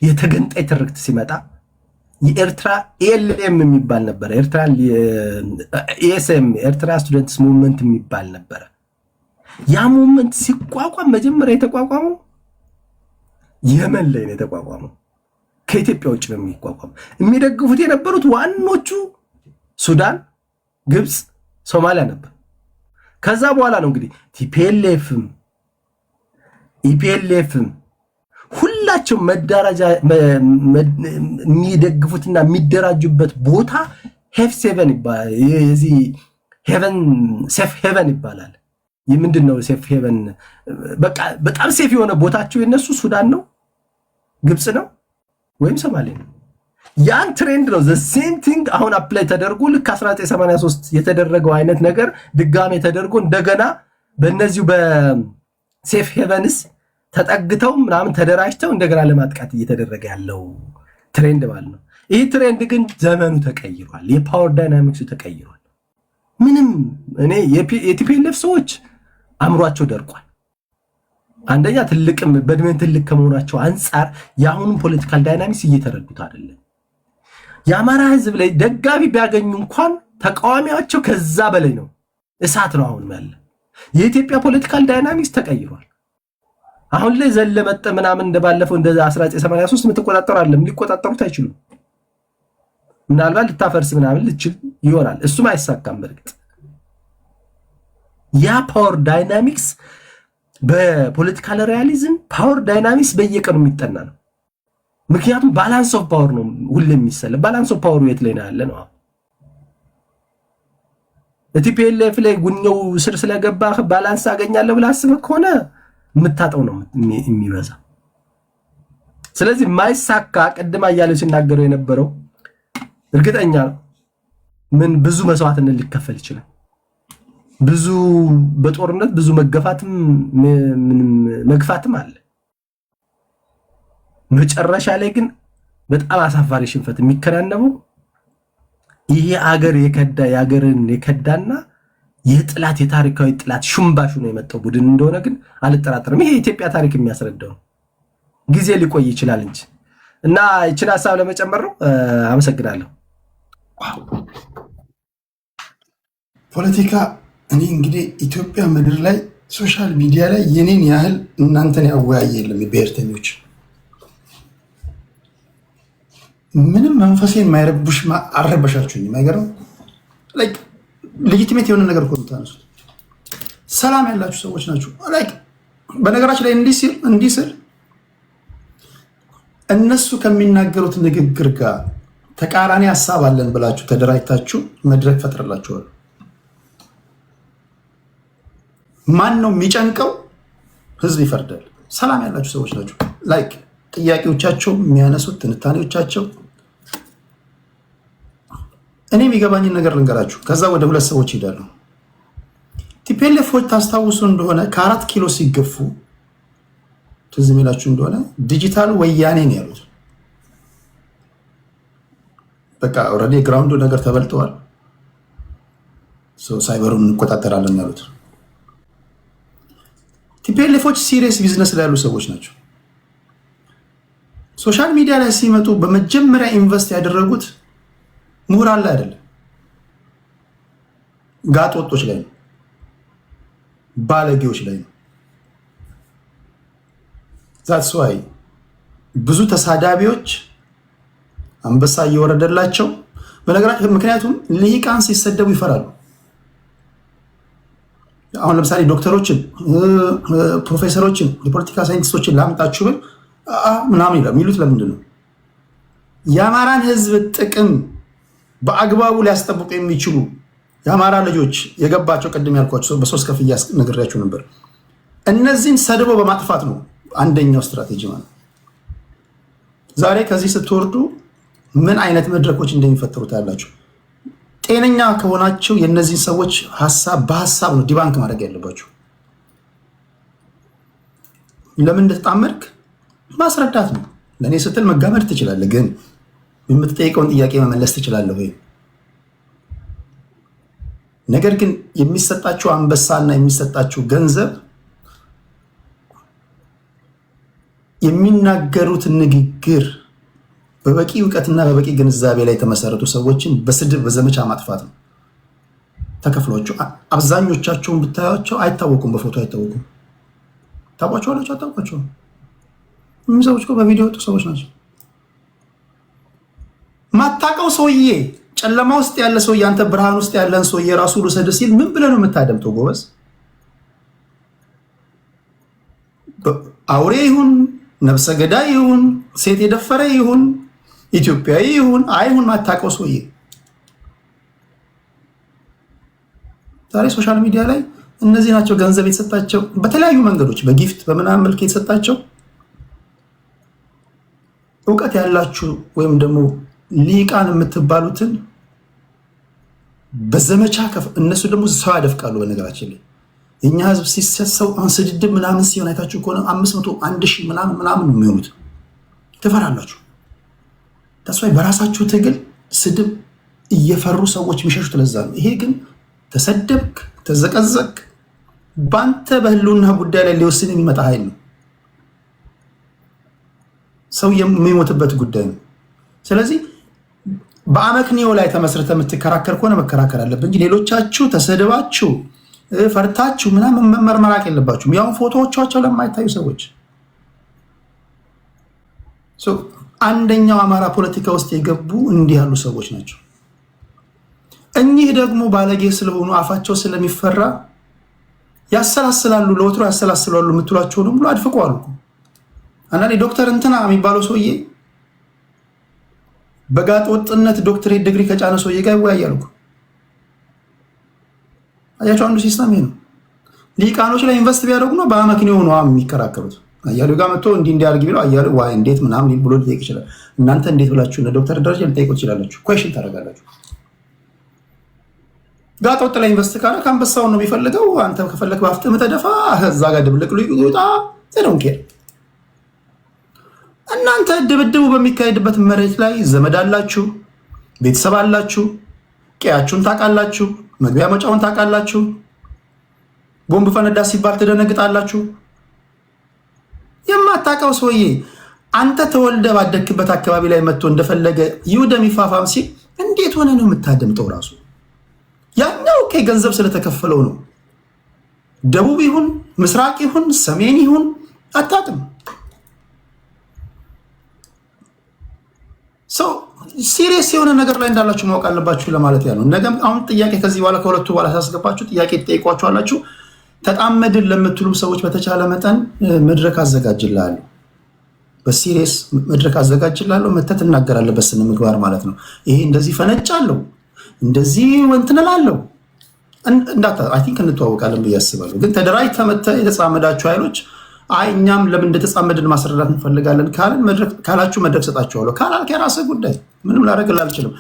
የተገንጣይ ትርክት ሲመጣ የኤርትራ ኤልኤም የሚባል ነበር። ኤርትራ ኤስኤም ኤርትራ ስቱደንትስ ሙቭመንት የሚባል ነበር። ያ ሙቭመንት ሲቋቋም መጀመሪያ የተቋቋመው የመን ላይ ነው የተቋቋመው። ከኢትዮጵያ ውጭ ነው የሚቋቋም። የሚደግፉት የነበሩት ዋኖቹ ሱዳን፣ ግብጽ፣ ሶማሊያ ነበር። ከዛ በኋላ ነው እንግዲህ ቲፒኤልኤፍም ኢፒኤልኤፍም ሁላቸው መዳራጃ የሚደግፉትና የሚደራጁበት ቦታ ሄፍ7 ይባላል። የዚህ ሄቨን ሴፍ ሄቨን ይባላል። ምንድነው ሴፍ ሄቨን? በቃ በጣም ሴፍ የሆነ ቦታቸው የነሱ ሱዳን ነው፣ ግብጽ ነው ወይም ሶማሌ ነው። ያን ትሬንድ ነው ዘ ሴም ቲንግ አሁን አፕላይ ተደርጎ ልክ 1983 የተደረገው አይነት ነገር ድጋሜ ተደርጎ እንደገና በእነዚሁ በሴፍ ሄቨንስ ተጠግተው ምናምን ተደራጅተው እንደገና ለማጥቃት እየተደረገ ያለው ትሬንድ ማለት ነው። ይህ ትሬንድ ግን ዘመኑ ተቀይሯል። የፓወር ዳይናሚክሱ ተቀይሯል። ምንም እኔ የቲፒኤልኤፍ ሰዎች አእምሯቸው ደርቋል። አንደኛ ትልቅም በእድሜን ትልቅ ከመሆናቸው አንጻር የአሁኑን ፖለቲካል ዳይናሚክስ እየተረዱት አይደለም። የአማራ ህዝብ ላይ ደጋፊ ቢያገኙ እንኳን ተቃዋሚያቸው ከዛ በላይ ነው። እሳት ነው አሁንም ያለ። የኢትዮጵያ ፖለቲካል ዳይናሚክስ ተቀይሯል። አሁን ላይ ዘለመጠ ምናምን እንደባለፈው እንደ 1983 የምትቆጣጠሩ አይደለም። ሊቆጣጠሩት አይችሉም። ምናልባት ልታፈርስ ምናምን ልችል ይሆናል። እሱም አይሳካም። በርግጥ ያ ፓወር ዳይናሚክስ በፖለቲካል ሪያሊዝም ፓወር ዳይናሚክስ በየቀኑ የሚጠና ነው። ምክንያቱም ባላንስ ኦፍ ፓወር ነው ሁሌ የሚሰለ። ባላንስ ኦፍ ፓወር የት ላይ ነው ያለ ነው? ቲፒኤልኤፍ ላይ ጉኛው ስር ስለገባ ባላንስ አገኛለሁ ብለህ አስበህ ከሆነ የምታጠው ነው የሚበዛ። ስለዚህ ማይሳካ ቅድማ እያለ ሲናገረው የነበረው እርግጠኛ ነው ምን ብዙ መስዋዕትነት ሊከፈል ይችላል። ብዙ በጦርነት ብዙ መገፋትም መግፋትም አለ። መጨረሻ ላይ ግን በጣም አሳፋሪ ሽንፈት የሚከናነበው ይሄ አገር የከዳ የአገርን የከዳና የጥላት የታሪካዊ ጥላት ሹምባሹ ነው የመጣው ቡድን እንደሆነ ግን አልጠራጠርም። ይሄ የኢትዮጵያ ታሪክ የሚያስረዳው ጊዜ ሊቆይ ይችላል እንጂ እና ይችን ሀሳብ ለመጨመር ነው። አመሰግናለሁ። ፖለቲካ እኔ እንግዲህ ኢትዮጵያ ምድር ላይ ሶሻል ሚዲያ ላይ የኔን ያህል እናንተን ያወያየ የለም። ብሔርተኞች ምንም መንፈሴን የማይረብሽ አልረበሻችሁኝም። አይገርም? ላይክ ሌጂቲሜት የሆነ ነገር እኮ የምታነሱት ሰላም ያላችሁ ሰዎች ናችሁ። ላይክ በነገራችን ላይ እንዲህ ስል እነሱ ከሚናገሩት ንግግር ጋር ተቃራኒ ሀሳብ አለን ብላችሁ ተደራጅታችሁ መድረክ ፈጥረላችኋል። ማን ነው የሚጨንቀው? ህዝብ ይፈርዳል። ሰላም ያላችሁ ሰዎች ናቸው። ላይክ ጥያቄዎቻቸው የሚያነሱት ትንታኔዎቻቸው እኔ የሚገባኝን ነገር ልንገራችሁ። ከዛ ወደ ሁለት ሰዎች ይሄዳሉ። ቲፒኤልኤፎች ታስታውሱ እንደሆነ ከ4 ኪሎ ሲገፉ ትዝ የሚላችሁ እንደሆነ ዲጂታል ወያኔ ነው ያሉት። በቃ ኦልሬዲ ግራውንዱ ነገር ተበልተዋል፣ ሳይበሩን እንቆጣጠራለን ያሉት ቲፒኤልኤፎች ሲሪየስ ቢዝነስ ላይ ያሉ ሰዎች ናቸው። ሶሻል ሚዲያ ላይ ሲመጡ በመጀመሪያ ኢንቨስት ያደረጉት ምሁራን ላይ አይደለም፣ ጋጥ ወጦች ላይ ነው፣ ባለጌዎች ላይ ነው። ዛትስ ዋይ ብዙ ተሳዳቢዎች አንበሳ እየወረደላቸው በነገራችን ምክንያቱም ልሂቃን ሲሰደቡ ይፈራሉ። አሁን ለምሳሌ ዶክተሮችን፣ ፕሮፌሰሮችን፣ የፖለቲካ ሳይንቲስቶችን ላምጣችሁ ብል ምናምን ይላል። የሚሉት ለምንድን ነው? የአማራን ህዝብ ጥቅም በአግባቡ ሊያስጠብቁ የሚችሉ የአማራ ልጆች የገባቸው ቅድም ያልኳቸው በሶስት ከፍያ ነግሬያችሁ ነበር። እነዚህን ሰድቦ በማጥፋት ነው አንደኛው ስትራቴጂ ማለት። ዛሬ ከዚህ ስትወርዱ ምን አይነት መድረኮች እንደሚፈጠሩት ያላችሁ። ጤነኛ ከሆናቸው የእነዚህን ሰዎች ሀሳብ በሀሳብ ነው ዲባንክ ማድረግ ያለባቸው። ለምን እንደተጣመድክ ማስረዳት ነው። ለእኔ ስትል መጋመድ ትችላለህ፣ ግን የምትጠይቀውን ጥያቄ መመለስ ትችላለህ ወይ? ነገር ግን የሚሰጣቸው አንበሳና የሚሰጣቸው ገንዘብ የሚናገሩት ንግግር በበቂ እውቀትና በበቂ ግንዛቤ ላይ የተመሰረቱ ሰዎችን በስድብ በዘመቻ ማጥፋት ነው ተከፍሏቸው። አብዛኞቻቸውን ብታያቸው አይታወቁም፣ በፎቶ አይታወቁም። ታውቋቸዋላችሁ? አታውቋቸውም። እነዚህ ሰዎች እኮ በቪዲዮ ወጡ ሰዎች ናቸው። ማታውቀው ሰውዬ፣ ጨለማ ውስጥ ያለ ሰውዬ፣ አንተ ብርሃን ውስጥ ያለን ሰውዬ ራሱ ልውሰድ ሲል ምን ብለህ ነው የምታደምጠው? ጎበዝ አውሬ ይሁን ነፍሰ ገዳይ ይሁን ሴት የደፈረ ይሁን ኢትዮጵያዊ ይሁን አይሁን ማታውቀው ሰውዬ ዛሬ ሶሻል ሚዲያ ላይ እነዚህ ናቸው ገንዘብ የተሰጣቸው በተለያዩ መንገዶች በጊፍት በምናምን መልክ የተሰጣቸው እውቀት ያላችሁ ወይም ደግሞ ሊቃን የምትባሉትን በዘመቻ እነሱ ደግሞ ሰው ያደፍቃሉ። በነገራችን ላይ የኛ ህዝብ ሲሰሰው አንስድድብ ምናምን ሲሆን አይታችሁ ከሆነ 500 1000 ምናምን የሚሆኑት ትፈራላችሁ። ተስፋዬ በራሳችሁ ትግል ስድብ እየፈሩ ሰዎች የሚሸሹት ለዛ ነው። ይሄ ግን ተሰደብክ ተዘቀዘቅ በአንተ በህልውና ጉዳይ ላይ ሊወስን የሚመጣ ኃይል ነው። ሰው የሚሞትበት ጉዳይ ነው። ስለዚህ በአመክንዮ ላይ ተመስርተ የምትከራከር ከሆነ መከራከር አለብህ እንጂ ሌሎቻችሁ ተሰድባችሁ ፈርታችሁ ምናምን መመርመራቅ የለባችሁም። ያው ፎቶዎቻቸው ለማይታዩ ሰዎች አንደኛው አማራ ፖለቲካ ውስጥ የገቡ እንዲህ ያሉ ሰዎች ናቸው። እኚህ ደግሞ ባለጌ ስለሆኑ አፋቸው ስለሚፈራ ያሰላስላሉ፣ ለወትሮ ያሰላስላሉ የምትሏቸውን ሁሉ አድፍቀዋል እኮ። አንዳንዴ ዶክተር እንትና የሚባለው ሰውዬ በጋጥ ወጥነት ዶክትሬት ዲግሪ ከጫነ ሰውዬ ጋር ይወያያሉ እኮ። አያቸው አንዱ ሲስተም ይሄ ነው። ሊቃኖች ላይ ኢንቨስት ቢያደርጉ ነው በአመክንዮ ነው የሚከራከሩት። አያሌው ጋር መጥቶ እንዲህ እንዲያርግ ቢለው አያሌው ዋይ እንዴት ምናምን ብሎ ሊጠይቅ ይችላል። እናንተ እንዴት ብላችሁ ነው ዶክተር ደረጃ ልጠይቁ ትችላላችሁ። ኩዌሽን ታደርጋላችሁ። ጋጥ ወጥ ላይ ኢንቨስት ካለ ከአንበሳውን ነው የሚፈልገው። አንተ ከፈለክ ባፍጥም ተደፋ እዛ ጋር ድብልቅ ይውጣ ዘዶን ኬር። እናንተ ድብድቡ በሚካሄድበት መሬት ላይ ዘመድ አላችሁ፣ ቤተሰብ አላችሁ፣ ቀያችሁን ታውቃላችሁ፣ መግቢያ መጫውን ታውቃላችሁ። ቦምብ ፈነዳ ሲባል ትደነግጣላችሁ። የማታውቀው ሰውዬ አንተ ተወልደ ባደክበት አካባቢ ላይ መጥቶ እንደፈለገ ይውደም ይፋፋም ሲል እንዴት ሆነ ነው የምታደምጠው? ራሱ ያኛው ገንዘብ ስለተከፈለው ነው። ደቡብ ይሁን ምስራቅ ይሁን ሰሜን ይሁን አታውቅም። ሰው ሲሪየስ የሆነ ነገር ላይ እንዳላችሁ ማወቅ አለባችሁ ለማለት ያለው። ነገም አሁን ጥያቄ ከዚህ በኋላ ከሁለቱ በኋላ ሳስገባችሁ ጥያቄ ትጠይቋችኋላችሁ። ተጣመድን ለምትሉም ሰዎች በተቻለ መጠን መድረክ አዘጋጅላለሁ፣ በሲሪየስ መድረክ አዘጋጅላለሁ። መተት እናገራለሁ በስነ ምግባር ማለት ነው። ይሄ እንደዚህ ፈነጫለሁ እንደዚህ ወንትነላለሁ እንዳታ አይ ቲንክ እንተዋወቃለን ብዬ አስባለሁ። ግን ተደራጅተህ መተህ የተጻመዳችሁ ኃይሎች አይ እኛም ለምን እንደተጻመድን ማስረዳት እንፈልጋለን ካላችሁ መድረክ ሰጣችኋለሁ። ካላልክ የራስህ ጉዳይ፣ ምንም ላደርግልህ አልችልም።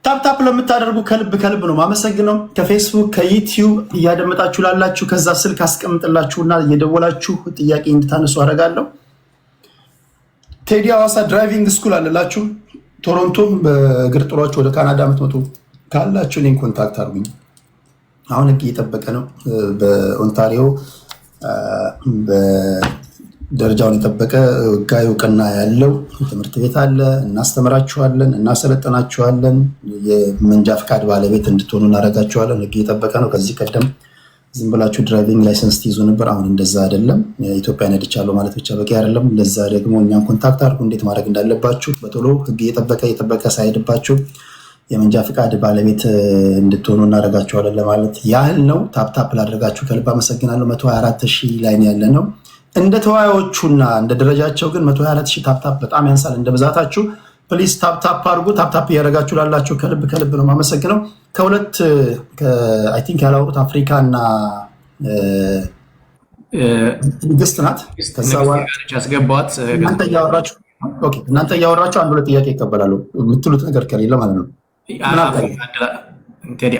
ታፕታፕ ለምታደርጉ ከልብ ነው ማመሰግነው። ከፌስቡክ ከዩቲዩብ እያደመጣችሁ ላላችሁ ከዛ ስልክ አስቀምጥላችሁና እየደወላችሁ ጥያቄ እንድታነሱ አደርጋለሁ። ቴዲ ሐዋሳ ድራይቪንግ ስኩል አለላችሁ። ቶሮንቶ በእግር ጥሯችሁ ወደ ካናዳ የምትመጡ ካላችሁ እኔን ኮንታክት አድርጉኝ። አሁን ህግ እየጠበቀ ነው በኦንታሪዮ ደረጃውን የጠበቀ ህጋዊ እውቅና ያለው ትምህርት ቤት አለ። እናስተምራችኋለን፣ እናሰለጥናችኋለን፣ የመንጃ ፍቃድ ባለቤት እንድትሆኑ እናደርጋችኋለን። ህግ እየጠበቀ ነው። ከዚህ ቀደም ዝም ብላችሁ ድራይቪንግ ላይሰንስ ትይዙ ነበር። አሁን እንደዛ አይደለም። ኢትዮጵያ ነድቻለሁ ማለት ብቻ በቂ አይደለም። ለዛ ደግሞ እኛን ኮንታክት አድርጉ፣ እንዴት ማድረግ እንዳለባችሁ በቶሎ ህግ እየጠበቀ ሳይሄድባችሁ የመንጃ ፍቃድ ባለቤት እንድትሆኑ እናደርጋችኋለን ለማለት ያህል ነው። ታፕታፕ ላደረጋችሁ ከልብ አመሰግናለሁ። 124,000 ላይ ያለ ነው። እንደ ተወያዮቹና እንደ ደረጃቸው ግን 124,000 ታፕታፕ በጣም ያንሳል። እንደ ብዛታችሁ ፕሊስ ታፕታፕ አድርጉ። ታፕታፕ እያደረጋችሁ ላላችሁ ከልብ ነው የማመሰግነው። ከሁለት አይ ቲንክ ያላወሩት አፍሪካ እና ንግስት ናት። ከዛ ያስገባት እናንተ እያወራችሁ አንድ ሁለት ጥያቄ ይቀበላሉ የምትሉት ነገር ከሌለ ማለት ነው።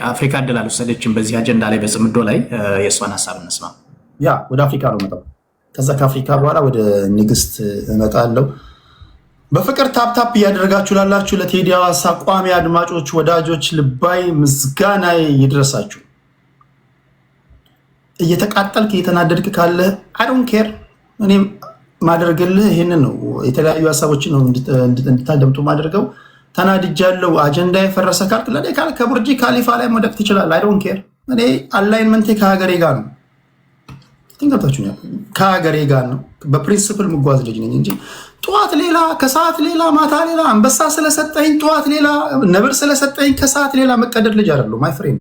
አፍሪካ እድል አልወሰደችም በዚህ አጀንዳ ላይ በጽምዶ ላይ የእሷን ሀሳብ እንስማ። ያ ወደ አፍሪካ ነው መጣው። ከዛ ከአፍሪካ በኋላ ወደ ንግስት እመጣለሁ። በፍቅር ታፕታፕ እያደረጋችሁ ላላችሁ ለቴዲ ሐዋሳ ቋሚ አድማጮች ወዳጆች ልባይ ምስጋና ይድረሳችሁ። እየተቃጠልክ እየተናደድክ ካለ አይ ዶንት ኬር። እኔ ማደርግልህ ይሄንን ነው። የተለያዩ ሀሳቦችን ነው እንድታደምጡ ማደርገው። ተናድጃለሁ አጀንዳ የፈረሰ ካልክ ለኔ ከቡርጂ ካሊፋ ላይ መውደቅ ትችላለህ። አይ ዶንት ኬር። እኔ አላይንመንቴ ከሀገሬ ጋር ነው። ትንገታችሁ ከሀገሬ ጋር ነው። በፕሪንሲፕል ምጓዝ ልጅ ነኝ እንጂ ጠዋት ሌላ ከሰዓት ሌላ ማታ ሌላ አንበሳ ስለሰጠኝ ጠዋት ሌላ ነብር ስለሰጠኝ ከሰዓት ሌላ መቀደድ ልጅ አይደለሁ ማይ ፍሬንድ።